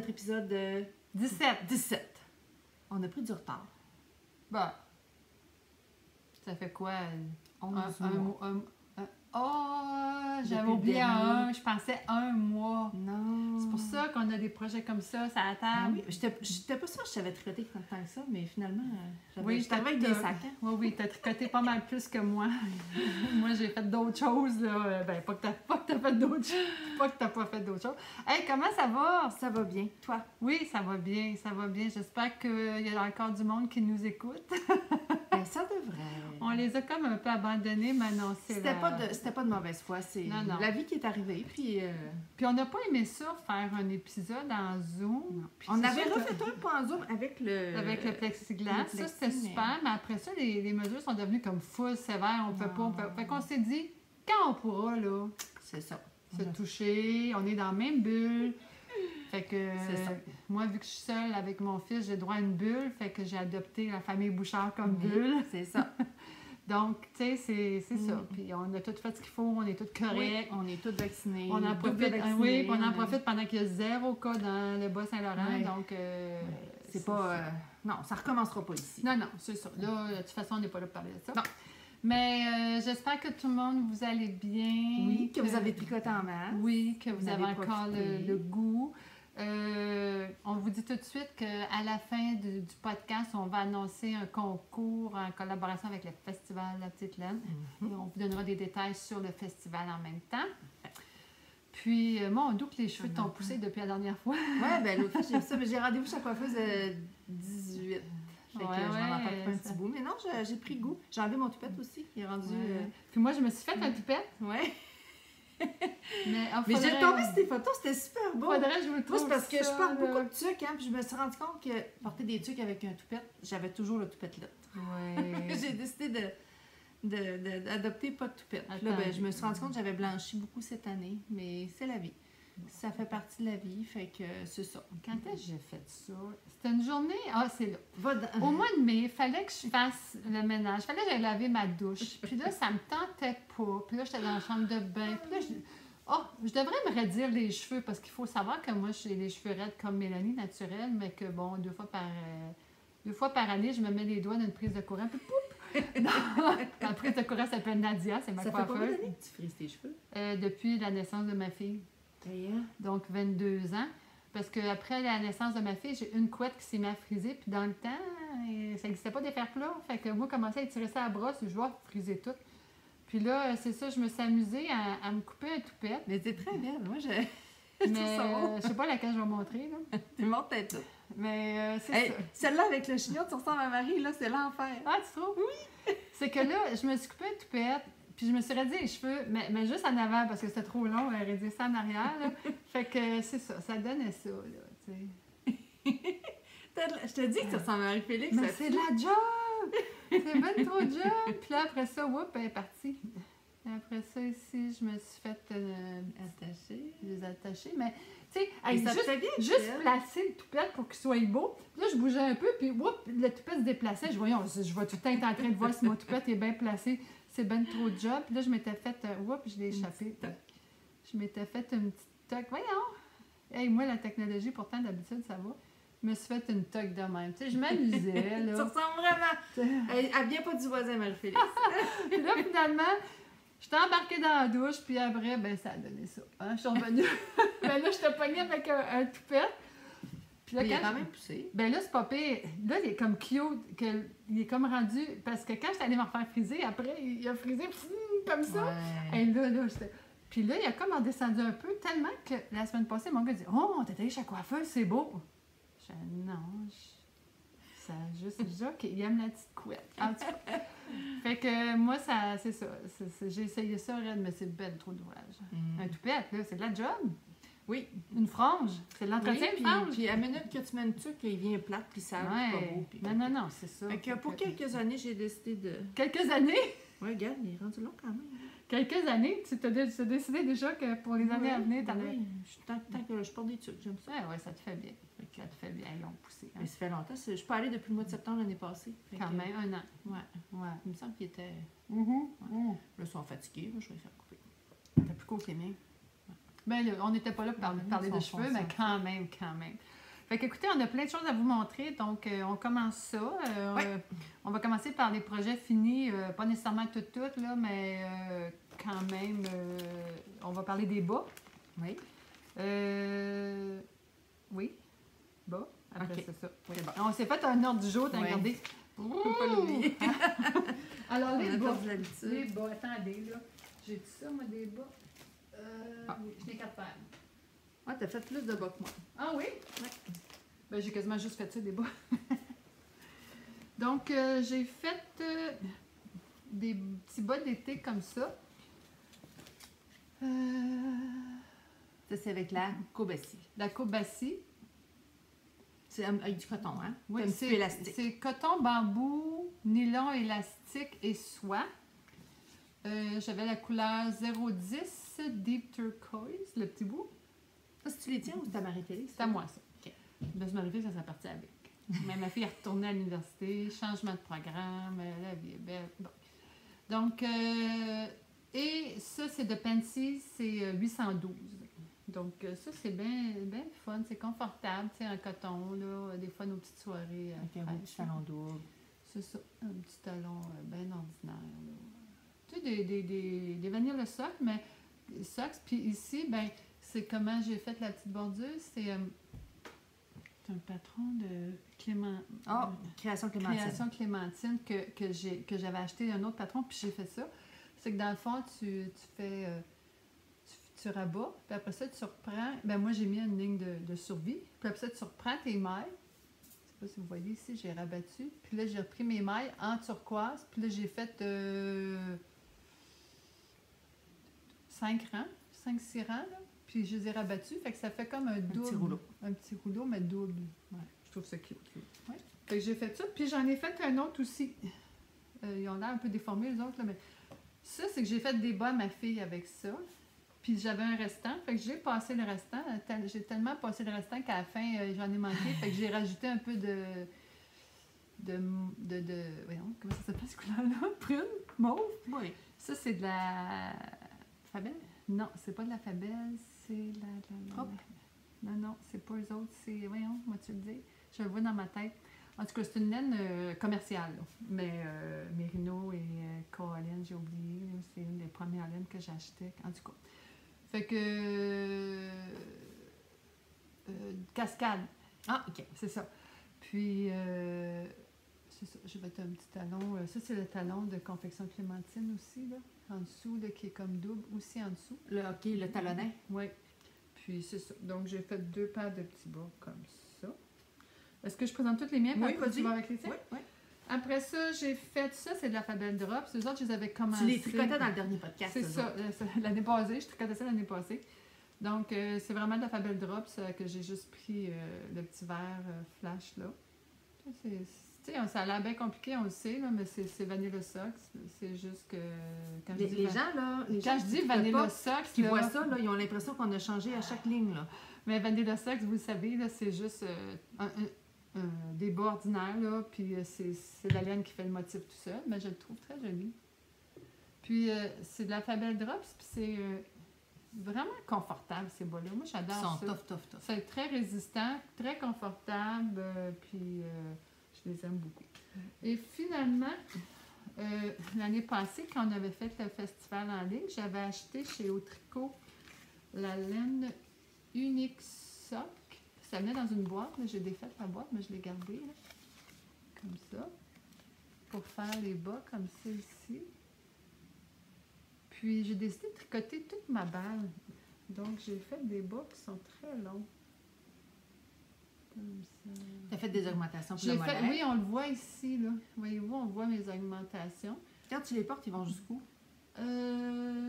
notre épisode 17. On a pris du retard. Bah, ça fait quoi? 11 mois. Oh, Depuis j'avais le oublié dernier. je pensais 1 mois. Non. C'est pour ça qu'on a des projets comme ça à la Ah table. oui, j'étais pas sûre que je savais tricoter tant que ça, mais finalement, Oui, j'étais avec des sacs. Hein? Oui, t'as tricoté pas mal plus que moi. Moi, j'ai fait d'autres choses, là. Ben, pas que t'as fait d'autres choses. Pas que t'as pas fait d'autres choses. Hey, comment ça va? Ça va bien. Toi? Oui, ça va bien, ça va bien. J'espère qu'il y a encore du monde qui nous écoute. Ben, ça devrait. On les a comme un peu abandonnés, mais non, C'était pas de mauvaise foi, c'est Non. la vie qui est arrivée. Puis on n'a pas aimé ça, faire un épisode en Zoom. Puis On c'est avait sûr que- refait un point en Zoom avec le plexiglas. le Ça, c'était plexi, super. Mais après ça, les mesures sont devenues comme full sévères. On peut pas. Fait qu'on s'est dit, quand on pourra, là, C'est ça. se toucher, on est dans la même bulle. Fait que C'est ça. moi, vu que je suis seule avec mon fils, j'ai droit à une bulle. Fait que j'ai adopté la famille Bouchard comme Oui, bulle. c'est ça. Donc, tu sais, c'est ça. Puis on a tout fait ce qu'il faut, on est tous Oui, corrects. on est tous vaccinés. On en double profite, vaccinés, oui, puis on en profite pendant qu'il y a 0 cas dans le Bas-Saint-Laurent. Ouais. Donc, C'est pas... non, ça recommencera pas ici. Non, c'est ça. Là, de toute façon, on n'est pas là pour parler de ça. Non. Mais j'espère que tout le monde, vous allez bien. Oui, que vous avez tricoté en masse. Oui, que vous Vous avez avez encore profité. le goût. On vous dit tout de suite qu'à la fin du podcast, on va annoncer un concours en collaboration avec le Festival La Petite Laine. Et on vous donnera des détails sur le festival en même temps. Puis, mon doux que les cheveux t'ont poussé depuis la dernière fois. Ouais, ben l'autre fois, j'ai vu ça, mais j'ai rendez-vous chez la coiffeuse 18. Fait que Ouais, je m'en ai fait un ça- petit bout. Mais non, j'ai pris goût. J'ai enlevé mon toupette aussi. Il est rendu... Puis moi, je me suis fait un toupette. Ouais. Mais Mais j'ai tombé sur tes photos, c'était super beau. Faudrait que je vous le Moi, trouve c'est parce que je ça, porte là. beaucoup de tucs, hein, puis je me suis rendu compte que porter des tucs avec un toupette, j'avais toujours le toupette là. Ouais. J'ai décidé d'adopter pas de toupette. Puis là, ben, je me suis rendu compte que j'avais blanchi beaucoup cette année, mais c'est la vie. Ça fait partie de la vie, fait que c'est ça. Quand est-ce que j'ai fait ça? C'était une journée... Ah, c'est là. Va dans- Au mois de mai, il fallait que je fasse le ménage. Il fallait que j'aille laver ma douche. Puis là, ça me tentait pas. Puis là, j'étais dans la chambre de bain. Puis là, je devrais me raidir les cheveux parce qu'il faut savoir que moi, j'ai les cheveux raides comme Mélanie naturelle, mais que bon, 2 fois par année, je me mets les doigts dans une prise de courant. Puis poup! La prise de courant s'appelle Nadia, c'est ma Ça fait combien coiffeuse. d'années que tu frises tes cheveux? Depuis la naissance de ma fille. Donc 22 ans. Parce qu'après la naissance de ma fille, j'ai une couette qui s'est mise à friser. Puis dans le temps, ça n'existait pas des fers plats. Fait que moi, je commençais à étirer ça à la brosse. Je vois friser tout. Puis là, c'est ça, je me suis amusée à me couper un toupette. Mais t'es très belle. Moi, je trouve Mais ça beau. je sais pas laquelle je vais montrer. Là. T'es morte tête tout. Mais c'est Hey, ça. celle-là avec le chignon, tu ressembles à Marie, là, c'est l'enfer. Ah, tu trouves? Oui! C'est que là, je me suis coupé un toupette. Puis je me suis radié les cheveux, mais juste en avant parce que c'était trop long à radier ça en arrière. Là. Fait que c'est ça, ça donnait ça, là, tu sais. Je te dis que tu ressembles à Marie-Félix. Mais ça c'est tue. de la job! C'est bien trop de job! Puis là, après ça, whoop, elle est partie. Après ça, ici, je me suis fait les attacher. Mais, tu sais, Et ça te juste, fait bien, juste Michel. placer le toupette pour qu'il soit beau. Puis là, je bougeais un peu, puis whoop, le toupette se déplaçait. Je voyais, je vais tout le temps être en train de voir si mon toupette est bien placé. C'est bien trop de job. Puis là, je m'étais fait, whoop, je l'ai échappé. Je m'étais fait une petite toque. Voyons! Hey, moi, la technologie, pourtant, d'habitude, ça va. Je me suis fait une toque de même. Tu sais, je m'amusais, Tu là. ressembles vraiment. Elle vient pas du voisin, Marie-Félix. Puis là, finalement, j'étais embarquée dans la douche, puis après, ben ça a donné ça. Hein? Je suis revenue. Ben là, j'étais pognée avec un toupette. Puis là, Mais il a quand quand même poussé. ben là, c'est pas pire. Là, il est comme cute. Il est comme rendu... Parce que quand j'étais allée me refaire friser, après, il a frisé comme ça. Ouais. Et là, j'étais... Puis là, il a comme redescendu un peu, tellement que la semaine passée, mon gars dit « Oh, t'es allé chez la coiffeuse, c'est beau! » Je dis « Non, ça a juste dit OK, il aime la petite couette. » En tout cas. Fait que moi, c'est ça. J'ai essayé ça, raide, mais c'est ben trop d'ouvrage. Un toupette, là, c'est de la job. Oui. Une frange, c'est de l'entretien Oui, de frange. puis à la minute que tu mets une tuque, il vient plate, puis ça c'est pas beau. Puis Non, c'est ça. Fait que pour quelques années, j'ai décidé de... Quelques années, Ouais, regarde, il est rendu long quand même. quelques années, tu as décidé déjà que pour les années à venir, t'en as... Oui, tant que je porte des tuques, j'aime ça. Ouais, ça te fait bien. Ça te fait bien, ils l'ont poussé. Hein. Mais ça fait longtemps. Je suis pas allée depuis le mois de septembre l'année passée. Fait Quand que- même, 1 an. Ouais. Il me semble qu'il était... Mm-hmm. Là, ils sont fatigués, là, je vais les faire couper. T'as plus court que les miens. Ben là, on n'était pas là pour parler de Ils cheveux, sont mais foncés. quand même. Fait qu'écoutez, on a plein de choses à vous montrer, donc on commence ça. On va commencer par les projets finis, pas nécessairement toutes, là, mais quand même, on va parler des bas. Oui. Oui, bas. Après, c'est ça. Oui. Bon. On s'est fait un ordre du jour, t'as regardé. Faut pas l'oublier. Alors, les bas. Les bas, attendez, là. J'ai dit ça, moi, des bas. Oui, je n'ai qu'à faire. Ah, t'as fait plus de bas que moi. Ah oui? Oui. Ben, j'ai quasiment juste fait ça, des bas. Donc, j'ai fait des petits bas d'été comme ça. Ça, c'est avec la Cobassi. La Cobassi. C'est avec du coton, hein? Oui, c'est un petit peu élastique. C'est coton, bambou, nylon, élastique et soie. J'avais la couleur 010 Deep Turquoise, le petit bout. Ça, si tu les tiens ou c'est à Marie-Philly? C'est à moi, ça. OK. Ben, je m'arrivais, ça s'est parti avec. Mais ma fille est retournée à l'université, changement de programme, la vie est belle. Bon. Donc, et ça, c'est de Pensy, c'est 812. Donc, ça, c'est bien fun, c'est confortable, tu sais, en coton, là, des fois, nos petites soirées. Avec un petit talon double. C'est ça, un petit talon bien ordinaire, là. Tu sais, des vanilles socle, mais socks. Puis ici, ben c'est comment j'ai fait la petite bordure. C'est un patron de Clément. Ah, Création Clémentine. Création Clémentine que j'avais acheté un autre patron, puis j'ai fait ça. C'est que dans le fond, tu fais. Tu rabats, puis après ça, tu reprends. Ben moi, j'ai mis une ligne de survie. Puis après ça, tu reprends tes mailles. Je sais pas si vous voyez ici, j'ai rabattu. Puis là, j'ai repris mes mailles en turquoise. Puis là, j'ai fait 5 rangs, 5-6 rangs, là. Puis je les ai rabattus, fait que ça fait comme un double. Petit rouleau. Un petit rouleau, mais double. Ouais, je trouve ça cute. Ouais. Fait que j'ai fait ça, puis j'en ai fait un autre aussi. Ils ont l'air un peu déformés, les autres, là, mais ça, c'est que j'ai fait des bas à ma fille avec ça. Puis j'avais un restant, fait que j'ai passé le restant. J'ai tellement passé le restant qu'à la fin, j'en ai manqué, fait que j'ai rajouté un peu voyons, comment ça s'appelle, cette couleur-là? Prune? Mauve? Oui. Ça, c'est de la... Fabelle? Non, c'est pas de la Fabelle, c'est la... Hop. Non, c'est pas eux autres, c'est... Voyons, moi tu le dis. Je le vois dans ma tête. En tout cas, c'est une laine commerciale, là. Mais Merino et Coaline, j'ai oublié. Là, c'est une des premières laines que j'achetais. En tout cas. Fait que... cascade. Ah, OK. C'est ça. Puis... c'est ça, je vais mettre un petit talon. Ça, c'est le talon de confection Clémentine aussi, là. En dessous, là, qui est comme double, aussi en dessous. OK, le talonnet. Oui. Puis c'est ça. Donc, j'ai fait 2 paires de petits bas comme ça. Est-ce que je présente toutes les miens? Oui, vas-y. Tu vas avec les tiens? Oui, oui. Après ça, j'ai fait ça, c'est de la Fabelle Drops. Les autres, je les avais commencé. Tu les tricotais dans le dernier podcast. C'est ça. L'année passée, je tricotais ça l'année passée. Donc, c'est vraiment de la Fabelle Drops que j'ai juste pris le petit verre flash, là. Ça a l'air bien compliqué, on le sait, là, mais c'est Vanilla Socks. C'est juste que... Quand je dis les gens, là... Quand je dis Vanilla Socks, qui voient ça, là, ils ont l'impression qu'on a changé à chaque ligne, là. Mais Vanilla Socks, vous le savez, là, c'est juste des bas ordinaires, là, puis c'est la laine qui fait le motif tout seul, mais je le trouve très joli. Puis c'est de la Fabelle Drops, puis c'est vraiment confortable, ces bas-là. Moi, j'adore ça. Ils sont tough. C'est très résistant, très confortable, puis... je les aime beaucoup. Et finalement, l'année passée, quand on avait fait le festival en ligne, j'avais acheté chez Autricot la laine Unique Sock. Ça venait dans une boîte. J'ai défait la boîte, mais je l'ai gardée. Là, comme ça. Pour faire les bas comme ça ici. Puis j'ai décidé de tricoter toute ma balle. Donc j'ai fait des bas qui sont très longs. Comme ça. Tu as fait des augmentations pour le mollet? Oui, on le voit ici, là. Voyez-vous, on voit mes augmentations. Quand tu les portes, ils vont jusqu'où?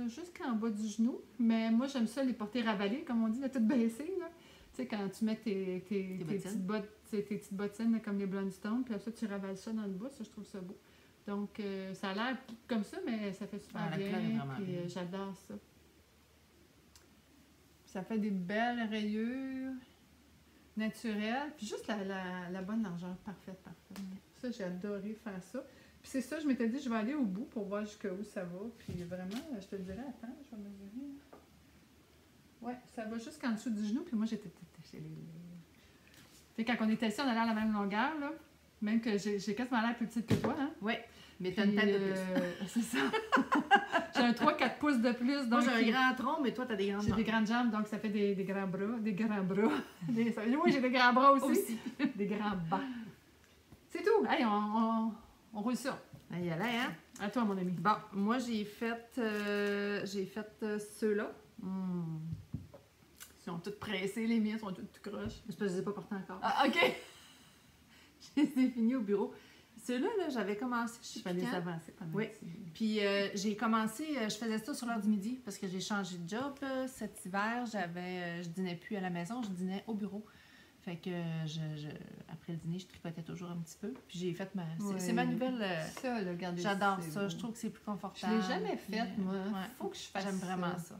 Jusqu'en bas du genou. Mais moi, j'aime ça les porter ravalées, comme on dit, là, toutes baissées, là. Tu sais, quand tu mets tes petites bottines là, comme les Blundstone, puis après ça, tu ravales ça dans le bas, ça, je trouve ça beau. Donc, ça a l'air comme ça, mais ça fait super bien. Puis j'adore ça. Ça fait des belles rayures naturelles. Puis juste la bonne largeur, parfaite. Ça, j'ai adoré faire ça. Puis c'est ça, je m'étais dit, je vais aller au bout pour voir jusqu'où ça va. Puis vraiment, je te dirais, attends, je vais mesurer. Ouais, ça va jusqu'en dessous du genou. Puis moi, j'étais... Puis quand on était ici, on allait à la même longueur, là. Même que j'ai quasiment l'air plus petite que toi, hein? Oui, mais t'as une tête de plus. C'est ça. J'ai un 3-4 pouces de plus. Moi, Donc j'ai un grand tronc, mais toi, t'as des grandes j'ai jambes. des grandes jambes, donc ça fait des grands bras. Des grands bras. Oui, j'ai des grands bras aussi. Des grands bas. C'est tout. Hey, on roule ça. Il y a là, hein? À toi, mon ami. Bon, moi, j'ai fait ceux-là. Ils sont toutes pressés, les miens sont toutes tout croches. C'est parce que je les ai pas portés encore. Ah, OK. Je les ai finis au bureau. Ceux-là, là, j'avais commencé. Je fais les avancer pendant Oui. Puis j'ai commencé, je faisais ça sur l'heure du midi parce que j'ai changé de job cet hiver. Je dînais plus à la maison, je dînais au bureau. Fait que après le dîner, je tricotais toujours un petit peu. Puis j'ai fait c'est ma nouvelle. Ça, là, regardez. J'adore ça. Beau. Je trouve que c'est plus Je confortable. l'ai jamais faite, moi. Ouais. Faut que je fasse J'aime vraiment ça.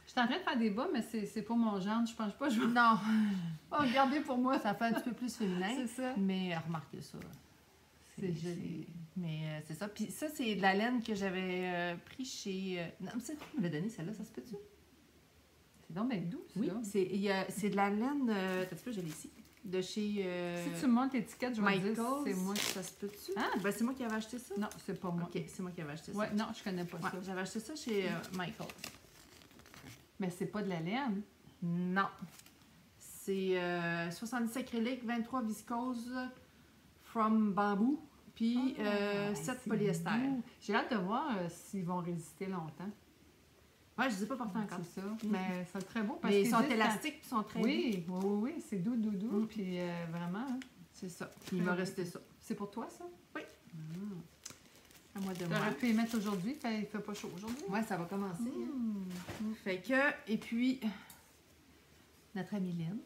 Je suis en train de faire des bas, mais c'est pas mon genre. Je pense pas. Non. Oh, regardez pour moi. Ça fait un petit peu plus féminin. C'est ça. Mais remarquez ça. C'est joli. Mais c'est ça. Puis ça, c'est de la laine que j'avais pris chez. Non, mais c'est toi qui me l'as donné, celle-là, ça se peut-tu? C'est donc bien doux, ça. Oui, c'est de la laine. T'as peu, je l'ai ici. De chez. Si tu me montres l'étiquette, je vais te dire Michaels. c'est moi. Ça se peut-tu? Ah! Ben, c'est moi qui avais acheté ça. Non, c'est pas moi. Ok, c'est moi qui avais acheté ça. Ouais, non, je connais pas ça. J'avais acheté ça chez Michaels. Mais c'est pas de la laine. Non. C'est 70 acrylique, 23 viscose from bambou, puis 7 polyester. J'ai hâte de voir s'ils vont résister longtemps. Ouais, je ne les ai pas portés encore. C'est ça. Mais c'est très beau parce Mais qu'ils ils sont disent élastiques, ils sont très oui, c'est doux, puis vraiment. Hein. C'est ça. Puis il m'a resté ça. C'est pour toi, ça? Oui. À moi de Tu moi. aurais pu les mettre aujourd'hui, il fait pas chaud aujourd'hui. Ouais, ça va commencer. Fait que, et puis, notre amie Lynn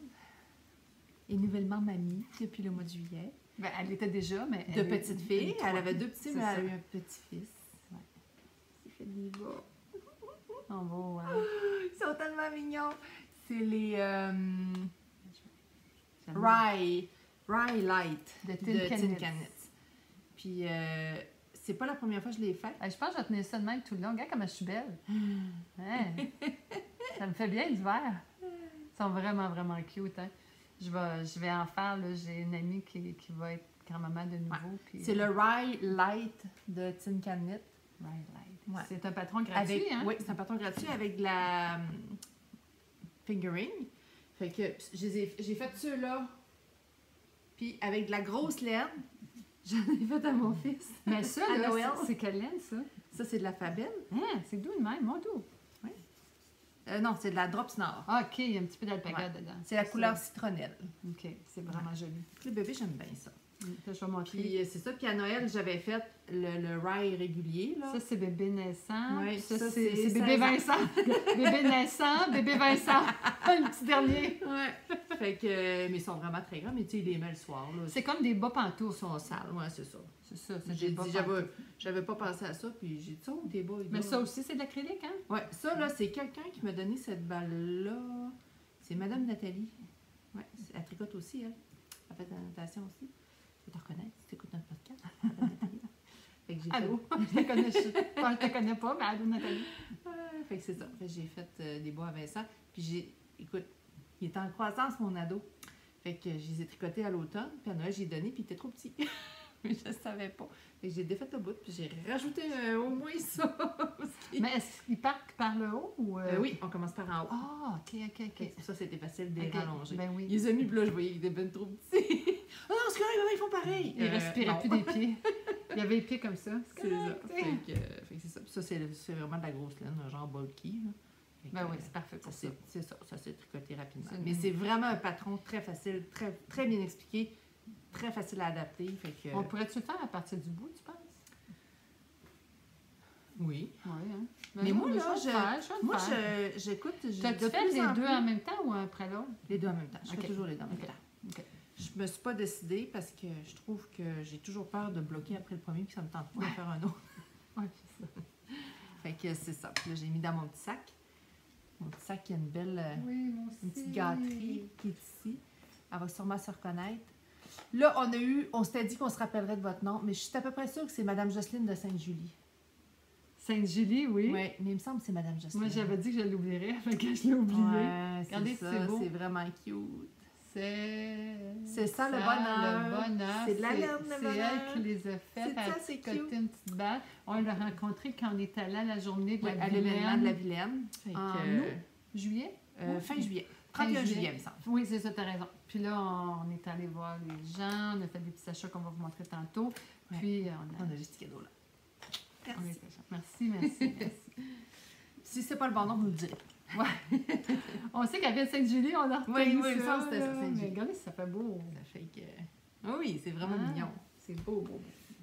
est nouvellement mamie depuis le mois de juillet. Ben, elle était déjà, mais... De petite fille. Elle avait 2 petits, mais elle a eu un petit-fils. Ouais. Il fait des bas. Oh, beau, hein? Ils sont tellement mignons. C'est les Rye Light de Tin Tin Canets. Puis c'est pas la première fois que je l'ai fait. Je pense que je vais tenir ça de même tout le long. Regarde comme je suis belle. Hein? Ça me fait bien l'hiver. Ils sont vraiment, vraiment cute. Hein? Je vais en faire. J'ai une amie qui va être grand-maman de nouveau. Ouais. Puis, c'est le Rye Light de Tin Canet. Rye Light. Ouais. C'est un patron gratuit, hein? Oui, c'est un patron gratuit avec de la fingering. Fait que j'ai fait ceux-là. Puis avec de la grosse laine, j'en ai fait à mon fils. Mais ça, à là, Noël. c'est quelle laine, ça? Ça, c'est de la Fabelle. Hein? C'est doux de même, mon doux. Non, c'est de la Drops Nord. Ah, OK, il y a un petit peu d'alpaga dedans. C'est la couleur citronnelle. OK, c'est vraiment joli. Le bébé, j'aime bien ça. Je vais montrer. Puis c'est ça. Puis à Noël, j'avais fait le rye régulier. Là. Ça, c'est bébé naissant. Ouais, ça, c'est c'est bébé Vincent. Bébé naissant, bébé Vincent. Le petit dernier. Ouais. Fait que, mais ils sont vraiment très grands. Mais tu sais, il les met le soir. Là. C'est comme des bas pantoufles. Ils sont sales. Ouais, c'est ça. C'est ça. C'est J'ai des bas dit, pantoufles. j'avais pas pensé à ça. Puis j'ai dit, ça, tes bas. Mais ça aussi, c'est de l'acrylique, hein? Ouais, ça, là, c'est quelqu'un qui m'a donné cette balle-là. C'est Madame Nathalie. Ouais, elle tricote aussi, elle. Elle fait de la natation aussi. Tu peux te reconnaître si tu écoutes notre podcast. Madame Nathalie. Fait que j'ai Allô? Je te connais, je te connais pas, mais allô, Nathalie. Fait que c'est ça. Fait que j'ai fait des bois à Vincent. Puis écoute, il était en croissance, mon ado. Fait que je les ai tricotés à l'automne. Puis à Noël, j'ai donné, puis il était trop petit. Mais je ne savais pas. Fait que j'ai défait le bout, puis j'ai rajouté au moins ça. Mais est-ce qu'ils partent par le haut ou... Oui, on commence par en haut. Ah, OK. Ça, c'était facile de les rallonger. Ben oui. Il les a mis, puis là, je voyais qu'ils étaient ben trop petits. Ah non, c'est correct, ils font pareil. Il respirait plus des pieds. Il y avait les pieds comme ça. C'est ça. Fait que c'est ça. Puis ça, c'est vraiment de la grosse laine, genre bulky. Là. Ben oui, c'est parfait pour ça. C'est ça, ça s'est tricoté rapidement. C'est Mais c'est vraiment un patron très facile, très, très bien expliqué, très facile à adapter. Fait que... On pourrait-tu le faire à partir du bout, tu penses? Oui. Oui, hein? Mais moi, là, j'écoute. T'as-tu fait les deux en même temps ou après l'autre? Les deux en même temps. Je fais toujours les deux en même Okay. temps. Okay. Je me suis pas décidée parce que je trouve que j'ai toujours peur de bloquer après le premier puis ça me tente pas de faire un autre. Oui, c'est ça. Fait que c'est ça. Puis là, j'ai mis dans mon petit sac. Mon petit sac, il y a une belle... Oui, moi aussi. Une petite gâterie qui est ici. Elle va sûrement se reconnaître. Là, on s'était dit qu'on se rappellerait de votre nom, mais je suis à peu près sûre que c'est Madame Jocelyne de Sainte-Julie. Sainte-Julie, oui. Oui, mais il me semble que c'est Madame Jocelyne. Moi, j'avais dit que je l'oublierais, mais que je l'ai oublié. Ouais, regardez, c'est c'est ça, beau. c'est vraiment cute. C'est C'est ça, le bonheur. Le bonheur. C'est de la laine, le C'est bonheur. elle qui les a faites. C'est ça, Elle a c'est tricoté cute. une petite balle. On l'a rencontré quand on est allé à la journée de Oui, la à l'événement de la Vilaine. Vilaine. Fait En que, août? Juillet? fin juillet. Fin 31 juillet. juillet, il me semble. Oui, c'est ça, t'as raison. Puis là, on est allé voir les gens, on a fait des petits achats qu'on va vous montrer tantôt. Ouais. Puis On a juste ce cadeau là. on Merci. est merci, merci, merci. Si c'est pas le bon nom, vous le direz. On sait qu'à Ville-Sainte-Julie, on a retenu Oui, ça. ça, c'était là. Sainte-Julie. Mais regardez, ça fait beau. Ça fait que. Ah oui, c'est vraiment Ah, mignon. C'est beau, beau, beau.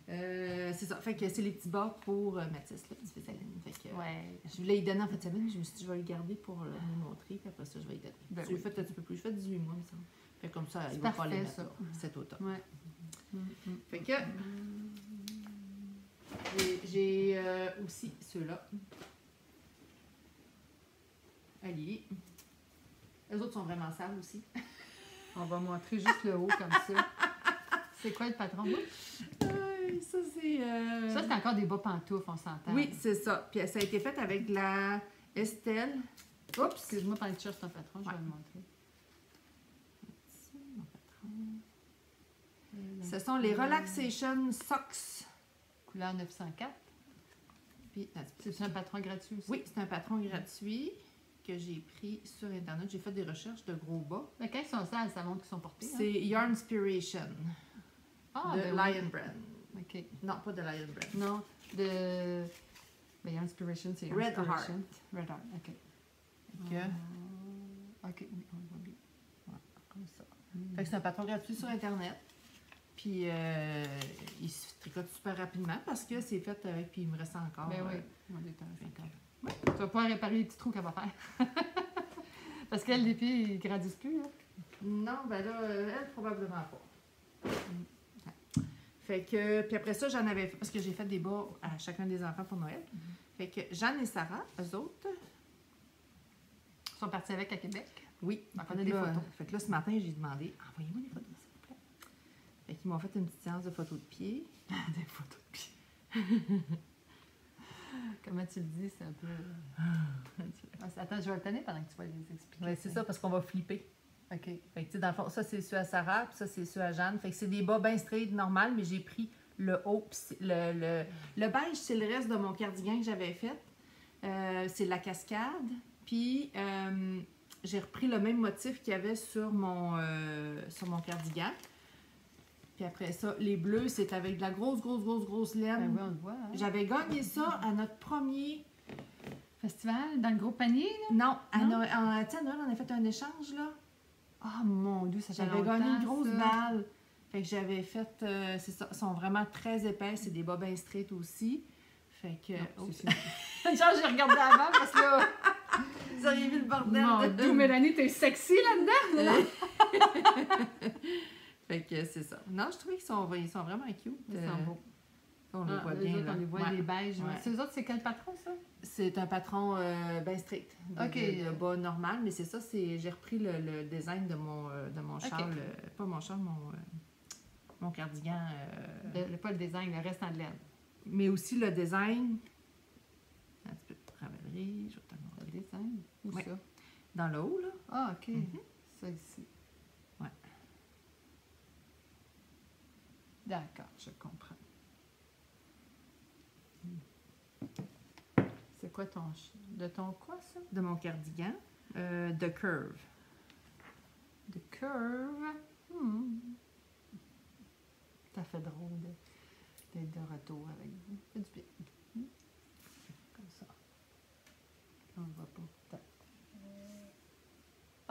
C'est ça. Fait que c'est les petits bas pour Mathis, là, petit Céline. Fait que Ouais. je voulais y donner en fait de semaine, je me suis dit je vais le garder pour le montrer, puis après ça je vais y donner. Ben Tu l'as oui. fait un petit peu plus, je fais 18 mois, il me semble. Fait comme ça, C'est il va pas les parfait, mettre ça. là, cet automne. Ouais. Fait que j'ai aussi ceux-là. Ali. Les autres sont vraiment sales aussi. On va montrer juste le haut comme ça. C'est quoi le patron? Ça, c'est. Ça, c'est encore des bas pantoufles, on s'entend. Oui, c'est ça. Puis ça a été fait avec la Estelle. Oups, excuse-moi, pendant que tu cherches ton patron, je vais Ouais. le montrer. Ici, mon patron. Ce sont les Relaxation Socks. Couleur 904. Puis, C'est un patron gratuit aussi? oui, c'est un patron gratuit que j'ai pris sur Internet. J'ai fait des recherches de gros bas. Mais quand ils sont sales, ça montre qu'ils sont portés. C'est Yarn Inspiration Ah, de ben oui. Lion Brand. OK. Non, pas de Lion Brand. Non, de... Ben, Yarn Inspiration, c'est Yarn Red Inspiration. Heart. Red Heart, OK. Que- OK, oui, on le voit bien. Comme ça. Fait que c'est un patron gratuit sur Internet. Puis il se tricote super rapidement parce que c'est fait avec. Puis il me reste encore. Ben oui, on est en fait que- Tu vas pouvoir réparer les petits trous qu'elle va faire. Parce qu'elle, les pieds, ils grandissent plus. Là. Non, ben là, elle, probablement pas. Fait que, puis après ça, j'en avais fait, parce que j'ai fait des bas à chacun des enfants pour Noël. Fait que Jeanne et Sarah, eux autres, Ils sont partis avec à Québec. oui. Donc, on Fait a que des là, photos. Fait que là, ce matin, j'ai demandé, envoyez-moi des photos, s'il vous plaît. Fait qu'ils m'ont fait une petite séance de photos de pied. Des photos de pieds. Comment tu le dis, c'est un peu... Attends, je vais le tenir pendant que tu vas les expliquer. Ouais, c'est ça, parce qu'on va flipper. OK. Fait que, tu sais, dans le fond, ça, c'est ceux à Sarah, puis ça, c'est ceux à Jeanne. Fait que c'est des bas bien straight, normal, mais j'ai pris le haut, puis le beige, c'est le reste de mon cardigan que j'avais fait. C'est la cascade. Puis, j'ai repris le même motif qu'il y avait sur mon cardigan. Puis après ça, les bleus, c'est avec de la grosse Ben laine. oui, on le voit. Hein? J'avais gagné ça à notre premier... Festival, dans le gros panier, là? Non, à Non? Noël, tu sais, à Noël, on a fait un échange, là. Ah, mon Dieu, ça fait J'avais longtemps, gagné une grosse ça. balle. Fait que j'avais fait, c'est ça, ils sont vraiment très épais, c'est des bobins straight aussi. Fait que, Non, oh, c'est Genre, j'ai regardé avant parce que là... vous auriez vu le bordel. Mon Dieu, Mélanie, t'es sexy là-dedans! Fait que c'est ça. Non, je trouvais qu'ils sont vraiment cute. Ils sont beaux. On les voit eux bien. autres, là. on les voit, Ouais. les beiges. Ouais. Ces autres, c'est quel patron, ça? C'est un patron ben straight. Ok. De bas normal, mais c'est ça, j'ai repris le design de mon châle, pas mon châle, mon cardigan. Pas le design, le reste en laine. Mais aussi le design. Un petit peu de travaillerie, je vais te le montrer. Le design? Où Ouais. ça? Dans le haut, là. Ah, OK. Mhm. Ça ici. Ouais. D'accord, je comprends. C'est quoi de ton quoi, ça? De mon cardigan. De Curve. De Curve. Ça fait drôle d'être de retour avec vous. Ça fait du bien. Comme ça. On ne voit pas.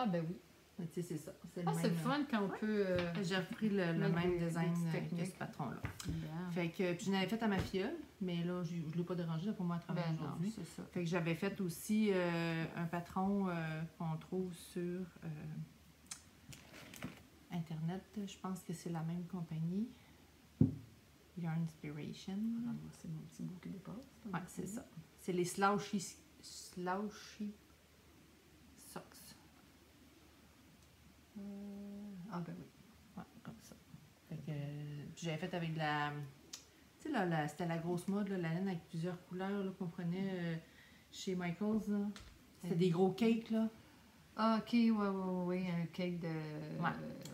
Ah, ben oui. Mais tu sais, c'est ça. C'est Ah, c'est le fun quand on peut... J'ai repris le mettre même des design petites que techniques. ce patron-là. Bien. Fait que, puis je l'avais fait à ma filleule, mais là, je ne l'ai pas dérangé là, pour moi à travailler Ben non, aujourd'hui. c'est ça. Fait que j'avais fait aussi un patron qu'on trouve sur Internet. Je pense que c'est la même compagnie. Yarn Inspiration. Ah, moi, c'est mon petit bout qui dépasse. Ouais, c'est ça. C'est les Slouchy Socks. Ah, ben oui. Ouais, comme ça. Fait que puis j'avais fait avec de la... Tu sais, c'était la grosse mode, là, la laine avec plusieurs couleurs là, qu'on prenait chez Michaels. Là. C'était des gros cakes, là. Ah, ok, ouais, un cake de... Ouais.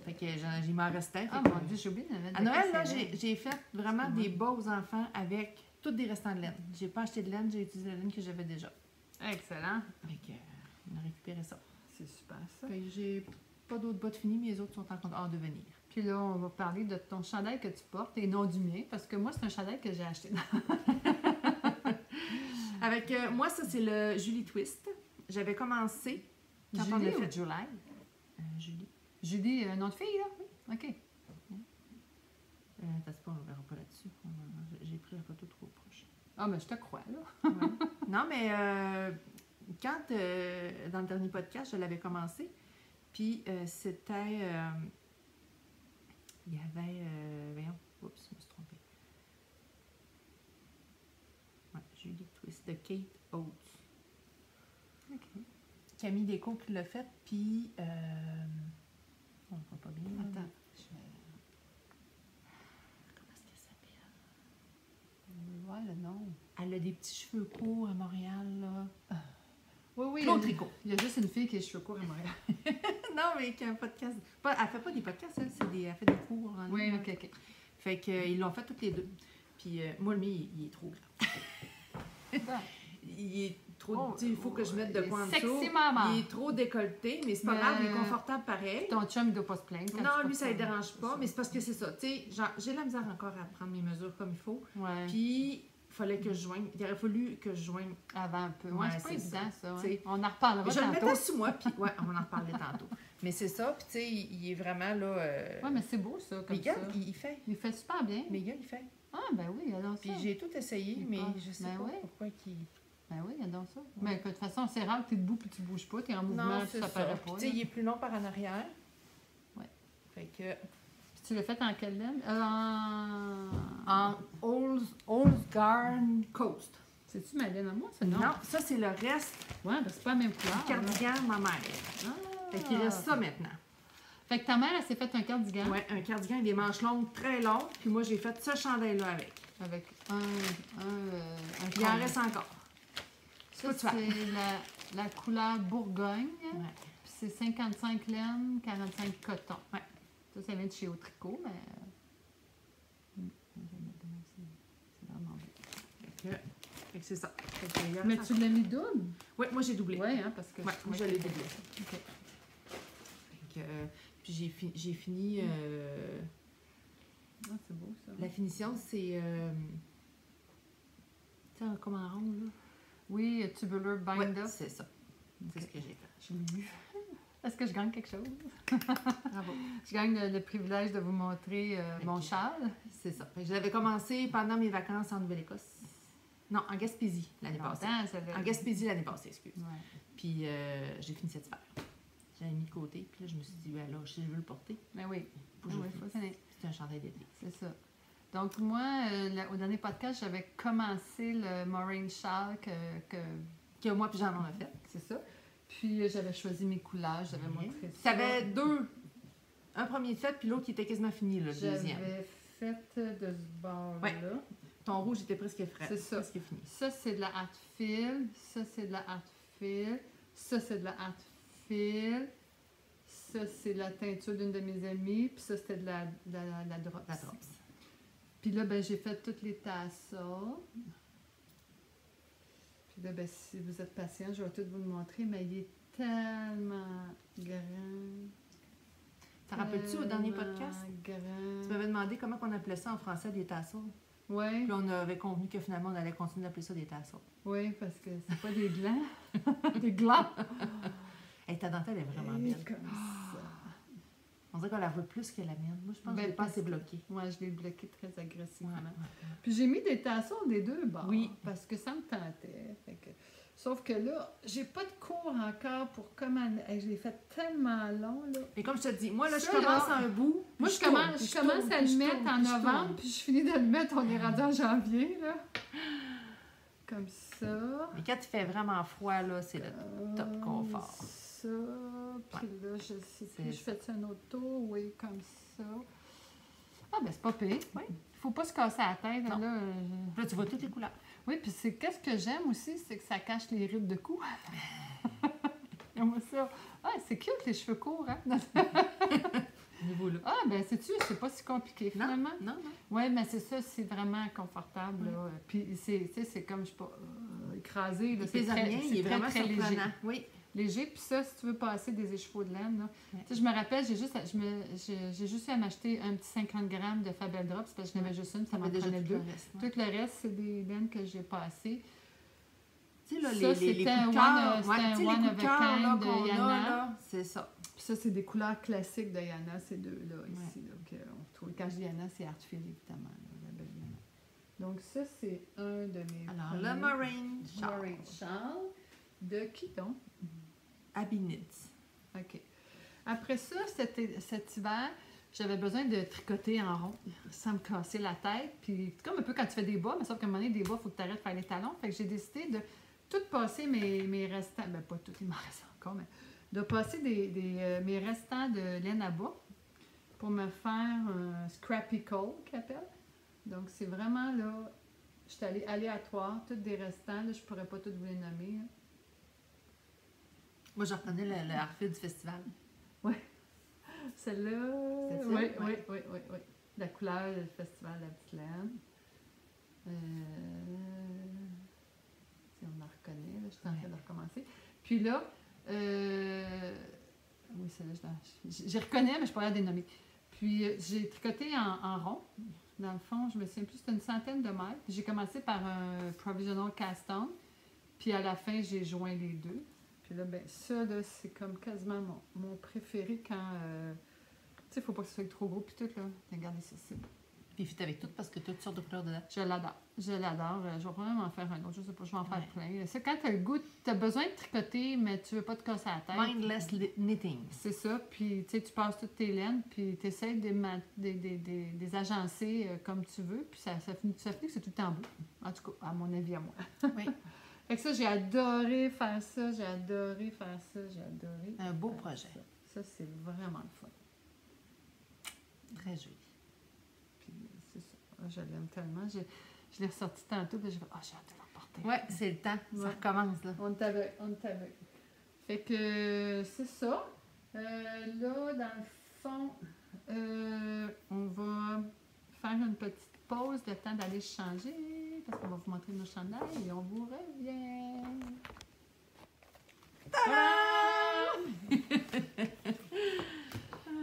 Fait que il m'en restait. Ah, Fait que- mon Dieu, j'ai oublié de mettre À de Noël, là, casserole. j'ai fait vraiment Excuse-moi. des bas aux enfants avec tous des restants de laine. J'ai pas acheté de laine, j'ai utilisé la laine que j'avais déjà. Excellent. Fait que, on a récupéré ça. C'est super, ça. Fait que j'ai pas d'autres bas de finis, mais les autres sont en devenir. Puis là, on va parler de ton chandail que tu portes et non du mien, parce que moi, c'est un chandail que j'ai acheté. Avec moi, ça, c'est le Julie Twist. J'avais commencé quand on a Julie ou fait... July? Julie. Julie, un nom de fille, là? Oui. OK. T'as pas, on verra pas là-dessus. J'ai pris la photo trop proche. Ah, mais je te crois, là. Ouais. Non, mais quand, dans le dernier podcast, je l'avais commencé, puis c'était... il y avait... voyons, oups, je me suis trompée. Ouais, Julie Twist, de Kate Oates. OK. Camille Descaux qui l'a fait, puis... on ne voit pas bien. là. Attends. Comment est-ce qu'elle s'appelle? Ouais, le nom. Elle a des petits cheveux courts à Montréal, là. Oui, Claude Tricot. Il y a juste une fille qui a les cheveux courts à Montréal. Non, mais qui a un podcast. Elle fait pas des podcasts, elle, elle fait des cours. En Oui, ligne, OK, OK. Fait qu'ils l'ont fait toutes les deux. Puis moi, le mien, il est trop grand. Bon. Il est trop. Oh, Tu sais, il faut que je mette de il est quoi en sexy, dessous. maman. Il est trop décolleté, mais c'est pas Mais- grave, il est confortable pareil. Ton chum, il doit pas se plaindre. quand tu Non, portes lui, ça ne dérange pas, mais c'est parce que c'est ça. Tu sais, j'ai de la misère encore à prendre mes mesures comme il faut. Ouais. Puis, il fallait que je joigne. Il aurait fallu que je joigne. Avant un peu. Ouais, Ouais, c'est pas c'est évident, ça. Tu sais. Ouais. On en reparlera Je le tantôt. mettais sur moi, puis ouais, on en reparlait tantôt. Mais c'est ça, puis tu sais, il est vraiment là. Ouais, mais c'est beau, ça, comme Miguel, ça. il fait. Il fait super bien. Miguel, il fait. Ah, ben oui, il adore ça. Puis j'ai tout essayé, Il mais passe. je sais Ben pas ouais. pourquoi qu'il. Ben oui, il adore ça. Mais de toute façon, c'est rare que tu es debout puis tu bouges pas. Tu es en mouvement Non, puis c'est ça ça. paraît Puis pas. tu sais, il est plus long par en arrière. Ouais. Fait que. Puis tu l'as fait en quelle laine? En Old Garden Coast. C'est-tu ma laine à moi, ça? Non, ça, c'est le reste Ouais, ben c'est pas la même couleur. du cardigan de ma mère. Ah. Fait qu'il reste ça maintenant. Fait que ta mère, elle s'est fait un cardigan Ouais, un cardigan avec des manches longues, très longues. Puis moi, j'ai fait ce chandail-là avec. avec un Puis il en reste encore. Ça, Faut que tu fasses. c'est la couleur Bourgogne. Ouais. Puis c'est 55 laine, 45 coton. Ouais. Ça vient de chez Au Tricot, mais... C'est vraiment beau. Fait que c'est ça. Fait que il en Mais reste tu l'as mis double? Ouais, moi, j'ai doublé. Oui, hein, parce que... Ouais, moi, je l'ai doublé. OK. Fait que, puis j'ai fini. Ah, c'est beau, ça. La finition, c'est. Tu sais, comme en rond, là. Oui, tubular Ouais, bind-up. c'est ça. C'est Ok. ce que j'ai fait. Je l'ai vu. Est-ce que je gagne quelque chose? Bravo. Je gagne le privilège de vous montrer mon châle. C'est ça. Fait que je l'avais commencé pendant mes vacances en Nouvelle-Écosse. Non, en Gaspésie l'année passée. Longtemps, ça l'a- En Gaspésie l'année passée, excuse. Ouais. Puis j'ai fini cette sphère. J'avais mis de côté, puis là, je me suis dit, ouais, là, si je veux le porter, Mais oui, faut que je oui, le faut finisse. finir. C'est un chandail d'été. C'est ça. Donc, moi, au dernier podcast, j'avais commencé le Moraine Shawl Que moi, puis j'en ai fait. c'est ça. Puis, j'avais choisi mes couleurs, j'avais montré Tu ça. avais deux. Un premier fait, puis l'autre qui était quasiment fini, le deuxième. J'avais fait de ce bord-là. Ouais. Ton rouge était presque frais. C'est ça. Presque fini. Ça, c'est de la Artfil. Ça, c'est de la Artfil. Ça, c'est de la Artfil. Ça, c'est de la teinture d'une de mes amies. Puis ça, c'était de la Drops. La drops. Puis là, ben, j'ai fait toutes les tassels. Puis là, ben, si vous êtes patient, je vais tout vous le montrer, mais il est tellement grand. Te rappelles-tu au dernier podcast? Tu Grand. m'avais demandé comment on appelait ça en français des tassels. Oui, Puis on avait convenu que finalement on allait continuer d'appeler ça des tassels. oui, parce que c'est pas des glands. Des glands. Hey, ta dentelle est vraiment Et belle. comme ça. On dirait qu'on la voit plus que la mienne. Moi, je pense que Ben, je l'ai pas parce assez bloquée. Moi, je l'ai bloqué très agressivement. Ouais. Puis j'ai mis des tassels des deux bords. Oui. Parce que ça me tentait. Fait que... Sauf que là, j'ai pas de cours encore pour comment. Hey, je l'ai fait tellement long, là. Et comme je te dis, moi, là, je Ça, commence là, à un bout. Moi, puis je commence, tourne, puis je commence tourne, à puis le je mettre tourne, en puis je novembre, tourne. puis je finis de le mettre, on est rendu en janvier, là. Comme ça. Mais quand il fait vraiment froid, là, c'est le top confort. Ça, puis là, je sais plus, C'est je fais un autre tour, oui, comme ça. Ah, ben c'est pas pire. Oui. Faut pas se casser la tête, Non. là. Là, tu vois toutes les couleurs. Oui, puis c'est qu'est-ce que j'aime aussi, c'est que ça cache les rides de cou. J'aime ça. Ah, c'est cute, les cheveux courts, hein? Nouveau look. Ah, ben, sais-tu, c'est pas si compliqué, finalement. Non. Oui, mais c'est ça, c'est vraiment confortable, là. Puis, c'est comme, je sais pas, écrasé, là. Il pèse rien, il est vraiment léger. surprenant. Oui. Léger, puis ça, si tu veux passer des échevaux de laine, là. Tu sais, je me rappelle, j'ai juste eu à m'acheter un petit 50 grammes de Fabel Drops, parce que je n'avais juste une, ça m'en prenait deux. Tout le reste, c'est des laines que j'ai passées. Tu sais, là, ça, les coups de cœur, les coups de cœur là, qu'on a, là, c'est ça. Puis ça, c'est des couleurs classiques de Yana, ces deux-là, ici, là, qu'on retrouve. Quand je dis Yana, c'est Artfil, évidemment, là, la belle Yana. Donc ça, c'est un de mes... Alors, le Marine Shawl. De qui donc? Abby Knits. OK. Après ça, cet hiver, j'avais besoin de tricoter en rond sans me casser la tête. Puis comme un peu quand tu fais des bas, mais sauf qu'à un moment donné, des bas, il faut que tu arrêtes de faire les talons. Fait que j'ai décidé de tout passer mes restants, ben pas tout, il m'en reste encore, mais de passer mes restants de laine à bas pour me faire un scrappy coal qu'il appelle. Donc c'est vraiment là, je suis allée aléatoire, tous des restants, là, je pourrais pas tous vous les nommer. Hein. Moi, je reconnais le harfil du festival. Oui. Celle-là. Oui. La couleur du festival de la petite laine. Si on la reconnaît, là, je suis en train de recommencer. Puis là, oui, celle-là, je reconnais, mais je ne pourrais pas la dénommer. Puis j'ai tricoté en rond. Dans le fond, je me souviens plus, c'était une centaine de mètres. J'ai commencé par un provisional cast-on. Puis à la fin, j'ai joint les deux. Puis là, ben ça, là, c'est comme quasiment mon préféré quand... tu sais, il ne faut pas que ce soit trop gros. Puis tout, là, regardez ça, c'est beau. Puis il fit avec tout parce que toutes sortes de couleurs dedans. Je l'adore. Je l'adore. Je vais probablement en faire un autre. Je sais pas, je vais en faire plein. C'est quand tu as le goût, tu as besoin de tricoter, mais tu veux pas te casser la tête. Mindless knitting. C'est ça. Puis, tu sais, tu passes toutes tes laines, puis tu essaies des agencer comme tu veux. Puis ça finit que c'est tout le temps beau. En tout cas, à mon avis, à moi. Oui. Fait que ça, j'ai adoré faire ça. Un beau projet. Ça, c'est vraiment le fun. Très joli. Puis, c'est ça. Je l'aime tellement. Je l'ai ressorti tantôt, puis j'ai fait, j'ai hâte de l'emporter. Oui, c'est le temps. Ça recommence, là. On t'avait. Fait que c'est ça. Là, dans le fond, on va faire une petite pause, le temps d'aller changer, parce qu'on va vous montrer nos chandails et on vous revient.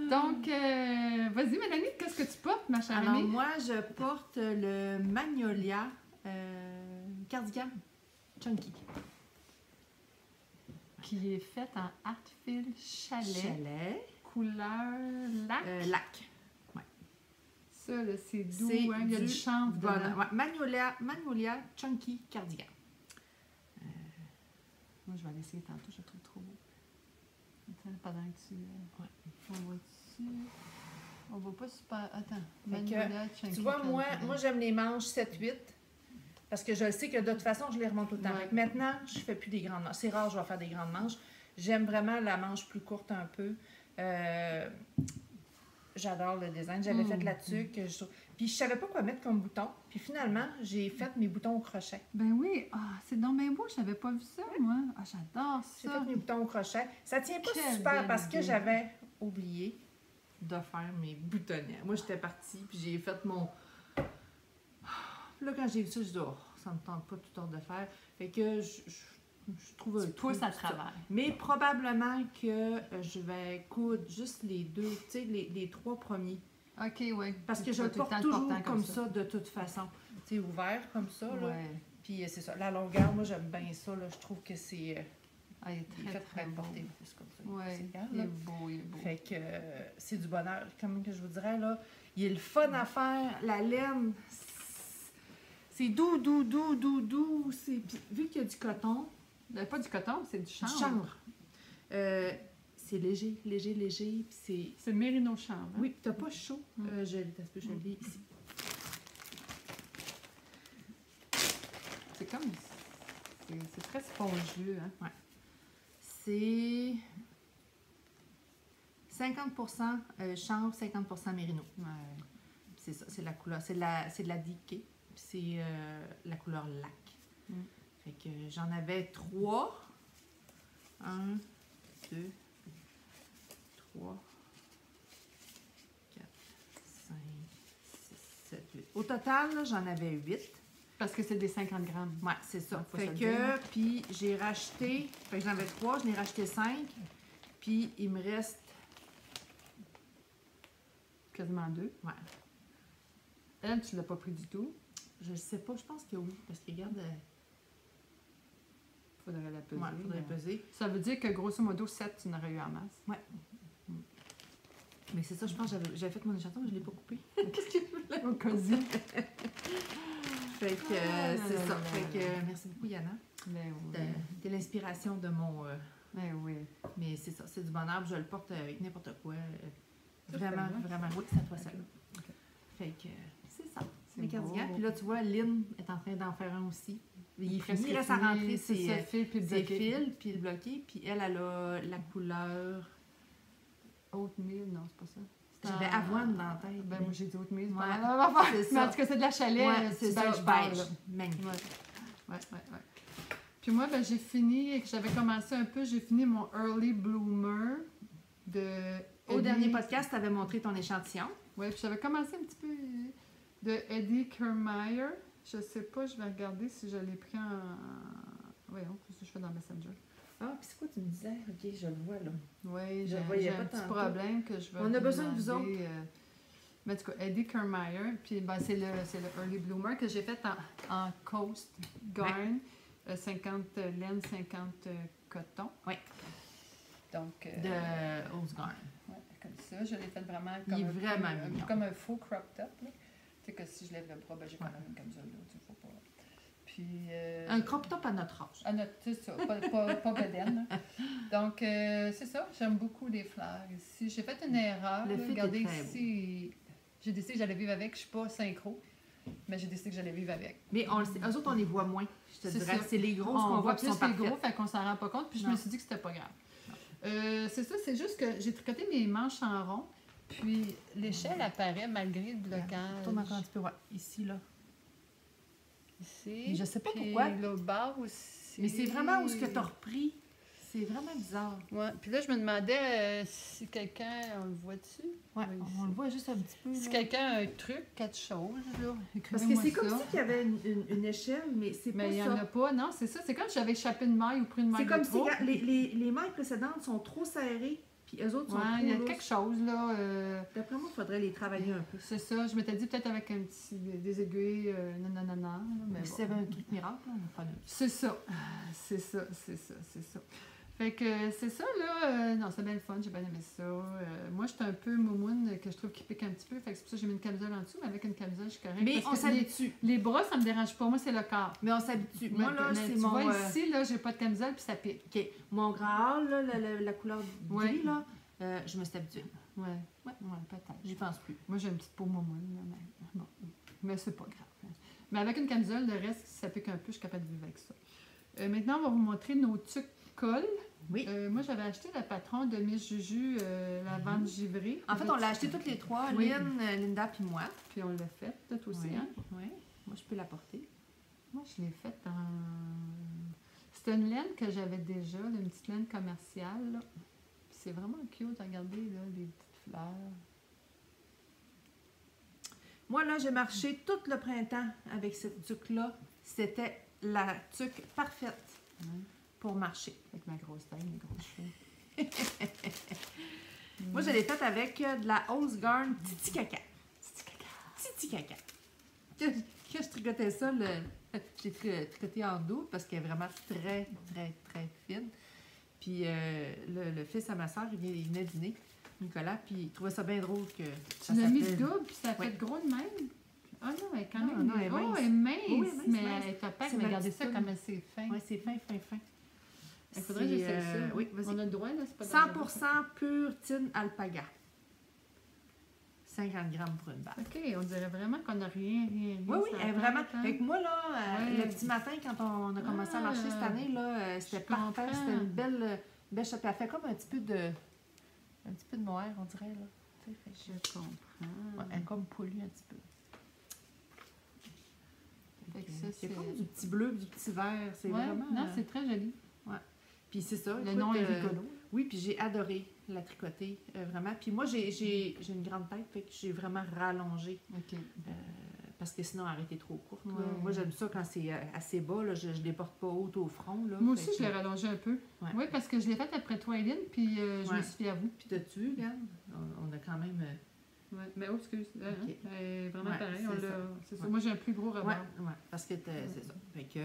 Donc, vas-y, Mélanie, qu'est-ce que tu portes, ma chère Alors, amie? moi, je porte le Magnolia cardigan Chunky. Qui est fait en Artfil chalet. Couleur lac. Lac. Ouais. Ça, là, c'est doux, hein? Il y a du chanvre dedans. Ouais. Magnolia Chunky cardigan. Moi, je vais l'essayer tantôt, je le trouve trop beau. Attends, pendant que tu... On va dessus. On va pas super... Attends. Magnolia Chunky tu vois, moi j'aime les manches 7-8. Parce que je sais que de toute façon, je les remonte tout le temps. Maintenant, je ne fais plus des grandes manches. C'est rare, je vais faire des grandes manches. J'aime vraiment la manche plus courte un peu. J'adore le design. J'avais fait là-dessus. Puis je savais pas quoi mettre comme bouton. Puis finalement, j'ai fait mes boutons au crochet. Ben oui. C'est donc bien beau. Je n'avais pas vu ça, moi. J'adore ça. J'ai fait mes boutons au crochet. Ça tient pas super parce que j'avais oublié de faire mes boutonnets. Moi, j'étais partie, puis j'ai fait mon... Là, quand j'ai vu ça, je dis, ça me tente pas tout le temps de faire. Fait que je trouve un pouce à travers. Mais probablement que je vais coudre juste les deux, tu sais, les trois premiers. OK, oui. Parce que je le porte toujours comme ça, de toute façon. Tu sais, ouvert comme ça, là. Puis c'est ça. La longueur, moi, j'aime bien ça, là. Je trouve que c'est... il est très beau. Porter plus comme ça. Oui, il est beau. Fait que c'est du bonheur. Comme que je vous dirais, là, il est le fun à faire. La laine... C'est doux. Puis, vu qu'il y a du coton... Pas du coton, c'est du chanvre. Du chanvre. C'est léger. Puis c'est le mérino chanvre. Hein? Oui, puis t'as pas chaud. Je l'ai ici. C'est comme... C'est très spongieux. Hein? Ouais. C'est 50% chanvre, 50% mérino. Ouais. C'est ça, c'est la couleur. C'est de la Diké. C'est la couleur lac. Fait que j'en avais 3. 1, 2, 3, 4, 5, 6, 7, 8. Au total, là, j'en avais 8. Parce que c'est des 50 grammes. Ouais, c'est ça. Donc, faut Fait se le que, dire. puis j'ai racheté, fait que j'en avais 3, j'en ai racheté 5, puis il me reste, Quasiment 2. ouais, Elle, tu l'as pas pris du tout. je sais pas, je pense que oui, parce que regarde, Faudrait la peser. ouais, faudrait mais- peser. Ça veut dire que grosso modo, 7, tu n'aurais eu en masse. Mais c'est ça, je pense que j'avais fait mon échantillon, mais je l'ai pas coupé. Au cas où. Fait que, Ah, c'est là, ça. là, là, Fait que, là. merci beaucoup, Yana, Ben oui. de l'inspiration de mon... Ben oui. mais c'est ça, c'est du bonheur, puis je le porte avec n'importe quoi. Ça, Vraiment, c'est vrai. vraiment. Oui, c'est à toi seul. Ok. Fait que, c'est ça. C'est Les cardigans. beau. Puis là, tu vois, Lynn est en train d'en faire un aussi. Il est Presque fini, il reste à fini, rentrer c'est ses, ça, fil puis ses bloqué. fils, puis le bloquer. Puis elle a la couleur... Oatmeal, non, c'est pas ça. C'est J'avais en- avoine dans la tête. Ben, moi, j'ai dit oatmeal. Ouais. Ouais. Ah, C'est mais ça. en tout cas, c'est de la chalet. Ouais, c'est ça, beige pâle, beige. là. Magnifique. Ouais. Puis moi, ben, j'ai fini, et que j'avais commencé un peu, j'ai fini mon Early Bloomer de... Au Eddie- dernier podcast, tu avais montré ton échantillon. Ouais, puis j'avais commencé un petit peu de Eddie Kermeyer. Je sais pas, je vais regarder si je l'ai pris en... Voyons, qu'est-ce que je fais dans Messenger? Ah, puis c'est quoi tu me disais? Ok, je le vois là. Oui, Je j'ai le voyais j'ai pas un petit tantôt. problème que je vais On a besoin de vous demander, autres. mais en tout cas, Eddie Kermeyer, puis ben, c'est le Early Bloomer que j'ai fait en Coast Garn, 50 laine, 50 coton. Oui. Donc, De Osgard. ouais, comme ça, je l'ai fait vraiment Il comme est vraiment peu, mignon. comme un faux crop top. Là. Tu sais que si je lève le bras, ben, j'ai quand Ouais. même une camisole là, tu sais, faut pas. Puis, Un crop top à notre âge. ah, non, c'est ça, pas bedaine. là. Donc, c'est ça, j'aime beaucoup les fleurs ici. J'ai fait une erreur. Le là. fit est Regardez très ici, j'ai décidé que j'allais vivre avec. Je suis pas synchro, mais j'ai décidé que j'allais vivre avec. Mais on le sait, eux autres, on les voit moins, je te C'est dirais. ça. C'est les grosses On qu'on voit voit qui plus sont les parfaites. gros, fait qu'on s'en rend pas compte. Puis je Non. me suis dit que c'était pas grave. C'est ça, c'est juste que j'ai tricoté mes manches en rond. Puis l'échelle apparaît malgré le blocage. Tourne encore un petit peu, ouais. Ici, là. Ici. Mais je sais pas puis pourquoi. L'autre bord aussi. Mais c'est vraiment où ce que tu as repris. C'est vraiment bizarre. Ouais. Puis là, je me demandais si quelqu'un, on le voit-tu? Ouais, Oui, on le voit juste un petit peu. Si là. quelqu'un a un truc, quelque chose, là, Parce que écrivez-moi c'est comme ça. si il y avait une échelle, mais c'est Mais pas il n'y en a ça. pas, non, c'est ça. C'est comme si j'avais échappé une maille ou pris une maille C'est comme de si trop. regarde, les mailles précédentes sont trop serrées, puis eux autres sont Ouais, trop il y a lousses. quelque chose, là. D'après moi, il faudrait les travailler un peu. C'est ça, je m'étais dit peut-être avec un petit, des aiguilles, non, mais Mais si bon. tu avais un truc miracle, on va faire C'est ça, c'est ça. Fait que c'est ça, là. Non, c'est bien le fun, j'ai bien aimé ça. Moi, j'étais un peu moumoune, que je trouve qui pique un petit peu. Fait que c'est pour ça que j'ai mis une camisole en dessous, mais avec une camisole, je suis correcte. Mais Parce on que s'habitue. les bras, ça me dérange pas. Moi, c'est le corps. Mais on s'habitue. Moi, là, Mais c'est tu mon... vois, ici, là, j'ai pas de camisole, puis ça pique. OK. Mon grand hall, là, la couleur Ouais. gris, là, je me suis habituée. Ouais, Ouais. peut-être. J'y pense plus. Moi, j'ai une petite peau moumoune, là, mais bon. Mais c'est pas grave. Mais avec une camisole, le reste, si ça pique un peu, je suis capable de vivre avec ça. Maintenant, on va vous montrer nos tucs cols. Oui. Moi, j'avais acheté la patron de Miss Juju, la vente givrée. En fait, on l'a acheté toutes les trois, Oui. Lynn, Linda puis moi. Puis on l'a fait, tout aussi. Oui. Hein? Oui. Moi, je peux la porter. Moi, je l'ai faite en... C'était une laine que j'avais déjà, là, une petite laine commerciale. Là. Puis c'est vraiment cute, regardez, là, les petites fleurs. Moi, là, j'ai marché tout le printemps avec cette tuque-là. C'était la tuque parfaite pour marcher. Avec ma grosse taille, mes gros cheveux. Moi, je l'ai faite avec de la Osgard Titi Caca. Titi Caca. Que je tricotais ça, j'ai tricoté en double parce qu'elle est vraiment très, très, très fine. Puis le fils à ma soeur, il venait dîner, Nicolas, puis il trouvait ça bien drôle que ça Tu l'as mis s'appelle- double, puis ça fait Oui. gros de même. Ah non, elle est quand Non, même... non, elle est mince. Oh, elle est mince, Oui, elle est mince, mais mince. elle est opaque. C'est Mais ma regardez petite ça, toune. comme c'est fin. Oui, c'est fin, fin, fin. Il faudrait que C'est, j'essaie ça. oui, vas-y. On a le droit, là? C'est pas 100% pure tine alpaga. 50 grammes pour une balle. OK, on dirait vraiment qu'on n'a rien. Oui, oui, sur la elle est vraiment. tête, hein? Fait que moi, là, Ouais. le petit matin, quand on a commencé à marcher cette année, là, c'était je parfait. comprends. C'était une belle shop. Elle fait comme un petit peu de noir, on dirait, là. Tu sais, fait que- Je comprends. ouais, elle est comme poilue un petit peu. Fait que ça, C'est c'est... comme du petit bleu, du petit vert. C'est Ouais, vraiment. non, c'est très joli. Puis c'est ça. Le écoute, nom est rigolo. Oui, puis j'ai adoré. la tricoter, vraiment. Puis moi, j'ai une grande tête, fait que j'ai vraiment rallongé. OK. Parce que sinon, elle aurait été trop courte. là. Ouais. Moi, j'aime ça quand c'est assez bas, là, je ne les porte pas haute au front. Là, Moi fait aussi, je que- l'ai rallongé un peu. Ouais. Oui, parce que je l'ai faite après toi, Eileen, puis je me Ouais. suis fiée à vous. Puis t'as-tu vu, regarde? On a quand même... Ouais. Mais oh, excuse. Ok. Vraiment Ouais, pareil. c'est ça. C'est ça. Ouais. Moi, j'ai un plus gros rebord. Ouais, parce que c'est ça. Fait que,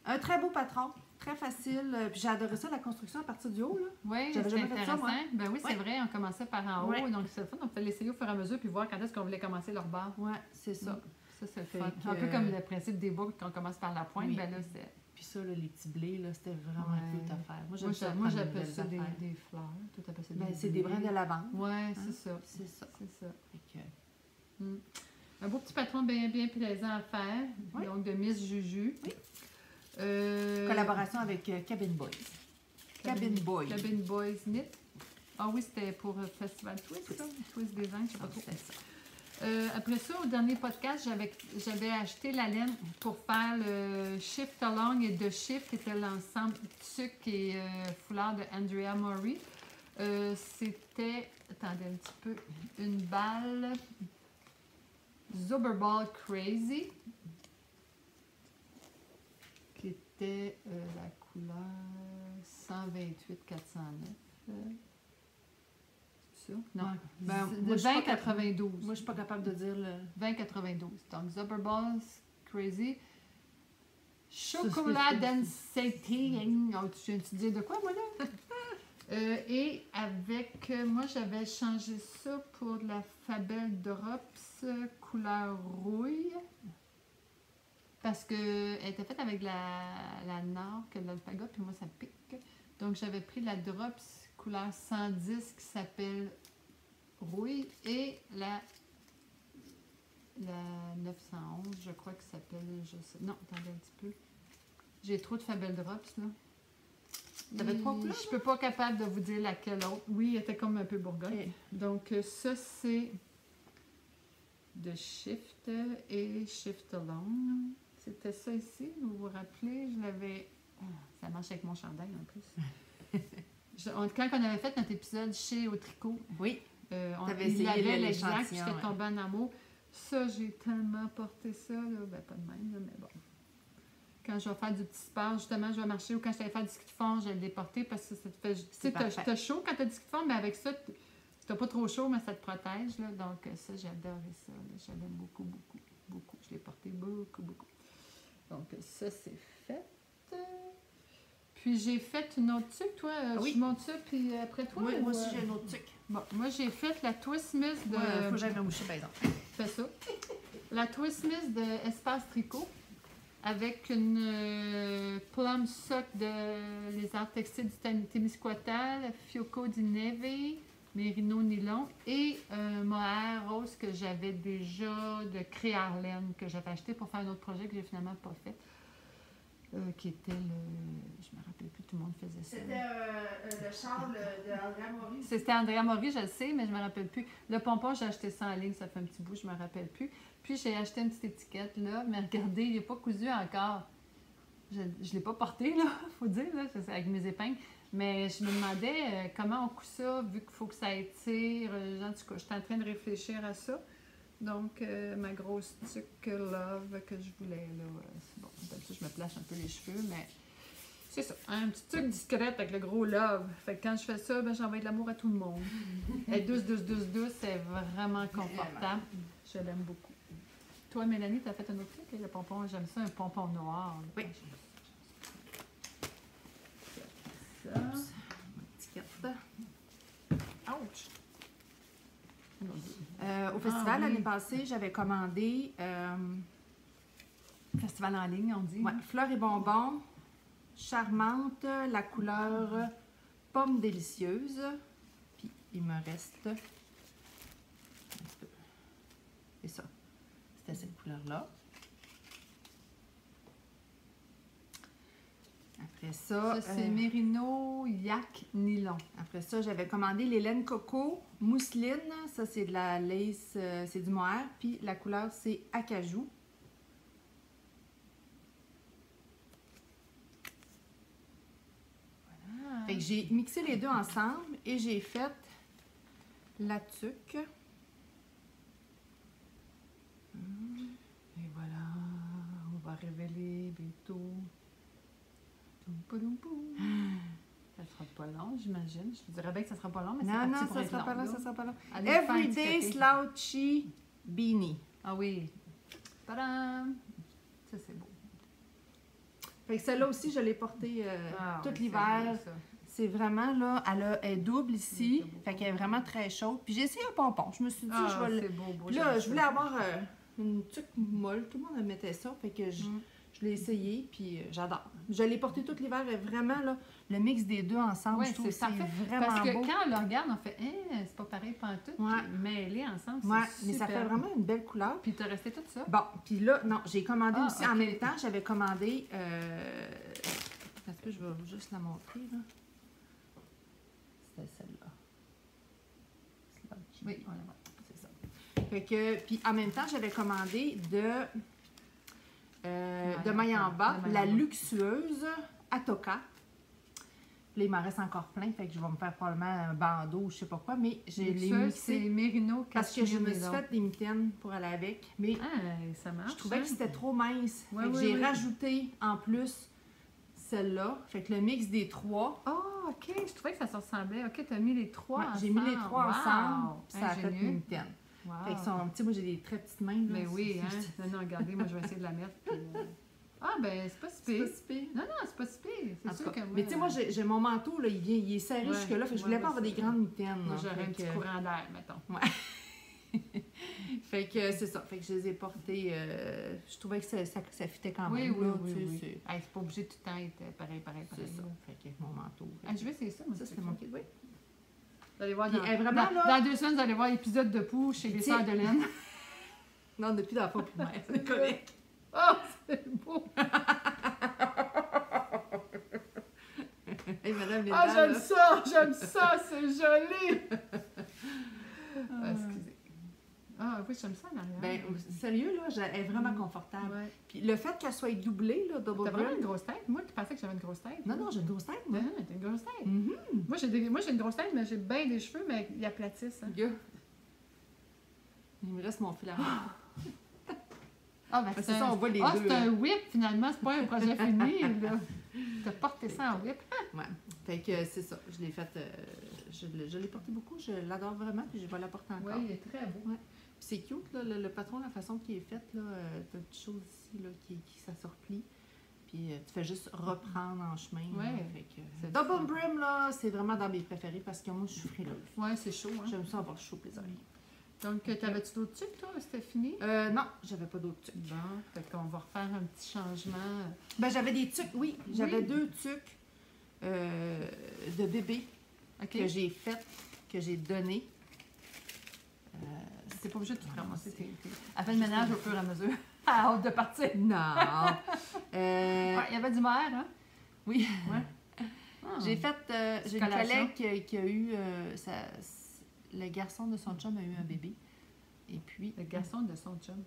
un très beau patron, très facile. Puis j'ai adoré ça, la construction à partir du haut. Là. Oui, J'avais c'est jamais fait ça, intéressant. moi. Ben oui, c'est Ouais. vrai, on commençait par en haut, Ouais. donc c'est le fun. On pouvait l'essayer au fur et à mesure puis voir quand est-ce qu'on voulait commencer leur barre. Ouais, c'est ça. Ça, c'est le Fait fun. que, Un peu comme le principe des boucles, quand on commence par la pointe, Oui. ben là, c'est... Puis ça, là, les petits blés, là, c'était vraiment Ouais. cute à faire. Moi, Moi, j'aime ça. moi, prendre j'appelle belles ça des affaires. fleurs. Toi, t'appelles ça des Ben, c'est des brins de lavande. Ouais, c'est ça. C'est ça. C'est ça. Fait que, Un beau petit patron bien, bien plaisant à faire. Oui. Donc, de Miss Juju. Oui. Euh, collaboration avec Cabin Boys. Cabin Boy. Cabin Boys Knit. Ah oui, c'était pour Festival Twist, ça? Twist Design, je sais pas trop. C'est ça. Après ça, au dernier podcast, j'avais acheté la laine pour faire le Shift Along et The Shift, qui était l'ensemble tuque et foulard de Andrea Mori. C'était, attendez un petit peu, une balle Zauberball Crazy, qui était la couleur 128-409. C'est ça? Non. Ben, De moi, je suis pas 2092. Moi, je suis pas capable de dire le... 2092. Donc, Zauberballs Crazy. Chocolat Density. Oh, tu viens de dire de quoi, moi, là? Et avec... moi, j'avais changé ça pour de la Fabel Drops couleur rouille. Parce qu'elle était faite avec la Nord, que l'alpaga, puis moi, ça pique. Donc, j'avais pris la Drops couleur 110 qui s'appelle rouille et la 911, je crois que s'appelle, je sais, non, attendez un petit peu. J'ai trop de Fabel Drops, là. T'avais trois couleurs, Je peux pas capable de vous dire laquelle autre. Oui, elle était comme un peu bourgogne. Ok. Donc, ça, c'est de Shift et Shift Along. C'était ça ici, vous vous rappelez, je l'avais... ça marche avec mon chandail, en plus. Quand on avait fait notre épisode chez Au Tricot, Oui. T'avais il essayé avait l'exact, l'échantillon, puis j'étais ouais. tombée en amour. Ça, j'ai tellement porté ça, là. Ben, pas de même, là, mais bon. Quand je vais faire du petit sport, justement, je vais marcher, ou quand je vais faire du ski de fond, je vais le déporter parce que ça te fait... Tu sais, t'as chaud quand t'as du ski de fond, mais avec ça, t'as pas trop chaud, mais ça te protège, là. Donc, ça, j'ai adoré ça, là. J'aime beaucoup, beaucoup, beaucoup. Je l'ai porté beaucoup, beaucoup. Donc, ça, c'est fait. Puis, j'ai fait une autre tuque, toi. Oui. Je monte ça, puis après toi? Moi ou, aussi, j'ai un autre truc. Bon, moi, j'ai fait la Twist Miss de... Moi, faut que j'aille me moucher, par exemple. Fais ça. La Twist Miss de Espace Tricot avec une plum sock de les arts textiles du Témiscouata, Fioco di Neve, Mérino Nylon et un mohair rose que j'avais déjà de Créarlaine que j'avais acheté pour faire un autre projet que j'ai finalement pas fait. Qui était le... Je me rappelle plus, tout le monde faisait ça. C'était le châle de Andrea Mori. C'était Andrea Mori, je le sais, mais je me rappelle plus. Le pompon, j'ai acheté ça en ligne, ça fait un petit bout, je me rappelle plus. Puis j'ai acheté une petite étiquette, là, mais regardez, il n'est pas cousu encore. Je ne l'ai pas porté, là, faut dire, là, c'est avec mes épingles. Mais je me demandais comment on coud ça, vu qu'il faut que ça étire. En tout cas, j'étais en train de réfléchir à ça. Donc, ma grosse tuque love que je voulais, là, c'est bon. Comme ça, je me place un peu les cheveux, mais c'est ça. Un petit tuque discrète avec le gros love. Fait que quand je fais ça, ben, j'envoie de l'amour à tout le monde. Elle est douce, douce, douce, douce. C'est vraiment confortable. Je l'aime beaucoup. Toi, Mélanie, tu as fait un autre truc, le pompon. J'aime ça, un pompon noir. Là. Oui. Ça. Étiquette. Ouch! Au festival, oui. l'année passée, j'avais commandé Festival en ligne, on dit. ouais, fleurs et bonbons, charmante, la couleur pomme délicieuse. Puis il me reste un petit peu. C'est ça. C'était cette couleur-là. Après ça, Ça, c'est Mérino Yak Nylon. après ça, j'avais commandé les laines coco mousseline. Ça, c'est de la lace, c'est du mohair. Puis la couleur, c'est acajou. Ah, Fait que j'ai mixé les deux ensemble et j'ai fait la tuque. Et voilà, on va révéler bientôt. Toum, poum, poum. Ça sera pas long, j'imagine. Je te dirais bien que ça sera pas long, mais c'est Non, parti non, pour ça être sera long, pas long, là. ça sera pas long. Allez, faire Everyday étiqueter. Slouchy Beanie. Ah oui. Tadam! Ça, c'est beau. Fait que celle-là aussi, je l'ai portée Ah, tout oui, l'hiver. c'est beau, ça. C'est vraiment, là, elle est double ici. Oui, c'est beau. Fait qu'elle est vraiment très chaude. Puis j'ai essayé un pompon. Je me suis dit, Ah, je vais le... c'est beau, beau. Puis là, j'aime je voulais ça. avoir une tuque molle. Tout le monde mettait ça. Fait que je l'ai essayé, puis j'adore. Je l'ai porté tout l'hiver. Et vraiment, là, le mix des deux ensemble, Ouais, je trouve que c'est c'est parfait. vraiment Parce que beau. quand on le regarde, on fait c'est pas pareil pantoute. Ouais. Puis mêlés ensemble, Ouais, c'est mais ça fait super. vraiment une belle couleur. Puis t'as resté tout ça? Bon, puis là, non, j'ai commandé Ah, aussi ok. en même temps. J'avais commandé... Est-ce que je vais juste la montrer, là? C'était celle-là. Slouchy. Oui, on la voit. C'est ça. Fait que, puis en même temps, j'avais commandé de maille en bas, de maille la en bas. luxueuse Atoka. Là, il m'en reste encore plein, fait que je vais me faire probablement un bandeau ou je sais pas quoi, mais j'ai les Ça, c'est mixés Mérino parce que je me suis Cachemire fait des mitaines pour aller avec, mais Ah, ça marche. je trouvais hein? que c'était trop mince. Ouais, Fait que ouais, j'ai ouais. rajouté en plus celle-là. Fait que le mix des trois, Oh, OK. Je trouvais que ça se ressemblait. OK, t'as mis les trois ouais, ensemble. j'ai mis les trois Wow! ensemble, puis ça a fait Ingénieux. une mitaine. Wow. Fait que son, tu sais, moi j'ai des très petites mains. Là, Mais oui, hein. c'est- Non, non, regardez, moi, je vais essayer de la mettre. Puis, Ah, ben, c'est pas si C'est pire. pas si pire. Non, non, c'est pas si pire. C'est En tout sûr cas, que moi... mais tu sais, moi, j'ai mon manteau, là, il est serré Ouais, jusque-là, fait que je ouais, voulais pas ouais, avoir des c'est- grandes mitaines. Moi, là. j'aurais Fait un petit que- courant d'air, mettons. Fait que c'est ça. Fait que je les ai portés. Je trouvais que ça fitait quand Oui, même. oui, là, oui, tu sais, oui. c'est- Hey, c'est pas obligé de tout le temps être pareil. C'est ça. là. Fait que mon manteau. Fait Ah, que- je vais essayer ça, moi. ça, c'était mon kit, oui. Vous allez voir Puis, dans, vraiment, dans, là- dans 2 semaines, vous allez voir l'épisode de Pou chez les Tu sais- sœurs de laine. Non, depuis la fois primaire, c'est correct. Oh, c'est beau! Hey, madame Ah, Linda, j'aime ça, c'est joli! Ah, excusez. Ah, oui, j'aime ça en arrière. Ben, sérieux, là, elle est vraiment confortable. Ouais. Puis le fait qu'elle soit doublée, là, double T'as vraiment brim. une grosse tête? Moi, tu pensais que j'avais une grosse tête? Non, non, j'ai une grosse tête, moi. Non, t'as une grosse tête. Mhm. Moi, j'ai une grosse tête, mais j'ai bien des cheveux, mais ils aplatissent. Hein. Gars. Il me reste mon fil à main. Ah, ben, C'est ça, on voit les ah, deux. c'est un whip, finalement, c'est pas un projet fini, là. T'as porté ça en whip. Ouais. Fait que c'est ça. Je l'ai fait. Je l'ai porté beaucoup. Je l'adore vraiment. Puis je vais la porter encore. Oui, il est très beau. Ouais. Puis c'est cute, là, le patron, la façon qu'il est fait, là, t'as une petite chose ici, là, qui ça se replie. Puis tu fais juste reprendre en chemin. là. Ouais. Fait que, C'est Double fun. Brim, là, c'est vraiment dans mes préférés parce que moi, je suis frileuse. Ouais, c'est chaud, hein. J'aime ça avoir chaud les oreilles. Donc, t'avais-tu d'autres trucs, toi? C'était fini? Non, j'avais pas d'autres tucs. Bon, fait qu'on va refaire un petit changement. Ben, j'avais des tucs, oui. J'avais Oui. 2 tucs de bébé OK? que j'ai fait, que j'ai donné. C'est pas obligé de tout ramasser. c'est- Elle fait le ménage au fur et à mesure. À hâte de partir. Non! Ouais, il y avait du maire, hein? Oui. Ouais. Ah. J'ai fait. J'ai une Collation. collègue qui a eu. Le garçon de son chum a eu un bébé. Et puis. Le garçon de son chum.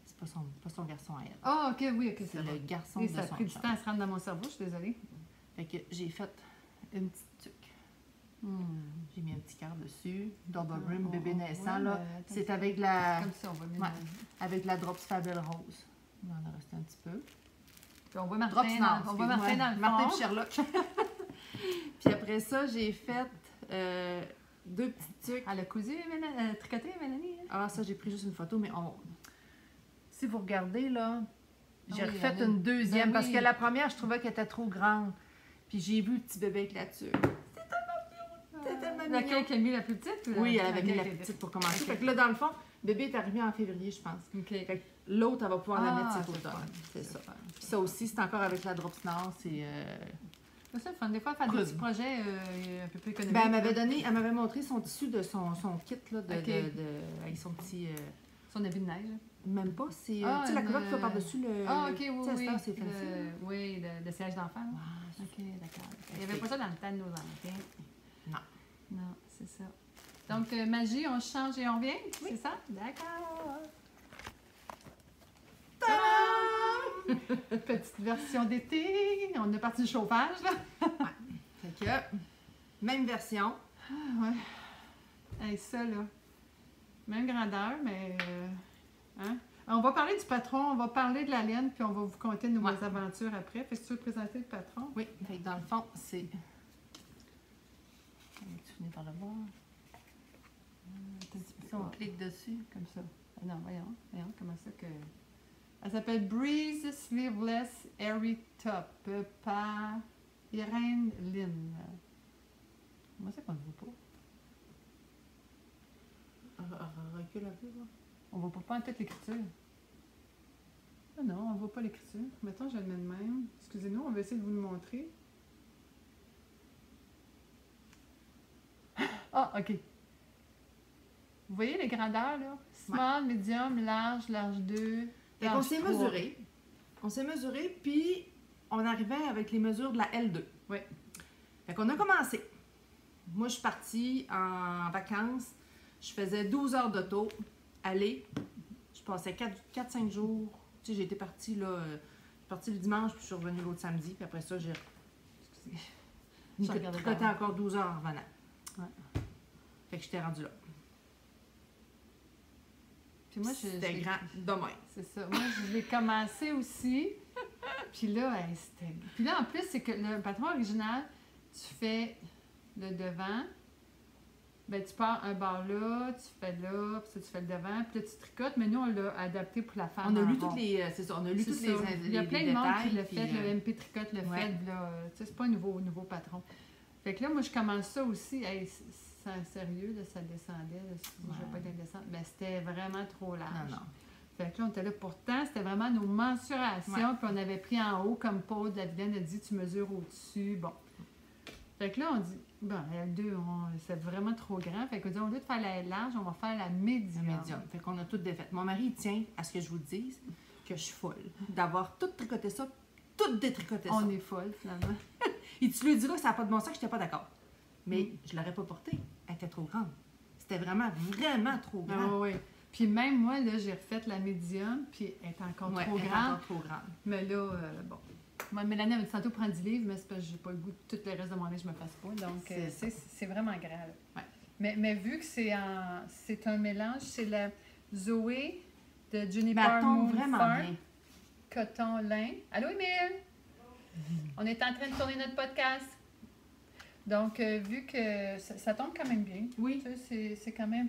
C'est pas son garçon à elle. Ah, OK, oui, OK, C'est c'est le bon. garçon Et de ça a son pris du chum. temps à se rendre dans mon cerveau, je suis désolée. Fait que j'ai fait une petite tuque. J'ai mis un petit cœur dessus. Double brim, bébé naissant. Ouais, là. mais attends, C'est avec la. Comme ça, on va Ouais. mélanger. Avec la Drops Fabel Rose. Il en a resté un petit peu. Puis on voit Martin, Drops dans, Nord, on voit Martin dans le Martin fond. et Sherlock. Puis après ça, j'ai fait 2 petites tuques. Elle a cousu, tricoté, Mélanie. Hein? Ah, ça, j'ai pris juste une photo, mais si vous regardez, là, j'ai Ah oui, refait il y en a une deuxième, Ben parce oui. que la première, je trouvais qu'elle était trop grande. Puis j'ai vu le petit bébé avec la tuque. C'était tellement mignon. Laquelle qui a mis la plus petite? Ou Oui, elle avait mis laquelle la qui a- petite pour commencer. Ok. Fait que là, dans le fond, bébé est arrivé en février, je pense. OK. Fait que l'autre, elle va pouvoir la Ah, mettre cet c'est automne. fun. C'est ça. Puis ça aussi, c'est encore avec la Drops Nord. C'est... C'est le fun. Des fois, faire des Cool. petits projets un peu plus économiques. Ben, elle m'avait montré son tissu de son kit, là, Ok. avec son petit... Son habit de neige. même pas, c'est... Ah, tu sais, la une, couleur qui va par-dessus le... Ah, OK, tu oui, sais, à cette oui. heure, c'est fancy, là. Oui, le siège d'enfant. Ouais, OK, d'accord. Il n'y avait pas ça dans le temps de nos enfants. Non. Non, c'est ça. Donc, magie, on change et on vient? C'est ça? D'accord. Tadam! Petite version d'été. On est parti du chauffage, là. Fait que, même version. Ah, ouais. Hey, ça, là. Même grandeur, mais... hein? On va parler du patron, on va parler de la laine, puis on va vous conter nos aventures après. Fait que tu veux présenter le patron? Oui, fait que dans le fond, c'est... Tu finis par le voir. Si on clique dessus. Comme ça. Ah non, voyons, comment ça que... Elle s'appelle Breeze Sleeveless Airy Top par Irène Lynn. Moi, c'est qu'on ne voit pas. Recule un peu, là. On ne voit pas en tête l'écriture. Ah non, on ne voit pas l'écriture. Mettons, je le mets de même. Excusez-nous, on va essayer de vous le montrer. Ah, OK. Vous voyez les grandeurs, là? Small, medium, large, large 2, Fait qu'on s'est mesuré. On s'est mesuré, puis on arrivait avec les mesures de la L2. Oui. Fait qu'on a commencé. Moi, je suis partie en vacances. Je faisais 12 heures d'auto. Aller. Je passais 4-5 jours. Tu sais, j'ai été partie, là... je suis partie le dimanche, puis je suis revenue l'autre samedi. Puis après ça, j'ai... Excusez. J'ai tricoté encore 12 heures en revenant. Ouais. Fait que j'étais rendue là. Puis moi, c'était grand demain. C'est ça. Moi, je l'ai commencé aussi. Puis là, c'était... Puis là, en plus, c'est que le patron original, tu fais le devant. Ben, tu pars un bord là, tu fais là, puis ça, tu fais le devant, puis là, tu tricotes. Mais nous, on l'a adapté pour la faire. On a lu toutes les... C'est ça, on a lu toutes les Il y a plein de monde qui l'a puis, fait. Le MP Tricote l'a fait, là. Tu sais, c'est pas un nouveau patron. Fait que là, moi, je commence ça aussi. Hey, c'est sérieux, là, ça descendait. Là, je vais pas être indécente. Mais c'était vraiment trop large. Non. Fait que là, on était là. Pourtant, c'était vraiment nos mensurations. Puis on avait pris en haut, comme Paul Davidienne a dit, tu mesures au-dessus. Bon. Fait que là, on dit, bon, L2, c'est vraiment trop grand. Fait que au lieu de faire la large, on va faire la médium. La médium. Fait qu'on a tout défait. Mon mari, il tient à ce que je vous dise que je suis folle d'avoir tout tricoté ça, tout détricoté ça. On est folle, finalement. Et tu lui diras que ça n'a pas de bon sens, que je n'étais pas d'accord. Mais je ne l'aurais pas portée. Elle était trop grande. C'était vraiment trop grand. Ah, oui. Puis même moi, là, j'ai refait la médium, puis elle est encore trop grande. Encore trop grande. Mais là, bon. Moi, Mélanie avait dit tantôt prendre 10 livres, mais c'est parce que j'ai pas le goût de tout le reste de mon livre, je me fasse pas. Donc, c'est vraiment grand. Là. Ouais. Mais vu que c'est un mélange, c'est la Zoé de Juniper elle tombe Moon vraiment Farm, bien. coton lin. Allô, Émile? On est en train de tourner notre podcast. Donc, vu que ça tombe quand même bien. Oui. Tu sais, c'est quand même...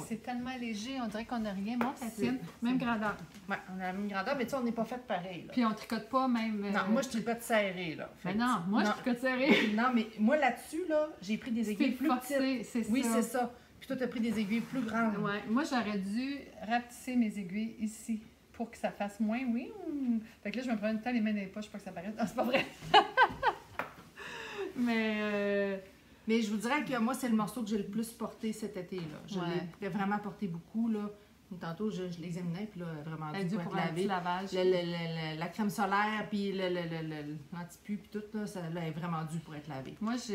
C'est tellement léger, on dirait qu'on n'a rien. Monte la C'est- tienne. Même grandeur. Ouais, on a la même grandeur, mais tu sais, on n'est pas fait pareil. Là. Puis on tricote pas même... Non, moi, je tricote serré, là. Mais non, moi, je tricote serré. Non, mais moi, là-dessus, là, j'ai pris des aiguilles plus petites. C'est ça. Oui, c'est ça. Puis toi, tu as pris des aiguilles plus grandes. Ouais. Moi, j'aurais dû rapetisser mes aiguilles ici pour que ça fasse moins, oui. Fait que là, je me prends une temps les mains dans les poches pour que ça paraisse. Non, c'est pas vrai. Mais je vous dirais que moi, c'est le morceau que j'ai le plus porté cet été-là. Je l'ai vraiment porté beaucoup, là. Tantôt, je l'examinais, puis là, vraiment dû pour être lavé. Lavage. La crème solaire, puis l'anti-pu, puis tout, là, ça là, est vraiment dû pour être lavé. Moi, je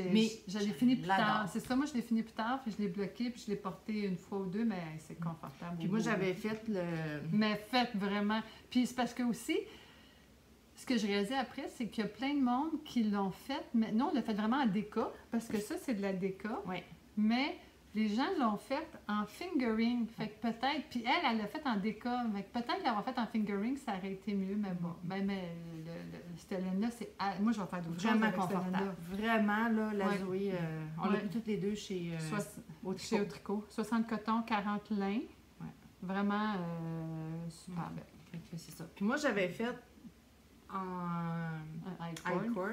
l'ai fini plus tard. C'est ça, moi, je l'ai fini plus tard, puis je l'ai bloqué, puis je l'ai porté une fois ou deux, mais c'est confortable. Puis moi, j'avais fait le... Mais faites vraiment. Puis c'est parce que aussi, ce que je réalisais après, c'est qu'il y a plein de monde qui l'ont fait. Mais nous, on l'a fait vraiment en déca, parce que ça, c'est de la déca. Oui. Mais les gens l'ont fait en fingering. Fait que peut-être... Puis elle l'a fait en déca. Fait que peut-être l'avoir fait en fingering, ça aurait été mieux, mais bon. Ben, mais cette laine-là, c'est... Moi, je vais faire d'autres choses Vraiment avec cette confortable. laine-là. Vraiment, là, la Zoé, on l'a pris toutes les deux chez Chez Autricot. 60 coton, 40 lin. Ouais. Vraiment super belle. Fait que c'est ça. Puis moi, j'avais fait en I-cord.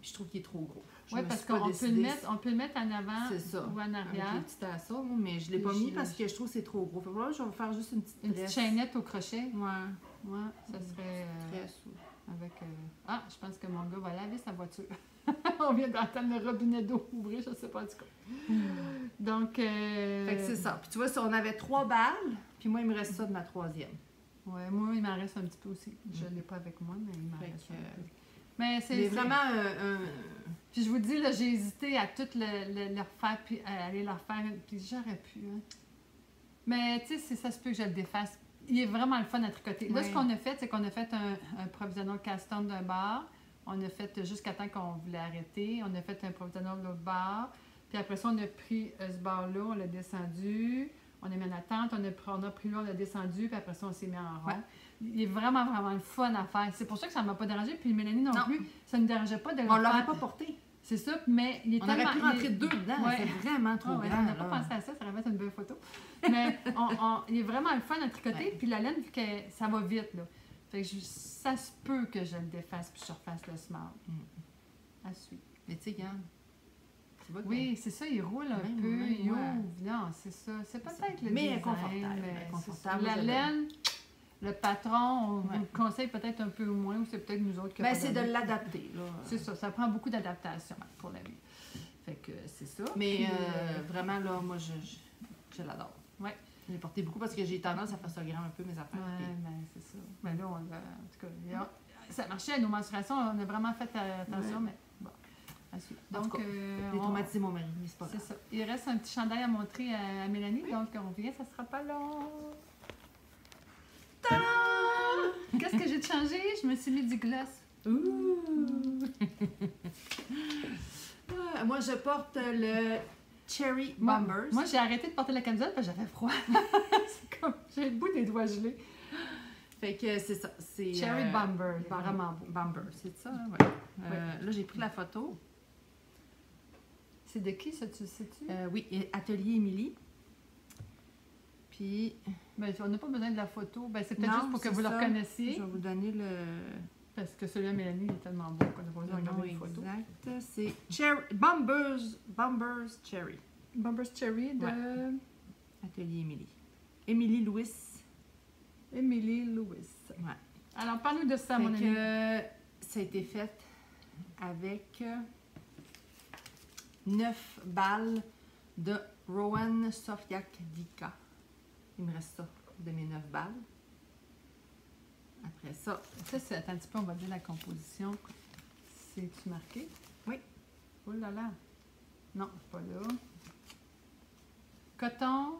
Puis je trouve qu'il est trop gros. Oui, parce qu'on peut le mettre en avant ou en arrière. Avec les petits tassons, mais je ne l'ai pas mis parce que je trouve que c'est trop gros. Fait que là, je vais faire juste une petite chaînette au crochet. Ouais. Ça serait... tresse. Avec... Ah, je pense que mon gars va laver sa voiture. On vient d'entendre le robinet d'eau ouvrir, je ne sais pas du tout. Donc... Fait que c'est ça. Puis tu vois, on avait 3 balles, puis moi, il me reste ça de ma 3e. Oui, moi, il m'en reste un petit peu aussi. Je ne l'ai pas avec moi, mais il m'en reste un peu. Mais c'est vraiment Puis je vous dis, là, j'ai hésité à tout le refaire, puis à aller le refaire, puis j'aurais pu. Hein. Mais tu sais, ça se peut que je le défasse il est vraiment le fun à tricoter. Là, Ouais. ce qu'on a fait, c'est qu'on a fait un provisional cast-on d'un bar. On a fait jusqu'à temps qu'on voulait arrêter. On a fait un provisional de l'autre bar. Puis après ça, on a pris ce bar-là, on l'a descendu. On a mis en attente, on a pris là, on l'a descendu, puis après ça, on s'est mis en rond. Ouais. Il est vraiment, vraiment le fun à faire. C'est pour ça que ça ne m'a pas dérangé. Puis Mélanie non, Non. plus, ça ne me dérangeait pas de le On l'aurait faire. pas porté. C'est ça, mais il est On tellement... aurait pu rentrer deux dedans. Ouais. C'est vraiment trop Ah ouais, grand. on n'a pas là. pensé à ça, ça aurait fait une belle photo. Mais il est vraiment le fun à tricoter. Ouais. Puis la laine, vu que ça va vite, là. Fait que ça se peut que je le défasse puis je refasse le smart. À suivre. Mais tu sais, regarde. Tu vois que- Oui, c'est ça, il roule un Même- peu, même il moi. ouvre. Non, c'est ça. C'est peut-être le Mais design, inconfortable, mais inconfortable, c'est ça. moi, La je laine, le patron, on Ouais. vous le conseille peut-être un peu moins, ou c'est peut-être nous autres qui Ben, avons c'est pas de donné. l'adapter. Là. C'est ça prend beaucoup d'adaptation pour la vie. Fait que c'est ça. Mais Puis, vraiment, là, moi, je l'adore. Ouais. J'ai porté beaucoup parce que j'ai tendance à faire ça grand un peu, mes affaires. Ouais, puis- ben c'est ça. Ben là, en tout cas, ça marchait à nos mensurations, on a vraiment fait attention, Ouais. mais bon, à suivre. En Donc, tout cas, J'ai traumatisé mon mari, mais c'est pas c'est grave. ça. Il reste un petit chandail à montrer à Mélanie, donc on revient, ça sera pas long. Tadam! Qu'est-ce que j'ai changé? Je me suis mis du gloss. Ouh! Ah, moi, je porte le Cherry Bombers. Moi, j'ai arrêté de porter la camisole parce que j'avais froid. C'est comme, j'ai le bout des doigts gelés. Fait que c'est ça. C'est, Cherry Bomber, Bomber. vraiment beau. Bomber, c'est ça, hein, ouais. Là, j'ai pris la photo. C'est de qui ça, tu le sais-tu? Oui, Atelier Émilie. Puis, Ben, on n'a pas besoin de la photo. Ben, c'est peut-être Non, juste pour que c'est vous le ça. reconnaissiez. je vais vous donner le Parce que celui-là, Mélanie, il est tellement beau qu'on n'a pas besoin de nom regarder une photo. exact. C'est Bombers Cherry. Bomber's Cherry de Atelier Émilie. Émilie Louis. Emily Lewis. Ouais. Alors, parle-nous de ça, Fait mon ami. que ça a été fait avec 9 balles de Rowan Sofyak Dika. Il me reste ça de mes 9 balles. Après ça, Ça, c'est, attends un petit peu, on va dire la composition. C'est-tu marqué? Oui. Oh là là. Non, c'est pas là. Coton,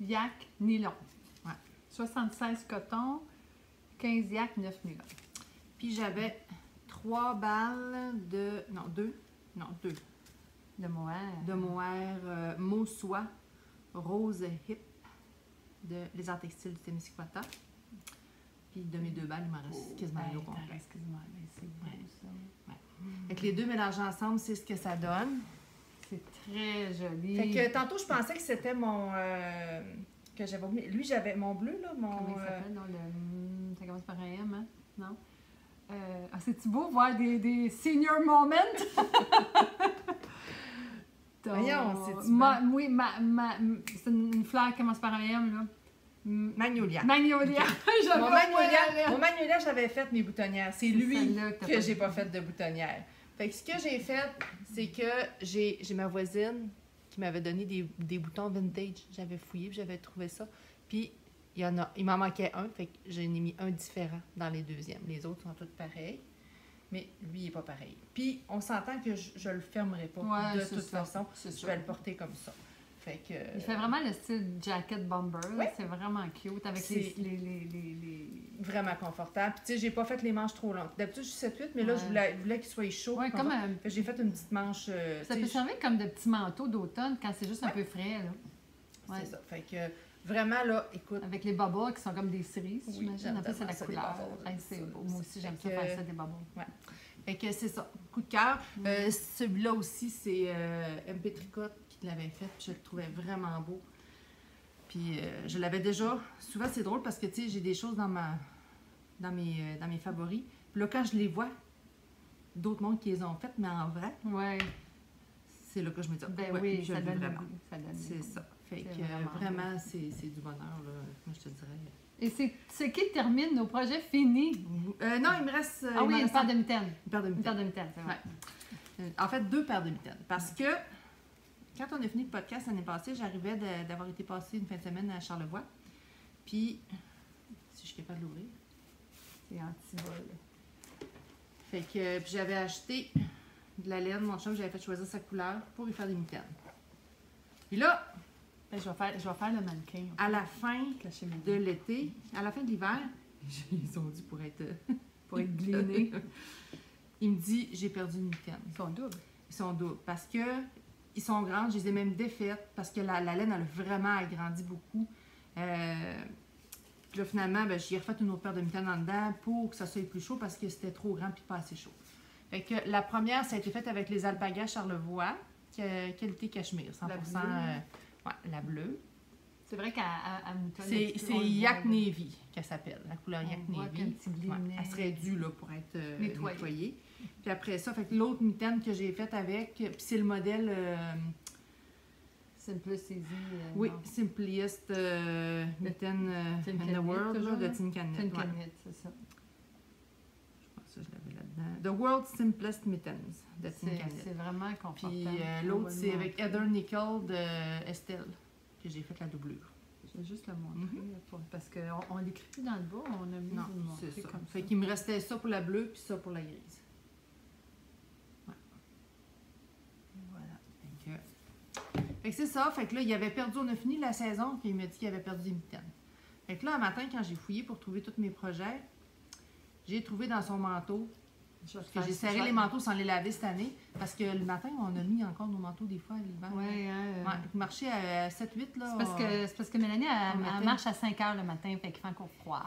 yak, nylon. Ouais. 76 coton, 15 yak, 9 nylon. puis j'avais 3 balles de... Non, 2. Non, 2. De mohair. De mohair Mot-Soie Rose Hip de Les Arts Textiles du Témiscouata. Puis de mes 2 balles, il m'en reste quasiment Hey, au complet. excuse-moi, mais c'est beau Ouais. ça. Fait que les deux mélangés ensemble, c'est ce que ça donne. C'est très joli. Fait que tantôt, je pensais que c'était mon... que j'avais oublié. Lui, j'avais mon bleu, là, mon... Comment il s'appelle? Non, ça commence par un M, hein? Non? C'est-tu beau voir des senior moments? Voyons, c'est-tu Oui, c'est une fleur qui commence par un M, là. Magnolia. Magnolia. J'avais Mon au Magnolia, moins- Magnolia, j'avais fait mes boutonnières. C'est lui celle-là que t'as que pas j'ai fait. pas fait de boutonnière. Fait que ce que j'ai fait, c'est que j'ai ma voisine qui m'avait donné des boutons vintage. J'avais fouillé, puis j'avais trouvé ça. Puis il m'en manquait un, fait que j'en ai mis un différent dans les deuxièmes. Les autres sont toutes pareilles, mais lui, il n'est pas pareil. Puis on s'entend que je le fermerai pas. Ouais, De c'est toute ça. façon, C'est je ça. vais le porter comme ça. Fait que... Il fait vraiment le style jacket bomber. là. Ouais. C'est vraiment cute avec C'est- les... Vraiment confortable. Puis tu sais, j'ai pas fait les manches trop longues. D'habitude, je suis 7-8, mais là, Ouais. je voulais qu'il soit chaud. Ouais, comme un... Fait que j'ai fait une petite manche. Ça tu peut sais, servir comme de petits manteaux d'automne quand c'est juste un peu frais, là. Ouais. C'est ça. Fait que vraiment, là, écoute, Avec les bubbles qui sont comme des cerises, Oui, j'imagine. j'aime En plus, c'est tellement la ça, des couleur. bubbles. Hey, c'est beau. Moi aussi, j'aime Fait ça que- faire ça, des bubbles. fait que c'est ça. Coup de cœur. Celui-là aussi, c'est MP Tricotte qui l'avait fait. Puis je le trouvais vraiment beau. Puis je l'avais déjà. Souvent, c'est drôle parce que, tu sais, j'ai des choses dans mes favoris. Puis là, quand je les vois, d'autres mondes qui les ont faites, mais en vrai, Ouais. c'est là que je me dis, ah, Ben ouais, oui, je ça le veux donne le vraiment. goût. Ça donne le C'est goût. ça. Fait C'est que vraiment vraiment, c'est du bonheur, là. Moi, je te dirais. Et c'est ce qui termine nos projets finis. Non, il me reste. Ah il oui, me une reste paire de mitaines. une paire de Une mitaines. paire de mitaines, c'est vrai. En fait, 2 paires de mitaines. Parce que quand on a fini le podcast l'année passée, j'arrivais d'avoir été passée une fin de semaine à Charlevoix. Puis, si je suis capable de l'ouvrir. C'est anti-vol. Fait que puis j'avais acheté de la laine. Mon chum, j'avais fait choisir sa couleur pour lui faire des mitaines. Puis là, Ben, je vais faire le mannequin. À la fin Cacher mes de l'été, à la fin de l'hiver, ils ont dit pour être glinés. Il me dit, j'ai perdu une mitaine. Ils sont doubles. Ils sont doubles parce que ils sont grandes, je les ai même défaites parce que la laine, elle a vraiment agrandi beaucoup. Puis là, finalement, ben, j'ai refait une autre paire de mitaines en dedans pour que ça soit plus chaud parce que c'était trop grand puis pas assez chaud. Fait que la première, ça a été faite avec les alpagas Charlevoix, qualité cachemire, 100%. La bleue. C'est vrai qu'à Mouton, C'est Yak Navy qu'elle s'appelle, la couleur Yak Navy. Ouais, elle serait due là, pour être nettoyée. Puis après ça, fait que l'autre mitaine que j'ai faite avec, puis c'est le modèle... Simplest Easy. oui, Simplest Mitten in the World, là, de Tin Can Knit. Tin Can Knit, c'est ça. Je pense que je l'avais là-dedans. The World's Simplest Mittens de Tin Can Knit. C'est vraiment confortable. Puis l'autre, c'est avec Heather Nickel de Estelle, que j'ai fait la doublure. Je vais juste le montrer, parce qu'on l'écrit plus dans le bas, on a mis non, c'est ça. Comme ça. Fait qu'il me restait ça pour la bleue, puis ça pour la grise. Ouais. Voilà. Fait que c'est ça. Fait que là, il avait perdu, on a fini la saison, puis il m'a dit qu'il avait perdu des mitaines. Fait que là, un matin, quand j'ai fouillé pour trouver tous mes projets, j'ai trouvé dans son manteau. Parce que j'ai serré les manteaux sans les laver cette année. Parce que le matin, on a mis encore nos manteaux des fois à l'hiver. Oui, il marchait à 7-8. là. C'est parce que Mélanie, elle marche à 5 heures le matin, fait qu'il fait encore froid.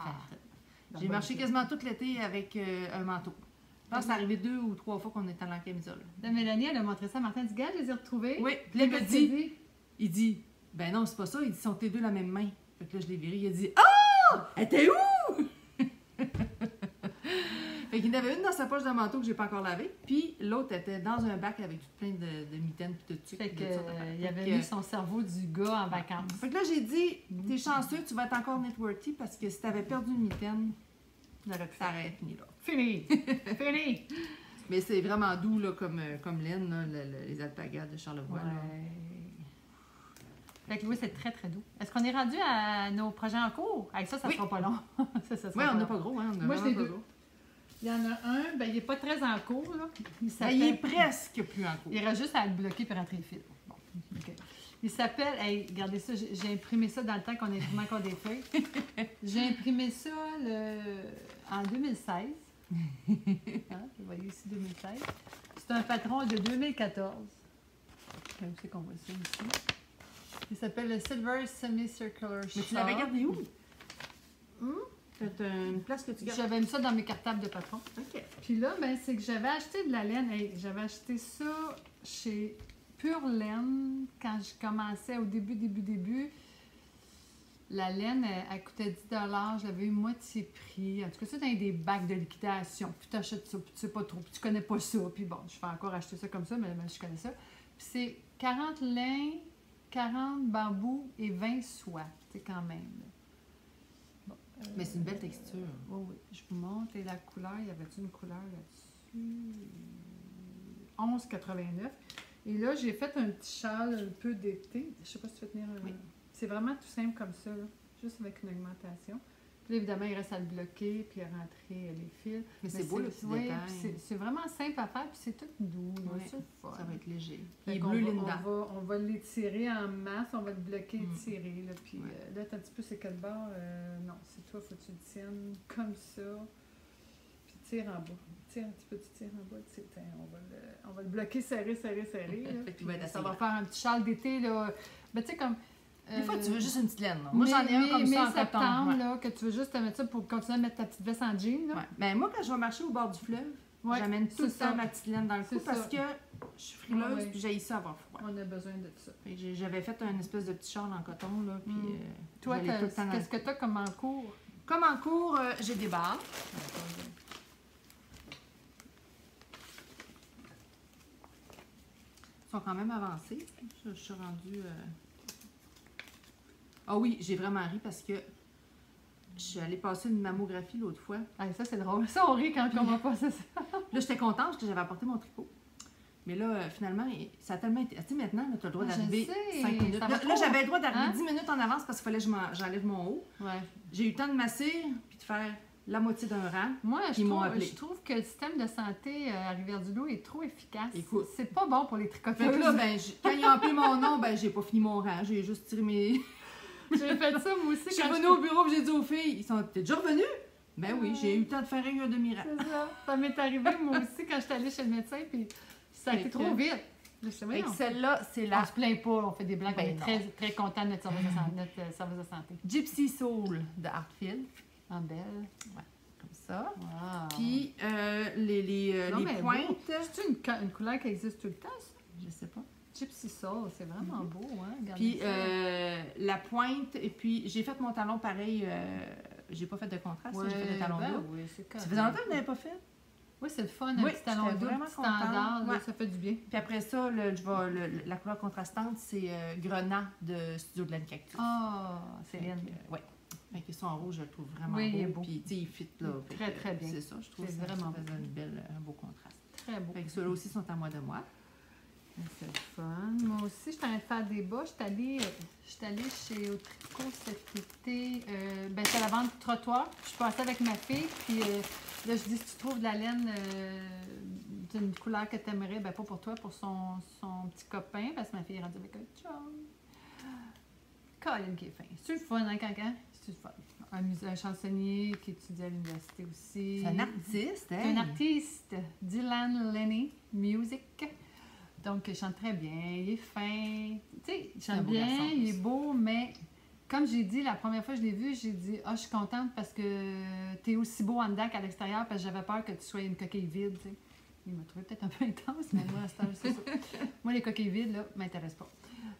J'ai marché quasiment tout l'été avec un manteau. Je pense que c'est arrivé 2 ou 3 fois qu'on était en camisole. Là, Mélanie, elle a montré ça à Martin. Elle dit, gars, je les ai retrouvés. Oui, puis là, il dit, ben non, c'est pas ça. Ils sont tes deux la même main. Fait que là, je l'ai viré. Il a dit, oh! Elle était où? Fait qu'il y en avait une dans sa poche de manteau que j'ai pas encore lavé, puis l'autre était dans un bac avec plein de mitaines puis de trucs. Fait que il avait mis son cerveau du gars en vacances. Fait que là, j'ai dit, t'es chanceux, tu vas être encore networky parce que si t'avais perdu une mitaine, ça aurait fini là. Fini! Fini! Mais c'est vraiment doux là, comme laine, là, les alpagas de Charlevoix. Ouais. Fait que oui, c'est très très doux. Est-ce qu'on est rendu à nos projets en cours? Avec ça sera pas long. Oui, on n'a pas gros, hein? Moi, je l'ai deux. Il y en a un, ben, il n'est pas très en cours, là. Il est presque plus en cours. Il reste juste à le bloquer et rentrer le fil. Bon, okay. Il s'appelle, hey, regardez ça, j'ai imprimé ça dans le temps qu'on imprimait encore des feuilles. J'ai imprimé ça en 2016. Hein, vous voyez ici 2016. C'est un patron de 2014. Où c'est qu'on voit ça ici? Il s'appelle le Silver Semi-Circular Shawl. Mais tu l'avais gardé où? C'est une place que tu gardes? J'avais mis ça dans mes cartables de patron. OK. Puis là, ben, c'est que j'avais acheté de la laine. Hey, j'avais acheté ça chez Pure Laine quand je commençais au début. La laine, elle coûtait 10 $. Je l'avais eu moitié prix. En tout cas, ça, dans des bacs de liquidation. Puis tu achètes ça, puis tu sais pas trop, puis tu connais pas ça. Puis bon, je fais encore acheter ça comme ça, mais je connais ça. Puis c'est 40 lin, 40 bambou et 20 soie. C'est quand même. Bon, mais c'est une belle texture. Oui, oui. Je vous montre. Et la couleur, il y avait-tu une couleur là-dessus? 11,89. Et là, j'ai fait un petit châle un peu d'été. Je sais pas si tu veux tenir un... Oui. C'est vraiment tout simple comme ça, là. Juste avec une augmentation. Puis là, évidemment, il reste à le bloquer puis à rentrer les fils. Mais c'est beau le petit détail. C'est vraiment simple à faire puis c'est tout doux. Oui, c'est fun. ça va être léger. Il est bleu Linda. On va l'étirer en masse, on va le bloquer, étirer. Là, puis là, t'as un petit peu ces quatre barres. Non, c'est toi, faut que tu le tiennes comme ça. Puis tire en bas. Tire un petit peu, tu tires en bas. On va le bloquer serré. Là, puis, ça va faire un petit châle d'été. Là. Ben, tu sais, comme... Des fois, tu veux juste une petite laine. Là. Moi, j'en ai un comme ça en septembre, là, que tu veux juste te mettre ça pour continuer à mettre ta petite veste en jean. Là. Ouais. Ben, moi, quand je vais marcher au bord du fleuve, j'amène tout le temps ma petite laine dans le cou parce que je suis frileuse puis j'ai ça avoir froid. On a besoin de ça. J'avais fait un espèce de petit châle en coton. Là, puis, toi, qu'est-ce que tu as comme en cours? Comme en cours, j'ai des barres. Ils sont quand même avancés. Je suis rendue... Ah oui, j'ai vraiment ri parce que je suis allée passer une mammographie l'autre fois. Ah, ça, c'est drôle. Ça, on rit quand on va passer ça. Là, j'étais contente parce que j'avais apporté mon tricot. Mais là, finalement, ça a tellement été... Tu sais, maintenant, tu as le droit d'arriver 5 minutes. Là, j'avais le droit d'arriver 10 minutes en avance parce qu'il fallait que j'enlève mon haut. Ouais. J'ai eu le temps de masser puis de faire la moitié d'un rang. Moi, Ils m'ont appelé. je trouve que le système de santé à Rivière-du-Loup est trop efficace. Écoute. C'est pas bon pour les Fait que tricoteuses. là, ben, quand ils ont appelé mon nom, ben, j'ai pas fini mon rang. J'ai juste tiré mes... J'ai fait ça, moi aussi. Je suis quand revenue au bureau et j'ai dit aux filles, ils sont déjà revenus? Ben oui, j'ai eu le temps de faire un demi-rang. C'est ça. Ça m'est arrivé, moi aussi, quand j'étais allée chez le médecin, puis ça a été trop vite. Je sais, Fait voyons. que celle-là, c'est On la se plaint pas, on fait des blagues, Ben on est non. très, très contents de notre service de santé. Gypsy Soul de Hartfield. En belle. Comme ça. Wow. Puis les Non, mais pointes. C'est une couleur qui existe tout le temps, ça? Je sais pas. Gypsy Soul, c'est vraiment beau, hein? Regardez Puis ça. la pointe, et puis j'ai fait mon talon pareil. J'ai pas fait de contraste, j'ai fait des talons doubles. oui, c'est Ça faisait longtemps que vous n'avez pas fait? Oui, c'est le fun, un Oui, petit talon j'étais double, vraiment petit standard, contente. là, Ouais. ça fait du bien. Puis après ça, la couleur contrastante, c'est Grenat de Studio de Laine Cactus. Ah, Céline. Oui. Fait que ça en rouge, je le trouve vraiment Oui, il est beau. beau. Puis, tu sais, il fit là. Fait Très, que, très bien. C'est ça, je trouve C'est ça, vraiment ça faisait un beau contraste. Très beau. Fait que ceux-là aussi sont à moi de moi. C'est le fun. Moi aussi, je suis en train de faire des bas. Je suis allée chez Autrico cet été. Ben, c'est à la vente du trottoir. Je suis passée avec ma fille. Puis là, je dis, si tu trouves de la laine d'une couleur que tu aimerais, ben pas pour toi, pour son petit copain, parce que ma fille est rendue avec un chum. Colin qui est fin. C'est le fun, hein, Cancan? C'est le fun. Un chansonnier qui étudie à l'université aussi. C'est un artiste, hein? C'est un artiste, Dylan Lenny Music. Donc, il chante très bien, il est fin. Tu sais, il C'est un chante beau bien, garçon, il est aussi. beau, mais comme j'ai dit, la première fois que je l'ai vu, j'ai dit, ah, je suis contente parce que tu es aussi beau en dedans qu'à l'extérieur parce que j'avais peur que tu sois une coquille vide, tu sais. Il m'a trouvé peut-être un peu intense, mais moi, à cette heure, c'est ça. Moi, les coquilles vides, là, m'intéressent pas.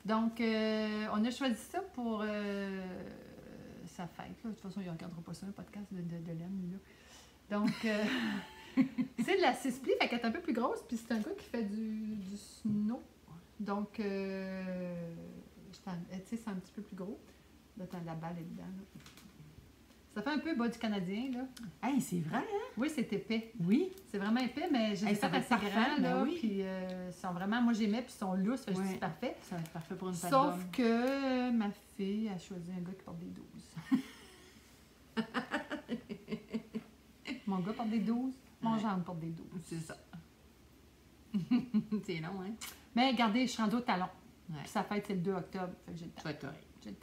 Donc, on a choisi ça pour sa fête. Là. De toute façon, il ne regardera pas ça, un podcast de laine, lui, là. Donc, c'est de la 6 plis, fait qu'elle est un peu plus grosse, puis c'est un gars qui fait du snow. Donc, tu sais, c'est un petit peu plus gros. Là, t'as la balle est dedans. Là. Ça fait un peu bas du Canadien, là. Hey, c'est vrai, hein? Oui, c'est épais. Oui. C'est vraiment épais, mais j'ai Hey, fait ça va être assez parfait, grand, ben là. oui. Puis, ils sont vraiment, moi, j'aimais, puis ils sont lousses, fait que je dis, Ouais. c'est parfait. Ça va être parfait pour une pâte Sauf d'homme. que ma fille a choisi un gars qui porte des 12. Mon gars porte des 12, mon Ouais. gendre porte des 12. C'est ça. C'est long, hein? Mais regardez, je suis rendue au talon. Ouais. Puis sa fête, c'est le 2 octobre. Fait que j'ai le temps. Tu vas être correct. J'ai le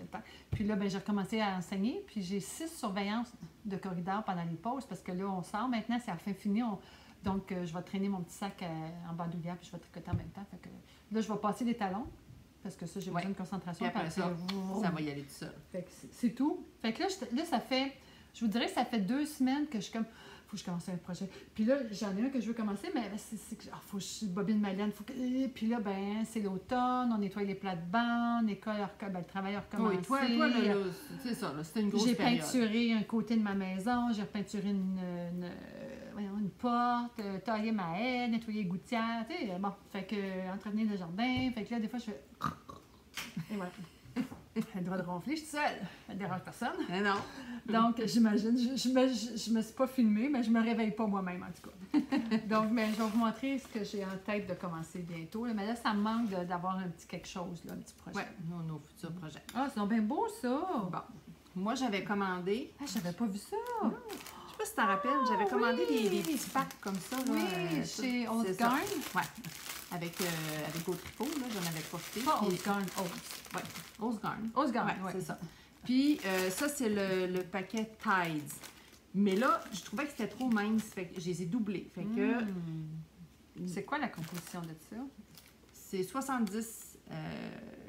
temps. Puis là, ben, j'ai recommencé à enseigner. Puis j'ai 6 surveillances de corridor pendant les pauses parce que là, on sort maintenant, c'est à la fin finie. Donc, je vais traîner mon petit sac en bandoulière puis je vais tricoter en même temps. Fait que là, je vais passer les talons parce que ça, j'ai besoin de concentration. Puis après ça, vroom. ça va y aller tout seul. Fait que c'est tout. Fait que là, ça fait... Je vous dirais que ça fait 2 semaines que je suis comme... Faut que je commence un projet. Puis là, j'en ai un que je veux commencer, mais c'est que... faut que je bobine ma laine. Puis là, ben, c'est l'automne, on nettoie les plates-bandes, le travail a recommencé. Oui, toi là, c'est ça, là, c'était une grosse J'ai période. peinturé un côté de ma maison, j'ai repeinturé une porte, taillé ma haie, nettoyé les gouttières, tu sais, bon, fait que entretenir le jardin, fait que là, des fois, je fais... Et voilà. Elle a le droit de ronfler, je suis seule, elle ne dérange personne. Mais non. Donc, j'imagine, je me suis pas filmée, mais je me réveille pas moi-même, en tout cas. Donc, mais je vais vous montrer ce que j'ai en tête de commencer bientôt, là. Mais là, ça me manque d'avoir un petit quelque chose, là, un petit projet. Ouais, nos futurs projets. Ah, c'est donc bien beau, ça! Bon. Moi, j'avais commandé, Ah, j'avais pas vu ça! je sais pas si tu t'en rappelles, j'avais commandé oui. des petits packs comme ça. Là, Oui, chez ça, Old c'est ça. Garn. Ouais. Avec au tricot, là, j'en avais profité. Pas puis- Old Garn, Ouais, Osgarn. Osgarn, Ouais, ouais. c'est ça. Puis ça, c'est le paquet Tides. Mais là, je trouvais que c'était trop mince, fait que je les ai doublés. Fait que C'est quoi la composition de ça? c'est 70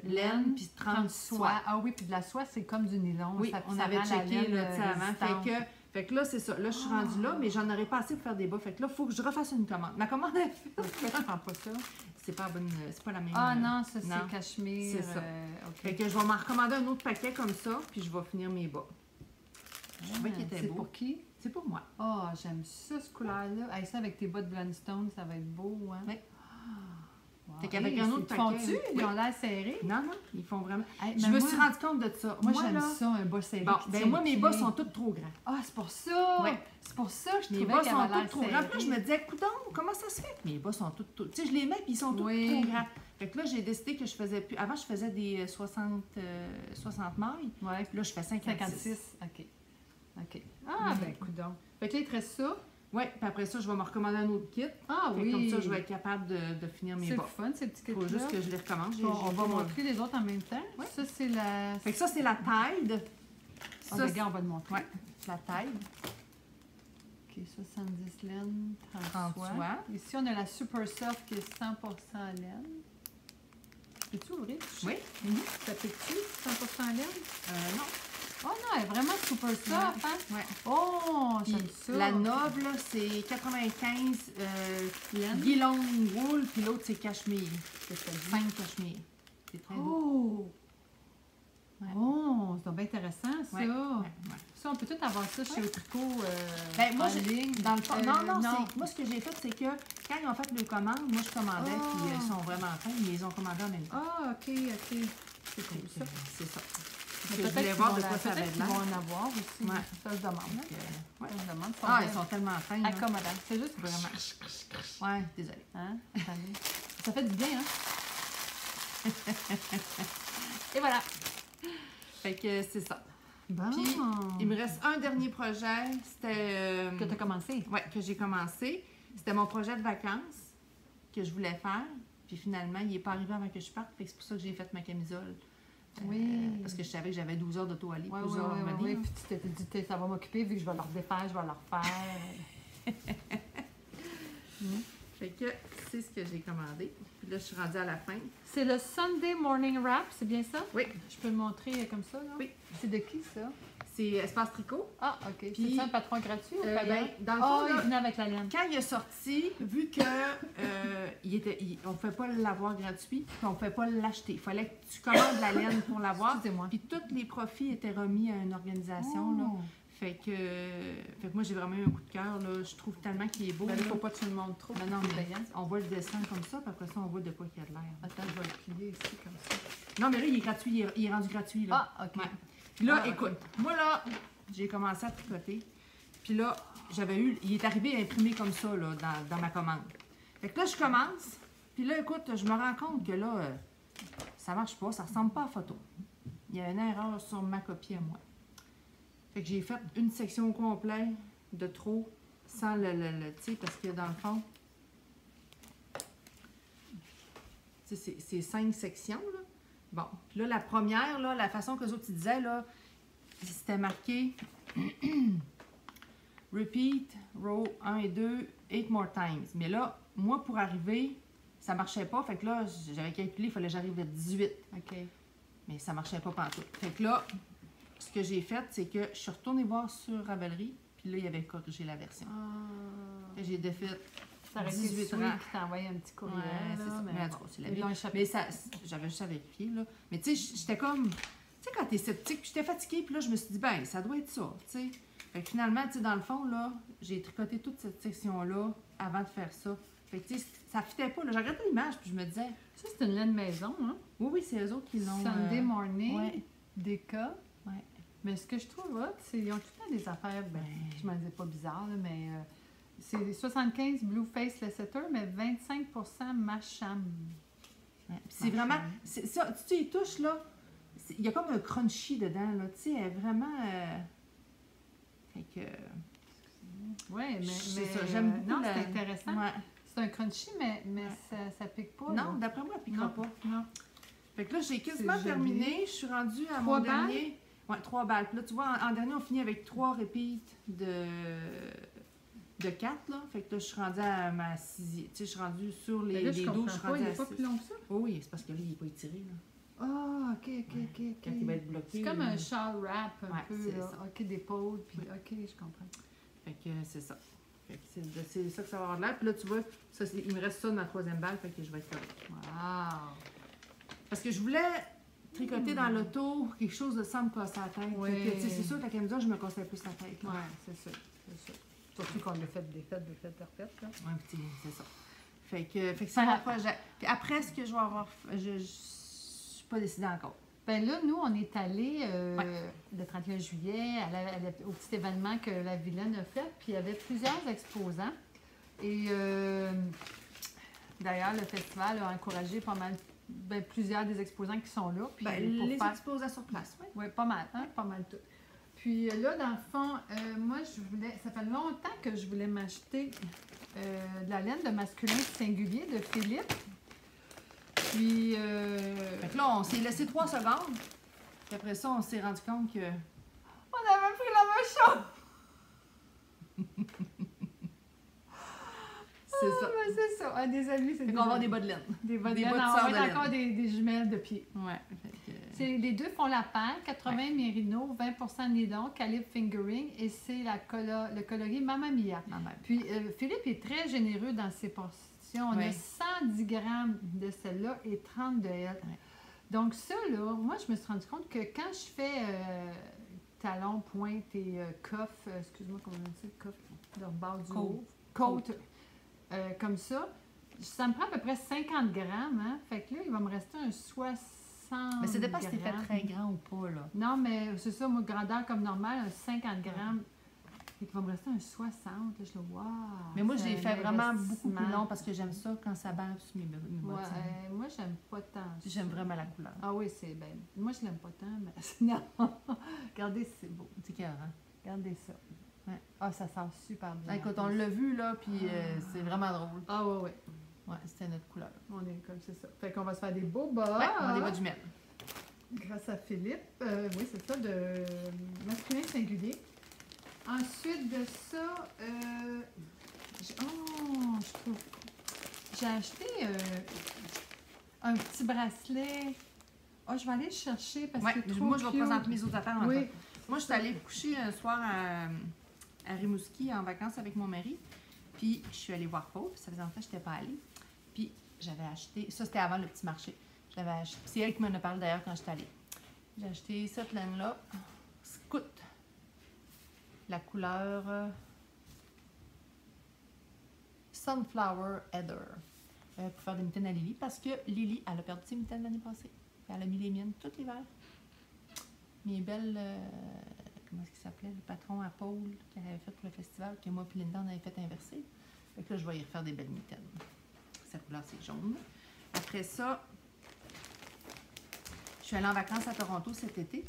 laine puis 30 soie. Ah oui, puis de la soie, c'est comme du nylon. Oui, Ça- on ça avait rend la checké laine, là, tu sais, avant. résistante. Fait que là, c'est ça. Là, je suis rendue là, mais j'en aurais pas assez pour faire des bas. Fait que là, il faut que je refasse une commande. Ma commande est faite. Pourquoi tu prends pas ça? C'est pas la bonne, c'est pas la même. Ah non, ça non. c'est cachemire. C'est ça. OK. Fait que je vais m'en recommander un autre paquet comme ça, puis je vais finir mes bas. Je trouvais qu'il était C'est beau. pour qui? C'est pour moi. Oh, j'aime ça, ce couleur-là. Hey, ça, avec tes bas de Blundstone, ça va être beau, hein? Oui. Wow. Fait qu'avec Hey, un autre c'est paquet, fondu, oui. ils ont l'air serrés. Non, non, ils font vraiment. Hey, Je mais me moi- suis rendu compte de ça. Moi, j'aime là, ça, un bas serré. Bon, qui ben tient moi, le mes bas pied. sont tous trop grands. Ah, c'est pour ça! Ouais. C'est pour ça que je Mes trouvais bas qu'elle sont avait l'air tous trop grands. Puis là, je serrée. me disais, coudonc, comment ça se fait que mes bas sont tous. Tu sais, je les mets, puis ils sont tous Oui. trop grands. Fait que là, j'ai décidé que je faisais plus. Avant, je faisais des 60 mailles. Ouais, Puis là, je fais 56. 56, OK. OK. Ah, ben, coudonc. Fait que là, il te reste ça. Oui, puis après ça, je vais me recommander un autre kit. Ah Fait que oui. comme ça, je vais être capable de finir mes C'est le bas. fun, ces petits Il faut kits-là. juste que je les recommence. On va montrer les autres en même temps. Ouais. Ça, c'est la... Fait que ça, c'est la Tide. Ah, Ça, regarde, on va le montrer. ouais, la Tide. OK, 70 laine, 30 30 soie. soie. Ici, on a la Super Soft qui est 100% laine. Peux-tu ouvrir? Oui. Ça pique-tu, 100% laine? Non. Oh non, elle est vraiment super soft, hein? Ouais. Oh, Puis j'aime ça. la noble, là, c'est 95 laine. guilon wool, puis l'autre, c'est cachemire. Qu'est-ce que ça dit? 5 cachemire. C'est très beau. Oh! Ouais. Oh, c'est donc bien intéressant, ça. Ouais, ouais. Ça, on peut tout avoir ça chez le tricot Ben, moi, en ligne. dans le fond, non. non. Moi, ce que j'ai fait, c'est que quand ils ont fait le commande, moi, je commandais, puis ils sont vraiment fins, mais ils ont commandé en même temps. Ah, OK, OK. C'est cool, ça. C'est ça. Mais Je peut-être voulais qu'ils voir vont de la- quoi ça avait peut-être qu'ils l'air. vont en avoir aussi. Ouais. Ça se demande. Hein? Ouais. Ça se demande. Ah, ils sont tellement fins. là. accommodants. C'est juste Vraiment. Ouais, désolée. Hein? Attendez. Ça fait du bien, hein? Et voilà. Fait que c'est ça. Bon. Puis, il me reste un dernier projet. C'était. Que tu as commencé. Ouais, que j'ai commencé. C'était mon projet de vacances que je voulais faire. Puis finalement, il n'est pas arrivé avant que je parte. Fait que c'est pour ça que j'ai fait ma camisole. Oui. Parce que je savais que j'avais 12 heures d'auto à aller, Oui, 12 oui, heures à oui, revenir. oui. Puis tu t'étais dit, ça va m'occuper, vu que je vais leur défaire, je vais leur faire. Fait que c'est ce que j'ai commandé. Puis là, je suis rendue à la fin. C'est le Sunday Morning Wrap, c'est bien ça? Oui. Je peux le montrer comme ça, là? Oui. C'est de qui, ça? C'est Espace Tricot. Ah, OK. Puis, C'est ça un patron gratuit ou payant? Ben, dans le Ah, fond, il là, venait avec la laine. quand il est sorti, vu que on ne pouvait pas l'avoir gratuit, puis on ne pouvait pas l'acheter. Il fallait que tu commandes la laine pour l'avoir. Excusez-moi. Puis tous les profits étaient remis à une organisation. Là. Oh. Fait que moi, j'ai vraiment eu un coup de cœur. Là. Je trouve tellement qu'il est beau. Ben, il là. faut pas que tu le montres trop. Non, non, c'est mais payant. on voit le dessin comme ça, puis après ça, on voit de quoi qu'il y a de l'air. Attends, je vais le plier ici, comme ça. Non, mais là, il est gratuit. Il est rendu gratuit. Là. Ah, OK. Ouais. Puis là, Ah, ok. écoute, moi, là, j'ai commencé à tricoter. Puis là, il est arrivé imprimé comme ça, là, dans ma commande. Fait que là, je commence. Puis là, écoute, je me rends compte que là, ça marche pas, ça ressemble pas à la photo. Il y a une erreur sur ma copie à moi. Fait que j'ai fait une section complète de trop, sans tu sais, parce que dans le fond, tu sais, c'est 5 sections, là. Bon, puis là, la première, là, la façon que les autres ils disaient, là, c'était marqué Repeat, row 1 et 2, 8 more times. Mais là, moi, pour arriver, ça marchait pas. Fait que là, j'avais calculé, il fallait que j'arrive à 18. OK. Mais ça marchait pas partout. Fait que là, ce que j'ai fait, c'est que je suis retournée voir sur Ravelry, puis là, il avait corrigé la version. Ah. Fait que j'ai défait. Ça aurait été 18 sweet rangs. qui t'a envoyé un petit courriel. Ouais, c'est là, ça. mais Mais en bon, tout cas, c'est la ils vie. l'ont échappé. Mais ça, j'avais juste à vérifier, là. Mais tu sais, j'étais comme... Tu sais, quand t'es sceptique, puis j'étais fatiguée, puis là, je me suis dit, ben, ça doit être ça, tu sais. Fait que finalement, tu sais, dans le fond, là, j'ai tricoté toute cette section-là avant de faire ça. Fait que, tu sais, ça fitait pas, là. J'ai regardé l'image, puis je me disais, Ça, c'est une laine maison, hein? oui, c'est eux autres qui l'ont... Sunday morning, ouais. Deka. Ouais. Mais ce que je trouve hot, c'est qu'ils ont tout le temps des affaires, ben, je m'en dis pas bizarre, là, mais c'est 75 Blue Face Lasseter, mais 25% Macham. Ouais. Puis c'est vraiment... C'est ça, tu sais, il touche, là, il y a comme un crunchy dedans, là, tu sais, elle est vraiment... Fait que... Oui, mais C'est ça, j'aime beaucoup non, la- c'est intéressant. Ouais. C'est un crunchy, mais Ouais. ça pique pas. Non, là. d'après moi, elle piquera Non. pas. Non. Fait que là, j'ai quasiment joli. terminé. Je suis rendue à 3 mon balles? dernier. Ouais, 3 balles. Puis là, tu vois, en dernier, on finit avec 3 repeats de 4, là. Fait que là, je suis rendue à ma 6e. Tu sais, je suis rendue sur Mais les, là, je les comprends 12, je suis pas, rendue il à n'est pas 6. plus long que ça. Oh oui, c'est parce que là, il n'est pas étiré, là. Ah, OK, OK. Quand il va être bloqué. C'est comme là. un shawl wrap un Ouais, peu, c'est là. ça. OK, d'épaule, puis Oui. OK, je comprends. Fait que c'est ça. Fait que c'est ça que ça va avoir l'air. Puis là, tu vois, ça, il me reste ça dans ma 3e balle, fait que je vais être correct. Wow! Parce que je voulais tricoter dans l'auto quelque chose de sans me casser la tête. Oui. Fait que, tu sais, c'est sûr que la camisole, je me cassais plus la tête. Là. Ouais, c'est ça. Surtout qu'on l'a fait des fêtes, là. Ouais, puis c'est ça. Fait que c'est mon projet. Puis après, ce que je vais avoir... Je suis pas décidée encore. Ben là, nous, on est allés le 31 juillet au petit événement que la Vilaine a fait, puis il y avait plusieurs exposants. Et d'ailleurs, le festival a encouragé pas mal, plusieurs des exposants qui sont là. Puis Ben, pour les faire... exposants sur place, oui. Oui, pas mal, hein? Pas mal tout. Puis là, dans le fond, moi, ça fait longtemps que je voulais m'acheter de la laine de masculin singulier de Philippe. Puis... Fait que là, on s'est laissé 3 secondes. Puis après ça, on s'est rendu compte que... On avait pris la même chose! C'est ça. Ben, c'est ça. Ah, des amis, c'est Fait qu'on va avoir des bas de laine. Des bas de des laine. bas de On sœur va de mettre laine. encore des jumelles de pied. Ouais. Fait que... Les deux font la paire, 80 mérino, 20% nylon, calibre fingering, et c'est le coloris Mamma Mia. Puis Philippe est très généreux dans ses portions. On a 110 grammes de celle-là et 30 de elle. Ouais. Donc ça, là, moi, je me suis rendu compte que quand je fais talons, pointe et coffre, excuse-moi, comment on dit, coffre de rebord du haut, côte, comme ça me prend à peu près 50 grammes, hein? Fait que là, il va me rester un 60 Mais ça dépend si t'es fait grammes. très grand ou pas, là. Non, mais c'est ça, moi, grandeur comme normal, un 50 grammes. Et qu'il va me rester un 60. Là, je suis là, wow! Mais moi, je c'est l'ai un fait vraiment beaucoup investissement. plus long parce que j'aime ça quand ça barre sur mes Ouais, bottines. moi, j'aime pas tant. J'aime vraiment la couleur. Ah oui, c'est bien. Moi, je l'aime pas tant, mais non. Regardez, c'est beau. C'est carré. Regardez ça. Ouais. Ah, ça sent super bien. Écoute, on l'a vu, là, puis c'est vraiment drôle. Ah oui, oui. Ouais, c'était notre couleur. On est comme c'est ça. Fait qu'on va se faire des beaux bas. Ouais, on a des bas de jumelles. Grâce à Philippe. Oui, c'est ça, de masculin singulier. Ensuite de ça, je trouve. J'ai acheté un petit bracelet. Oh, je vais aller le chercher parce que c'est trop moi, je vais cute. présenter mes autres affaires en même Oui. temps. Moi, je suis allée coucher un soir à Rimouski en vacances avec mon mari. Puis, je suis allée voir Paul. Ça faisait longtemps que je n'étais pas allée. Puis, j'avais acheté... Ça, c'était avant le petit marché. J'avais acheté... C'est elle qui m'en a parlé d'ailleurs quand j'étais allée. J'ai acheté cette laine-là. Scout. La couleur... Sunflower Heather. Pour faire des mitaines à Lily. Parce que Lily, elle a perdu ses mitaines l'année passée. Puis elle a mis les miennes tout l'hiver. Mes belles... comment est-ce qu'il s'appelait? Le patron à Paul qu'elle avait fait pour le festival, que moi et Linda, on avait fait inverser. Fait que là, je vais y refaire des belles mitaines. Sa couleur, c'est jaune. Après ça, je suis allée en vacances à Toronto cet été,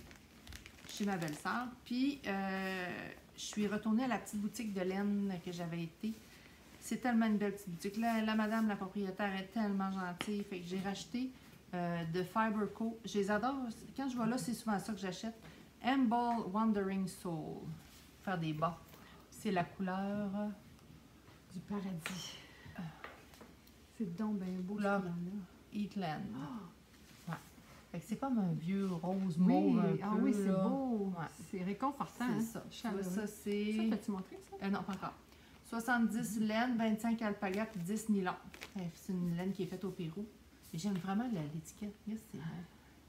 chez ma belle-sœur. Puis, je suis retournée à la petite boutique de laine que j'avais été. C'est tellement une belle petite boutique. La madame, la propriétaire, est tellement gentille. Fait que j'ai racheté de Fiberco. Je les adore. Quand je vais là, c'est souvent ça que j'achète. Emball Wandering Soul. Faire des bas. C'est la couleur... Du paradis. C'est donc bien beau. Couleur là. Heatland. Ouais. Fait que c'est comme un vieux rose Oui, mauve un peu. ah oui, c'est là. beau. Ouais. C'est réconfortant. C'est Hein? ça. Tu vois, Chaleureux. ça, c'est... Ça, peux-tu montrer ça? non, pas encore. 70 laine, 25 alpaga puis 10 nylon. C'est une laine qui est faite au Pérou. Et j'aime vraiment l'étiquette. Yes, c'est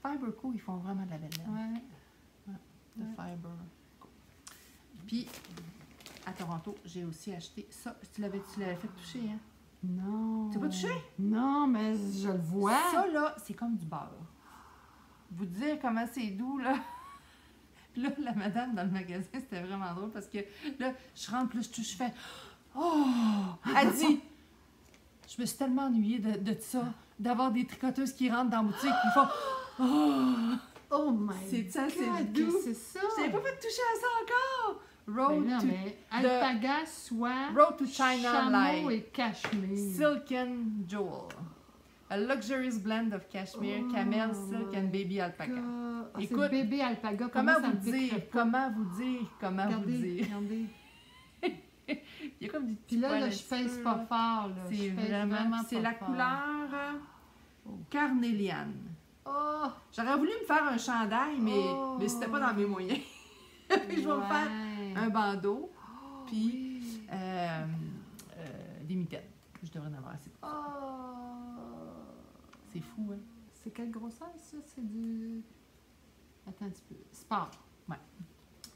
Fiberco, ils font vraiment de la belle laine. Ouais. De Fiberco. Puis, à Toronto, j'ai aussi acheté ça. Tu l'avais fait toucher, hein? Non. Tu l'as pas touché? Non, mais je le vois. Ça, là, c'est comme du beurre. Vous dire comment c'est doux, là. Puis là, la madame dans le magasin, c'était vraiment drôle parce que là, je rentre, puis là, je touche, je fais oh! Elle dit je me suis tellement ennuyée de ça, d'avoir des tricoteuses qui rentrent dans la boutique, qui font oh! Oh my C'est ça, c'est God, doux. que c'est ça. Je n'avais pas fait toucher à ça encore! Road Ben non, to mais alpaga, soie, Road to China chameau Light. et cachemire. Silken Jewel. A luxurious blend of cashmere, camel, silk and baby alpaca. Ah, Écoute, c'est bébé alpaga. Pour Comment moi, ça vous me piquerait dire? pas. Comment vous dire? Comment vous Regardez, dire? regardez. Il y a comme des petits Puis là, poils là un je petit pèse peu, pas là. fort. Là. C'est Je pèse vraiment... C'est pas la fort. couleur carnéliane. Oh! J'aurais voulu me faire un chandail, mais c'était pas dans mes moyens. Puis je vais me faire un bandeau, puis oui. des mitaines. Je devrais en avoir assez. C'est fou, hein? C'est quelle grosseur, ça? C'est du... Attends un petit peu. Sport. Ouais.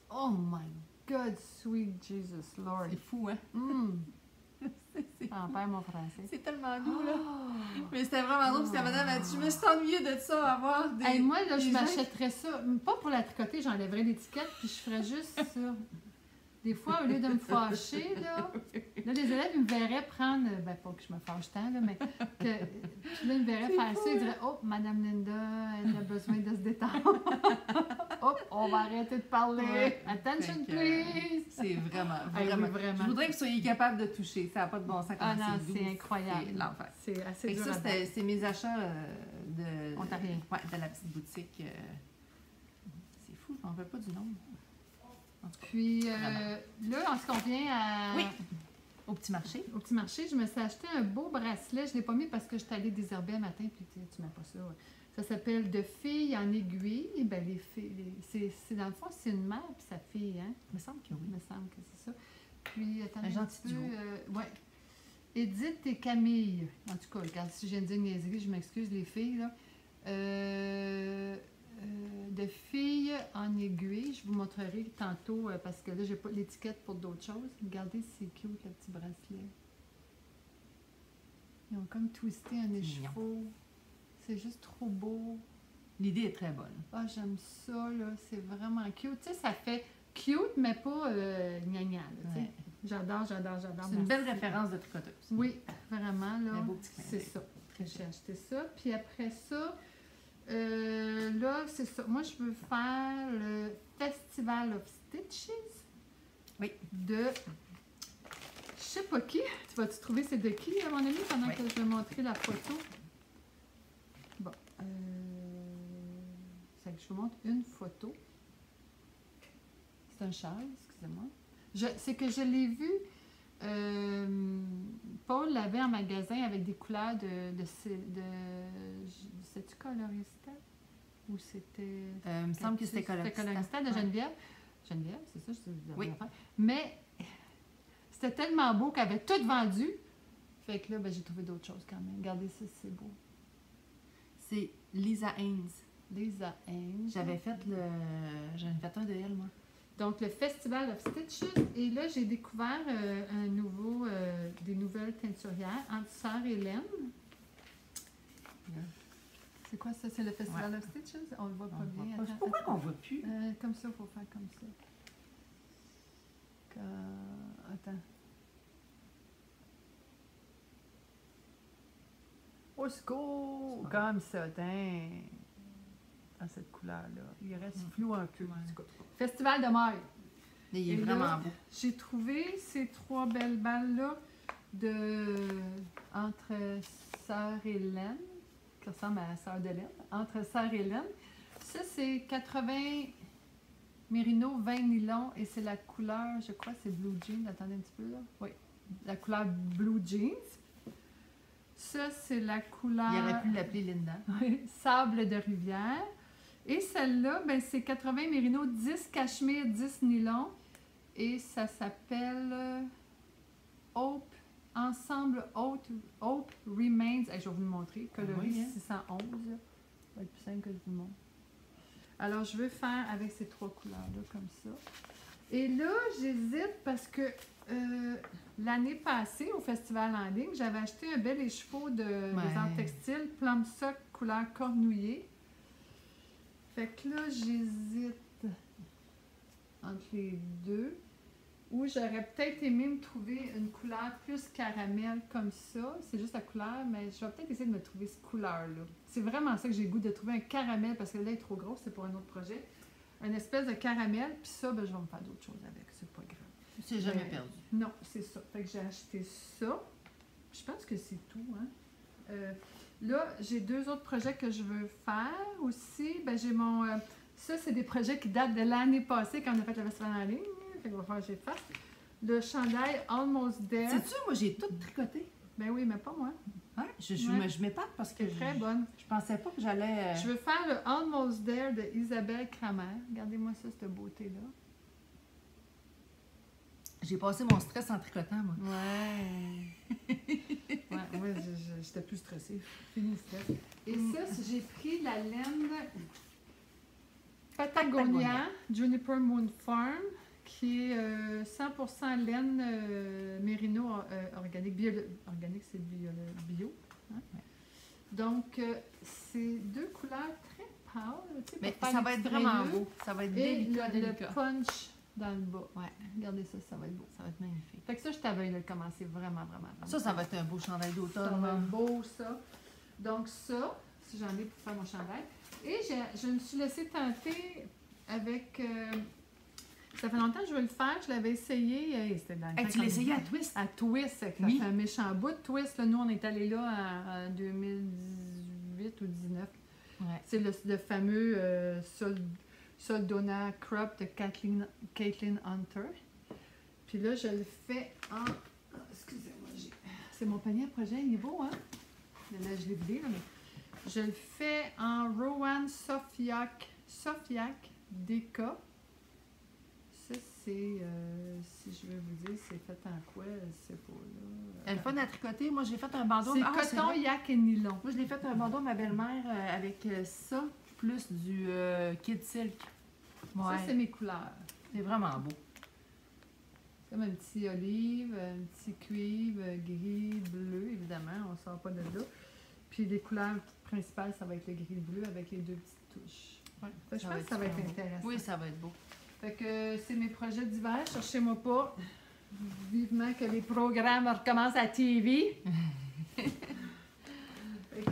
Oh my God, sweet Jesus Lord. C'est fou, hein? En perd mon français. C'est tellement doux, là. Mais c'était vraiment drôle, parce que la madame a dit, je me suis ennuyée de ça, avoir des... Hey, moi, là, je des m'achèterais ça. Pas pour la tricoter, j'enlèverais l'étiquette, puis je ferais juste ça. Des fois, au lieu de me fâcher, là, les élèves, ils me verraient prendre... Ben, pas que je me fâche tant, là, mais que... Puis là, ils me verraient faire ça, ils diraient « Oh, Madame Linda, elle a besoin de se détendre. » hop, on va arrêter de parler. Ouais. Attention, Fait que, please. C'est vraiment, Ah oui, vraiment. vraiment. Je voudrais que vous soyez capable de toucher. Ça n'a pas de bon sens quand Ah non, doux. c'est incroyable. C'est l'enfer. C'est assez Fait que dur ça, à battre. c'est mes achats de... Ontarien. Ouais, de la petite boutique. C'est fou, je m'en rappelle pas du nom. En tout cas, Puis là, en ce qu'on vient à... oui, au petit marché. Au petit marché, je me suis acheté un beau bracelet. Je ne l'ai pas mis parce que je suis allée désherber un matin, puis tu mets pas ça. Ouais. Ça s'appelle De filles en aiguille. Ben, les filles, c'est dans le fond, c'est une mère puis sa fille, hein? Il me semble que Il oui. me semble que c'est ça. Puis, attendez Un un gentil petit peu. duo. Ouais. Edith et Camille. En tout cas, regarde, si je viens de dire une niaiserie, je m'excuse, les filles, là. De filles en aiguille. Je vous montrerai tantôt parce que là, j'ai pas l'étiquette pour d'autres choses. Regardez, c'est cute, le petit bracelet. Ils ont comme twisté un écheveau. C'est juste trop beau. L'idée est très bonne. Ah, j'aime ça, là. C'est vraiment cute. Tu sais, ça fait cute, mais pas gna-gna, là, tu sais. Ouais. J'adore. C'est une belle référence de tricoteuse. Oui, vraiment, là. Un beau petit clin C'est d'œil. ça. J'ai acheté ça. Puis après ça, là, c'est ça. Moi, je veux faire le Festival of Stitches. Oui. De... Je sais pas qui. Tu vas-tu trouver c'est de qui, à mon ami, pendant Oui. que je vais montrer la photo? Bon. C'est que je vous montre une photo. C'est un châle, excusez-moi. C'est que je l'ai vu. Paul l'avait en magasin avec des couleurs c'est-tu colorista? Ou c'était... Il me semble que c'était C'était colorista de Ouais. Geneviève. Geneviève, c'est ça, je dis Oui. Mais c'était tellement beau qu'elle avait tout vendu. Fait que là, ben, j'ai trouvé d'autres choses quand même. Regardez ça, c'est beau. C'est Lisa Haynes. Lisa Haynes. J'en ai fait un de elle, moi. Donc, le Festival of Stitches. Et là, j'ai découvert des nouvelles teinturières entre Sœur Hélène. C'est quoi ça? C'est le Festival of Stitches? On le voit pas bien. Attends, Pourquoi attends. qu'on voit plus? Comme ça, il faut faire comme ça. Attends. Au secours! Comme ça, dans cette couleur-là. Il reste flou un peu. En tout cas. Festival de maille. Il est Et vraiment là, beau. J'ai trouvé ces trois belles balles-là entre Sœur Hélène, qui ressemble à Sœur d'Hélène, entre Sœur Hélène. Ça, c'est 80 Mérino 20 nylon et c'est la couleur, je crois, c'est Blue Jeans. Attendez un petit peu là. Oui, la couleur Blue Jeans. Ça, c'est la couleur Il aurait pu l'appeler Linda. Sable de rivière. Et celle-là, ben, c'est 80 Mérino, 10 cachemire, 10 nylon. Et ça s'appelle Hope, Ensemble Hope Remains. Hey, je vais vous le montrer. Coloris Oui, hein? 611. Ça va être plus simple que je vous le montre. Alors, je veux faire avec ces trois couleurs-là, comme ça. Et là, j'hésite parce que l'année passée, au festival en ligne, j'avais acheté un bel écheveau de en textile, plum sock couleur cornouillée. Fait que là, j'hésite entre les deux. Ou j'aurais peut-être aimé me trouver une couleur plus caramel comme ça. C'est juste la couleur, mais je vais peut-être essayer de me trouver cette couleur-là. C'est vraiment ça que j'ai le goût de trouver un caramel, parce que là, il est trop gros, c'est pour un autre projet. Un espèce de caramel, puis ça, ben, je vais me faire d'autres choses avec, c'est pas grave. C'est jamais perdu. Non, c'est ça. Fait que j'ai acheté ça. Je pense que c'est tout, hein. Là, j'ai deux autres projets que je veux faire aussi. Ben, j'ai mon... ça, c'est des projets qui datent de l'année passée, quand on a fait le festival en ligne. Fait qu'on va faire que j'efface. Le chandail Almost There. Sais-tu, moi, j'ai tout tricoté. Ben oui, mais pas moi. Hein? Ouais. Je m'épate parce que C'est très bonne. je pensais pas que j'allais... Je veux faire le Almost There de Isabelle Kramer. Regardez-moi ça, cette beauté-là. J'ai passé mon stress en tricotant, moi. Ouais. Ouais, j'étais plus stressée. Fini le stress. Et ça, j'ai pris la laine Patagonia Juniper Moon Farm, qui est 100% laine mérino organique. Organique, c'est bio. Hein? Ouais. Donc, c'est deux couleurs très pâles. Tu sais, Mais pour ça faire va les être petits vraiment rayures. beau. Ça va être Et délicat, le délicat. punch dans le bas. Ouais. Regardez ça, ça va être beau. Ça va être magnifique. Fait que ça, je t'avais de le commencer vraiment, vraiment. Ça va être un beau chandail Ça d'automne. va là. être beau, ça. Donc ça, si j'en ai pour faire mon chandail. Et je me suis laissée tenter avec... ça fait longtemps que je veux le faire. Je l'avais essayé. C'était dans le temps Tu l'as essayé à Twist? À Twist. Ça Oui. fait un méchant bout de Twist. Là, nous, on est allés là en 2018 ou 2019. Ouais. C'est le fameux Soldona Crop de Caitlin Hunter. Puis là, je le fais en... Ah, excusez-moi, c'est mon panier à projet, il est beau, hein? Là, je l'ai vidé, là, mais... Je le fais en Rowan Sofiac Deka. Ça, c'est... si je veux vous dire, c'est fait en quoi? C'est pas là... Elle est fun à tricoter. Moi, j'ai fait un bandeau. C'est c'est coton, vrai. yak et nylon. Moi, je l'ai fait un bandeau à ma belle-mère avec ça, plus du Kid Silk. Ça, c'est mes couleurs. C'est vraiment beau. C'est comme un petit olive, un petit cuivre, gris, bleu, évidemment, on ne sort pas de là. Puis les couleurs principales, ça va être le gris et le bleu avec les deux petites touches. Ouais, Je pense que ça va être super beau. intéressant. Oui, ça va être beau. Fait que c'est mes projets d'hiver, cherchez-moi pas. Vivement que les programmes recommencent à TV. Fait que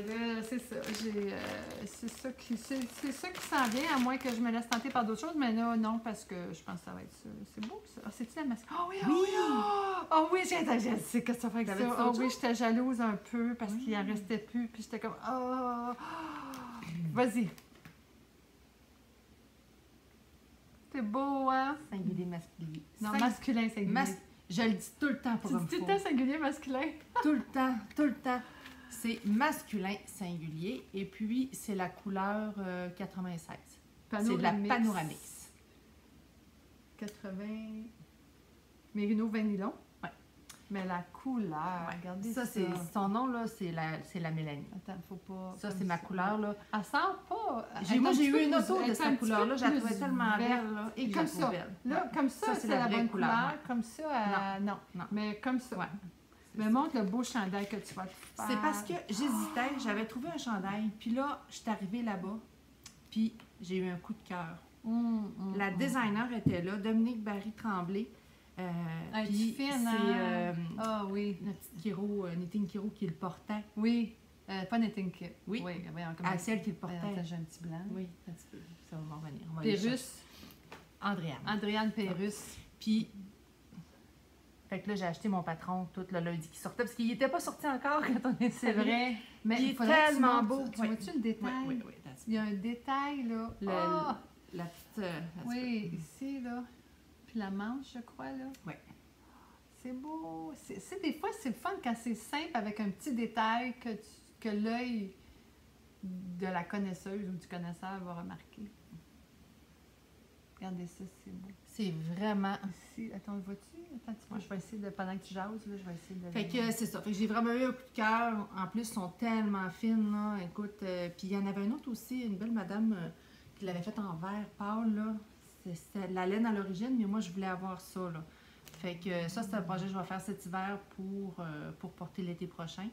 là, c'est ça. C'est ça qui s'en vient, à moins que je me laisse tenter par d'autres choses. Mais là, non, parce que je pense que ça va être ça. C'est beau, ça. Ah, c'est-tu la masque? Ah oui, ah oui! Ah oui, j'ai sais que ça fait que ça. T'avais-tu Ah autre oui, chose? j'étais jalouse un peu parce qu'il en restait plus. Puis j'étais comme, ah! Vas-y. C'est beau, hein? Singulier, masculin. Non, masculin, singulier. Je le dis tout le temps pour Tu dis tout le temps singulier, masculin? Tout le temps, tout le temps. C'est masculin singulier et puis c'est la couleur 96. C'est de la Panoramix. 80 Mérino vinylon. Ouais. Mais la couleur, Ouais. regardez Ça, ça. c'est son nom, là, c'est la Mélanie. Attends, faut pas... Ça, comme c'est ma couleur, là. Elle sent pas... Moi, j'ai eu une autre auto de cette couleur-là. Je la trouvais tellement belle, là. Et comme je la trouve ça. belle. Là, comme ça, Ça, c'est c'est la la vraie bonne couleur, couleur. ouais. Comme ça, non. Non. Mais comme ça. Ouais. Mais montre le beau chandail que tu vas te faire. C'est parce que j'hésitais, j'avais trouvé un chandail, puis là, je suis arrivée là-bas, puis j'ai eu un coup de cœur. La designer était là, Dominique Barry-Tremblay. Elle est Puis fine, c'est hein? Ah oui. notre petite Kiro, Knitting Kiro qui le portait. Oui. Pas Knitting Kit. Oui. À Celle qui le portait. j'ai un petit blanc. Oui, un petit peu. Ça va m'en revenir. On va aller Pérus. chercher. Andréane. Andréane Pérus. Puis, fait que là, j'ai acheté mon patron tout le lundi qui sortait, parce qu'il n'était pas sorti encore quand on est C'est vrai. Mais Il est faudrait que tu tellement montres- beau. Tu Oui. vois-tu le détail? Oui. Il y a un détail, là. Ah! La petite... Oui, ici, là. Puis la manche, je crois, là. Oui. C'est beau. Des fois, c'est le fun quand c'est simple avec un petit détail que l'œil de la connaisseuse ou du connaisseur va remarquer. Regardez ça, c'est beau. C'est vraiment... Ici, attends, le vois-tu? Attends, tu vois, je vais essayer de... Pendant que tu jases, là, je vais essayer de... Fait que c'est ça. Fait que j'ai vraiment eu un coup de cœur. En plus, ils sont tellement fines, là. Écoute, puis il y en avait une autre aussi, une belle madame qui l'avait faite en vert pâle, là. C'était de la laine à l'origine, mais moi, je voulais avoir ça, là. Fait que ça, c'est un projet que je vais faire cet hiver pour porter l'été prochain.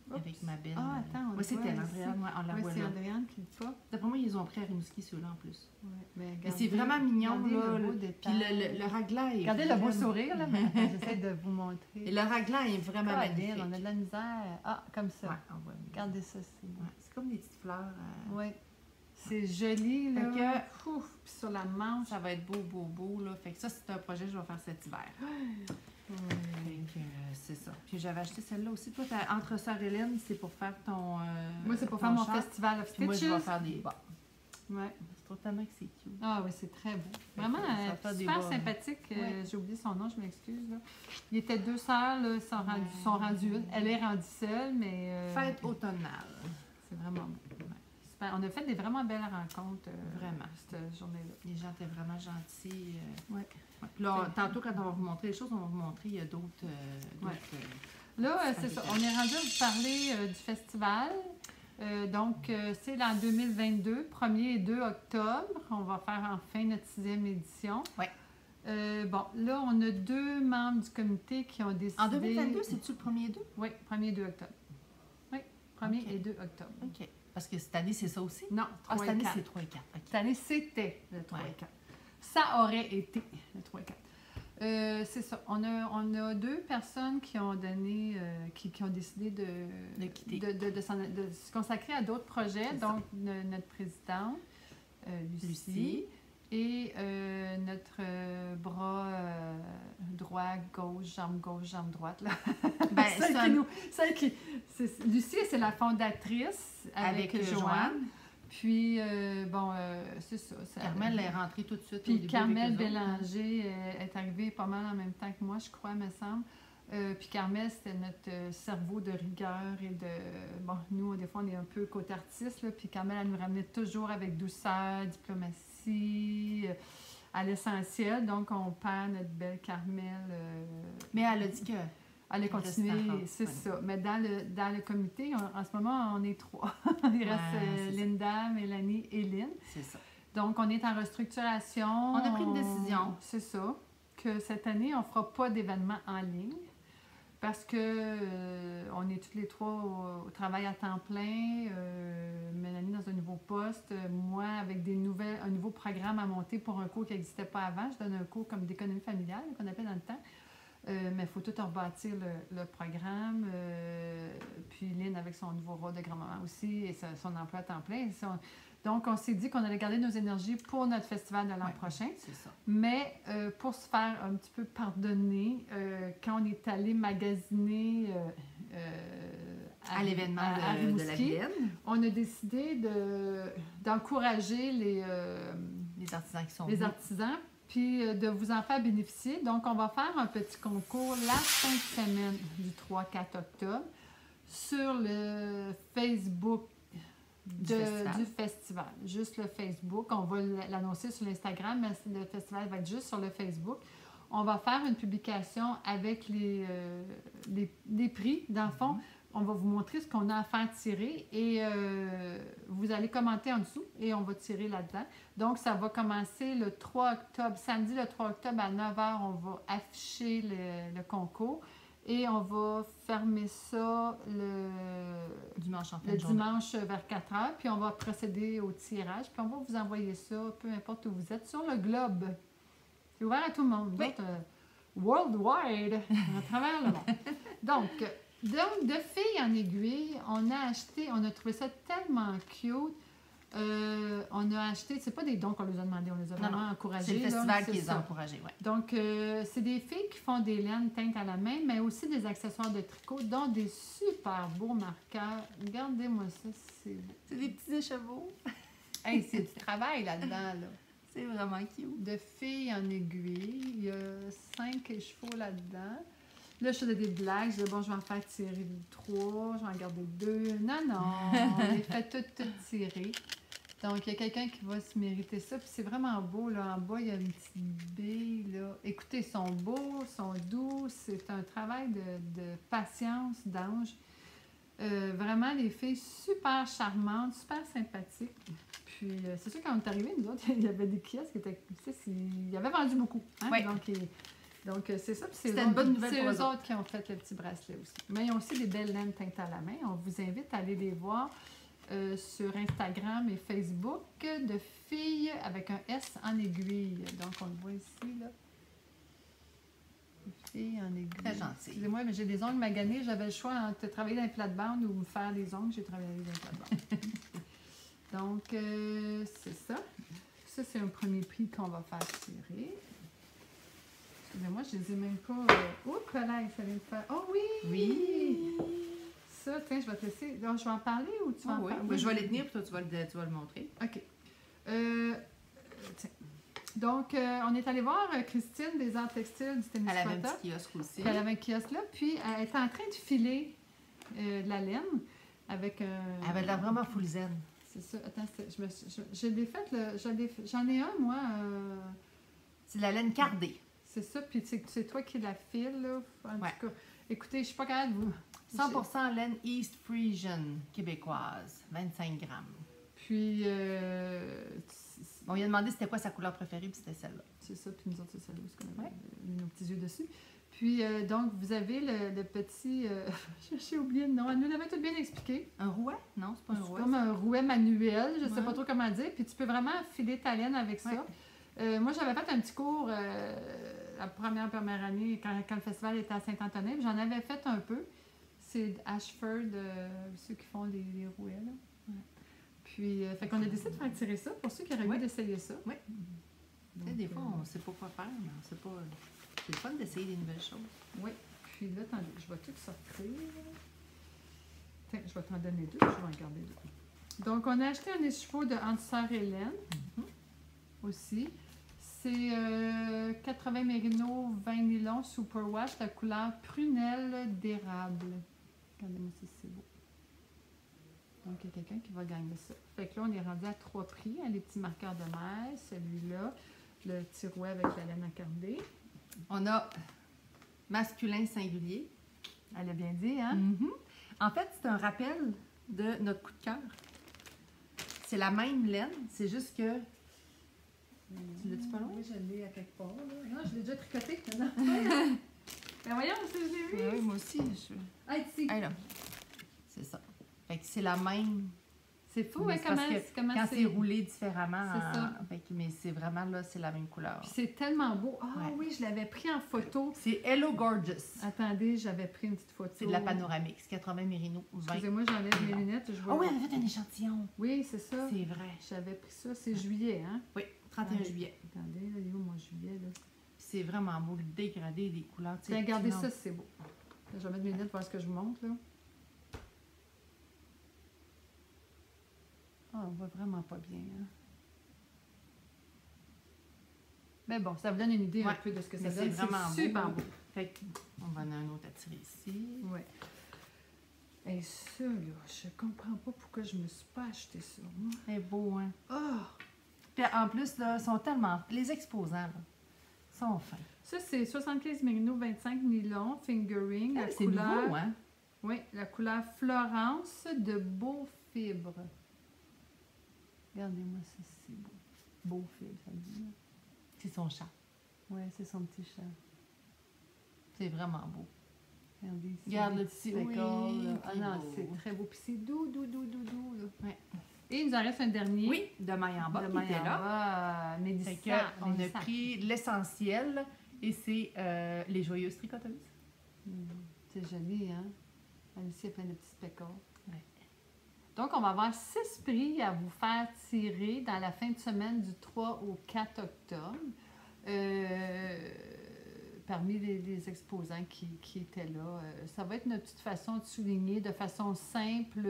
Oups. Avec ma belle. Ah, attends, on le Oui, c'était voit Andréane, ici. ouais, on la Oui, voit c'est là. Andréane qui le fait. D'après moi, ils ont pris à Rimouski, ceux-là, en plus. Ouais, mais Mais regardez- c'est vraiment mignon, regardez là. le beau Puis détail. le raglan est Regardez le beau vraiment- sourire, là, mais attends, j'essaie de vous montrer. Et le raglan est vraiment Colin, magnifique. on a de la misère. Ah, comme ça. Ouais, on voit. Regardez ça, c'est beau. Ouais, c'est comme des petites fleurs. Oui. C'est joli, là. Fait Ouf, puis sur la manche. Ça va être beau, là. Fait que ça, c'est un projet que je vais faire cet hiver. Fait que c'est ça. Puis j'avais acheté celle-là aussi. Toi, entre Sœur Hélène, c'est pour faire ton... Moi, c'est pour ton faire mon char. festival of Puis moi, je vais Stitches. faire des bas. Ouais. C'est trop tellement que c'est cute. Ah oui, c'est très beau. Vraiment, ça va faire des super bas, sympathique. Ouais. J'ai oublié son nom, je m'excuse. Là. Il était deux sœurs, là, sont rendues une. Elle est rendue seule, mais... Fête automnale. C'est vraiment beau. Ouais. Super. On a fait des vraiment belles rencontres Vraiment. cette journée-là. Les gens étaient vraiment gentils. Ouais. Ouais. Puis là, tantôt, quand on va vous montrer les choses, on va vous montrer, il y a d'autres... Ouais. Là, c'est ça. On est rendu à vous parler du festival. Donc, c'est en 2022, 1er et 2 octobre. On va faire enfin notre 6e édition. Oui. Bon, là, on a 2 membres du comité qui ont décidé... En 2022, c'est-tu le 1er et 2? Oui, 1er et 2 octobre. Oui, 1er Ok. et 2 octobre. OK. Parce que cette année, c'est ça aussi? Non, 3 cette et année, 4. c'est 3 et 4. OK. Cette année, c'était le 3 Ouais. et 4. Ça aurait été le 3 et 4. C'est ça. On a 2 personnes qui ont donné, qui ont décidé De quitter. de se consacrer à d'autres projets. C'est Donc, notre présidente, Lucie. Et notre bras droit, gauche, jambe droite. Là. Ben, Lucie, c'est la fondatrice avec Joanne. Puis, c'est ça. Carmel est rentrée tout de suite. Puis Carmel Bélanger est arrivée pas mal en même temps que moi, je crois, me semble. Puis Carmel, c'était notre cerveau de rigueur et de... Bon, nous, des fois, on est un peu côté artiste, là, puis Carmel, elle nous ramenait toujours avec douceur, diplomatie, à l'essentiel. Donc, on perd notre belle Carmel. Mais elle a dit que... Elle a continué, c'est ça. Mais dans le comité, en ce moment, on est 3. Il reste Linda, Mélanie et Lynn. C'est ça. Donc, on est en restructuration. On a pris une décision. C'est ça. Que cette année, on ne fera pas d'événements en ligne parce que on est toutes les 3 au travail à temps plein. Mélanie dans un nouveau poste. Moi, avec un nouveau programme à monter pour un cours qui n'existait pas avant. Je donne un cours comme d'économie familiale qu'on appelle dans le temps. Mais il faut tout rebâtir le programme. Puis Lynn avec son nouveau rôle de grand-maman aussi et son emploi à temps plein. Donc, on s'est dit qu'on allait garder nos énergies pour notre festival de l'an prochain. C'est ça. Mais pour se faire un petit peu pardonner, quand on est allé magasiner à l'événement de la Vilaine, on a décidé d'encourager les artisans qui sont les artisans, puis de vous en faire bénéficier. Donc, on va faire un petit concours la fin de semaine du 3-4 octobre sur le Facebook du festival. Juste le Facebook. On va l'annoncer sur l'Instagram, mais le festival va être juste sur le Facebook. On va faire une publication avec les prix. Dans le fond, on va vous montrer ce qu'on a à faire tirer et vous allez commenter en dessous et on va tirer là-dedans. Donc, ça va commencer le 3 octobre, samedi le 3 octobre à 9h, on va afficher le concours et on va fermer ça le dimanche vers 4h, puis on va procéder au tirage, puis on va vous envoyer ça, peu importe où vous êtes, sur le globe. C'est ouvert à tout le monde. Oui. Donc, worldwide, à travers le monde. Donc, de fil en aiguille, on a trouvé ça tellement cute. On a acheté, c'est pas des dons qu'on les a demandé, on les a vraiment encouragés. C'est le festival qui les a encouragés, oui. Donc, c'est des filles qui font des laines teintes à la main, mais aussi des accessoires de tricot, dont des super beaux marqueurs. Regardez-moi ça, c'est beau. C'est des petits écheveaux. Hey, c'est du travail là-dedans, là. C'est vraiment cute. De filles en aiguille, il y a 5 chevaux là-dedans. Là, je faisais des blagues. Je disais, bon, je vais en faire tirer 3, je vais en garder 2. Non, on les fait toutes tirer. Donc, il y a quelqu'un qui va se mériter ça. Puis c'est vraiment beau, là. En bas, il y a une petite bille, là. Écoutez, ils sont beaux, ils sont doux. C'est un travail de patience, d'ange. Vraiment, les filles super charmantes, super sympathiques. Puis, c'est sûr, quand on est arrivés, nous autres, il y avait des kiosques qui étaient... Ils avaient vendu beaucoup. Hein? Oui. Donc, c'est ça. C'était une bonne nouvelle pour eux autres qui ont fait le petit bracelet aussi. Mais ils ont aussi des belles laines teintes à la main. On vous invite à aller les voir sur Instagram et Facebook de filles avec un S en aiguille. Donc, on le voit ici, là. Filles en aiguille. Très gentil. Excusez-moi, mais j'ai des ongles maganés. J'avais le choix entre travailler dans les plates-bandes ou me faire des ongles. J'ai travaillé dans les plates-bandes. Donc, c'est ça. Ça, c'est un premier prix qu'on va faire tirer. Excusez-moi, je ne les ai même pas... Oups, là, ça vient de faire... Oh oui! Oui! Ça, tiens, je vais te laisser... Donc, je vais en parler ou tu vas en parler? Oui, je vais les tenir, puis toi, tu vas le montrer. OK. Tiens. Donc, on est allé voir Christine des Arts Textiles du Témiscouata. Elle avait un petit kiosque aussi. Elle avait un kiosque là, puis elle était en train de filer de la laine avec un... Elle avait l'air vraiment full zen. C'est ça. Attends, je l'ai fait, j'en ai un, moi. C'est de la laine cardée. C'est ça, puis c'est toi qui la file, là. En tout cas, écoutez, je ne suis pas capable de vous... 100% laine East Frisian québécoise, 25 grammes. Puis, on lui a demandé c'était quoi sa couleur préférée, puis c'était celle-là. C'est ça, puis nous autres, c'est celle-là, parce qu'on avait nos petits yeux dessus. Puis, donc, vous avez le petit... j'ai oublié le nom. Elle nous l'avait tout bien expliqué. Un rouet? Non, c'est pas un rouet. C'est comme un rouet manuel, je ne sais pas trop comment dire. Puis, tu peux vraiment filer ta laine avec ça. Moi, j'avais fait un petit cours la première année, quand le festival était à Saint-Antonin. J'en avais fait un peu. C'est Ashford, ceux qui font les rouets, là. Ouais. Puis, fait qu'on a décidé de faire tirer ça pour ceux qui auraient Ouais. envie d'essayer ça. Oui. Tu sais, des fois, Donc, on ne sait pas quoi faire, mais on sait pas. C'est le fun d'essayer des nouvelles choses. Oui. Puis là, attendez, je vais tout sortir. Tiens, je vais t'en donner deux, je vais en garder deux. Donc, on a acheté un écheveau de Anne-Sœur Hélène aussi. C'est 80 mérino, 20 nylon, superwash, la couleur prunelle d'érable. Regardez-moi si c'est beau. Donc, il y a quelqu'un qui va gagner ça. Fait que là, on est rendu à 3 prix. Hein, les petits marqueurs de mer, celui-là, le tiroir avec la laine accordée. On a masculin singulier. Elle a bien dit, hein? En fait, c'est un rappel de notre coup de cœur. C'est la même laine, c'est juste que. Tu l'as-tu pas loin? Oui, je l'ai à quelque part. Là. Non, je l'ai déjà tricoté. Non. Ben voyons, si je l'ai vu. Oui, moi aussi. Ah, ici. Hey, là. C'est ça. Fait que c'est la même. C'est fou, Mais hein, c'est parce comment quand c'est roulé différemment. C'est ça. Fait que, mais c'est vraiment là, c'est la même couleur. Puis c'est tellement beau. Ah Ouais. oui, je l'avais pris en photo. C'est Hello Gorgeous. Attendez, j'avais pris une petite photo. C'est de la panoramique. C'est 80 mérino, 20. Excusez-moi, j'enlève mes lunettes. Je vois... Oh oui, on avait fait un échantillon. Oui, c'est ça. C'est vrai. J'avais pris ça. C'est juillet, hein? Oui, 31 Attendez. juillet. Attendez, là, il est où mon juillet, là? C'est vraiment beau, le dégradé des couleurs. tu sais, Tiens, regardez tout le ça, long. c'est beau. Là, je vais mettre mes lunettes pour voir ce que je vous montre, là. Ah, on voit vraiment pas bien, hein? Mais bon, ça vous donne une idée un Ouais, peu de ce que ça mais donne. c'est vraiment beau. super beau. Fait que, on va en avoir un autre à tirer ici. Ouais. Et ça, là, je comprends pas pourquoi je me suis pas acheté ça, moi. C'est beau, hein? Ah! Puis en plus, là, ils sont tellement. Les exposants, là, sont fins. Ça, c'est 75 mérino, 25 nylon, fingering, la C'est couleur... nouveau, hein? Oui, la couleur Florence de Beau Fibre. Regardez-moi ça, c'est beau. Beau Fibre, ça me dit. C'est son chat. Oui, c'est son petit chat. C'est vraiment beau. Regardez ici. Regarde les le petits petit- speckles, oui, là. Ah très non, beau. c'est très beau. Puis c'est doux, doux, doux, doux, doux, là. Ouais. Et il nous en reste un dernier. Oui, de maille en bas, de qui maille était en là. bas, Fait Mélissa. que, on a Mélissa. pris l'essentiel et c'est les joyeuses tricoteuses. C'est joli, hein? Elle aussi, il y a plein de petits speckles. Ouais. Donc, on va avoir 6 prix à vous faire tirer dans la fin de semaine du 3 au 4 octobre. Parmi les exposants qui étaient là. Ça va être notre petite façon de souligner de façon simple.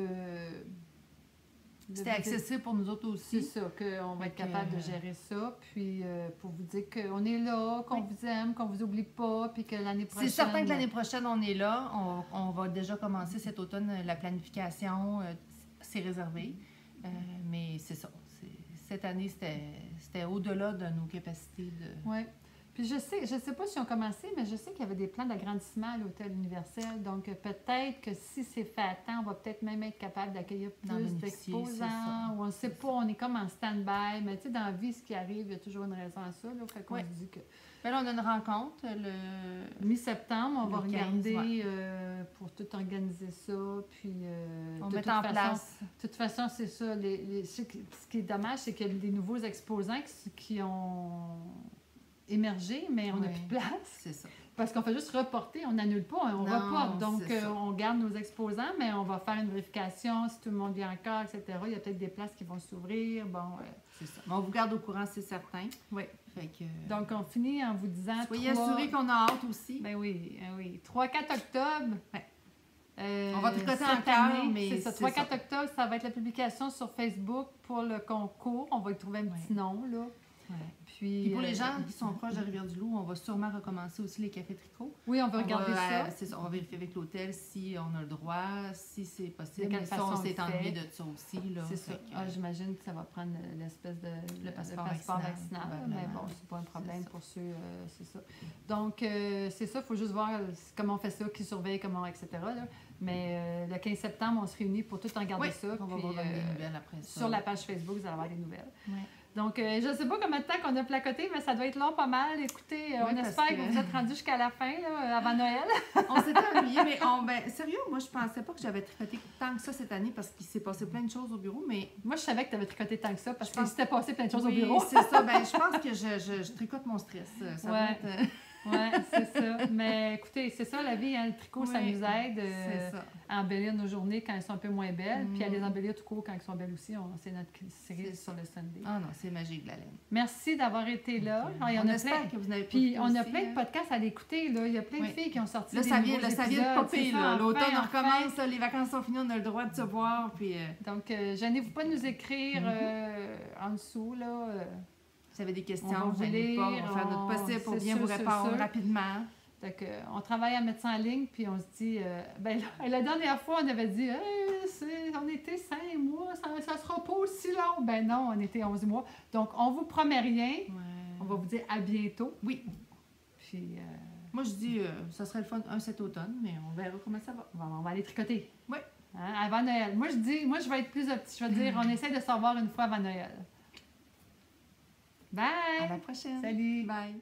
C'était accessible pour nous autres C'est aussi. ça, qu'on va être Fait que, capable de gérer ça. Puis pour vous dire qu'on est là, qu'on Oui. vous aime, qu'on vous oublie pas, puis que l'année prochaine... C'est certain que l'année prochaine, on est là. On va déjà commencer cet automne la planification. C'est réservé. Mais c'est ça. Cette année, c'était au-delà de nos capacités de... Oui. Puis je sais pas si on commencé, mais je sais qu'il y avait des plans d'agrandissement à l'Hôtel Universel. Donc peut-être que si c'est fait à temps, on va peut-être même être capable d'accueillir D'en plus bénéficier, c'est ça. d'exposants. Ou on ne sait C'est pas, on est comme en stand-by. Mais tu sais, dans la vie, ce qui arrive, il y a toujours une raison à ça. Là. Fait qu'on Ouais. se dit que Ben là, on a une rencontre le... mi-septembre, on va Le 15, regarder pour tout organiser ça. Puis On de met toute en façon- place. De toute façon, c'est ça. Ce qui est dommage, c'est qu'il y a des nouveaux exposants qui ont émergé, mais on n'a Ouais. plus de place. C'est ça. Parce qu'on fait juste reporter, on n'annule pas, on Non, reporte. Donc, c'est ça. on garde nos exposants, mais on va faire une vérification si tout le monde vient encore, etc. Il y a peut-être des places qui vont s'ouvrir. Bon, C'est ça. Mais on vous garde au courant, c'est certain. oui. Fait que... Donc, on finit en vous disant... soyez assurés qu'on a hâte aussi. Ben oui, oui. 3-4 octobre. On va tricoter en cette cœur, année, mais c'est ça. c'est 3-4 ça. octobre, ça va être la publication sur Facebook pour le concours. On va y trouver un petit nom, là. Ouais. Puis, Puis pour les gens qui sont proches de Rivière-du-Loup, on va sûrement recommencer aussi les cafés tricot. Oui, on va regarder On va, ça. c'est ça. On va vérifier avec l'hôtel si on a le droit, si c'est possible. De quelle Mais ça, façon on on s'est le ennuyé fait. de ça aussi. Là. C'est ça. Fait que, Ah, j'imagine que ça va prendre l'espèce de Le passeport vaccinal. vaccinal, Mais probablement. bon, c'est pas un problème C'est ça. pour ceux, c'est ça. Donc, c'est ça, il faut juste voir comment on fait ça, qui surveille, comment, etc. là. Mais le 15 septembre, on se réunit pour tout regarder oui, ça. on va puis, vous donner des nouvelles après ça. sur la page Facebook, vous allez avoir des nouvelles. Ouais. Donc, je ne sais pas combien de temps qu'on a placoté, mais ça doit être long pas mal. Écoutez, on parce espère que que- vous êtes rendus jusqu'à la fin, là, avant Noël. On s'était ennuyés, mais sérieux, moi, je pensais pas que j'avais tricoté tant que ça cette année parce qu'il s'est passé plein de choses au bureau, mais Moi, je savais que tu avais tricoté tant que ça, parce Je qu'il pense- s'était passé plein de choses oui, au bureau. c'est ça. Ben, je pense que je tricote mon stress. Ça Ouais. doit être, Ouais, c'est ça. Mais écoutez, c'est ça la vie, hein, le tricot, ça Oui, nous aide c'est ça. à embellir nos journées quand elles sont un peu moins belles, puis à les embellir tout court quand elles sont belles aussi. C'est notre série C'est sur le Sunday. Ah non, c'est magique, la laine. Merci d'avoir été là. Ok. Ah, il y en On a espère plein. que vous avez Puis on a aussi, plein de hein. podcasts à l'écouter. Là. Il y a plein de Oui. filles qui ont sorti Là, des ça nouveaux vient de épisodes. popper, C'est ça, là. enfin, L'automne, on enfin. recommence, là, les vacances sont finies, on a le droit de se voir, puis Donc, gênez-vous pas de nous écrire en dessous, là. si vous avez des questions, On va vous gênez pas, on lire, va faire notre possible pour c'est bien sûr, vous c'est répondre sûr. rapidement. Donc, on travaille à mettre ça en ligne, puis on se dit... ben là, la dernière fois, on avait dit on était 5 mois, ça sera pas aussi long. Ben non, on était 11 mois. Donc, on vous promet rien. Ouais. On va vous dire à bientôt. Oui. Puis... Moi, je dis, ça serait le fun cet automne, mais on verra comment ça va. on va aller tricoter. Oui. Hein, avant Noël. Moi, je vais être plus optimiste. Je vais dire, on essaie de se revoir une fois avant Noël. Bye! À la prochaine. Salut! Bye.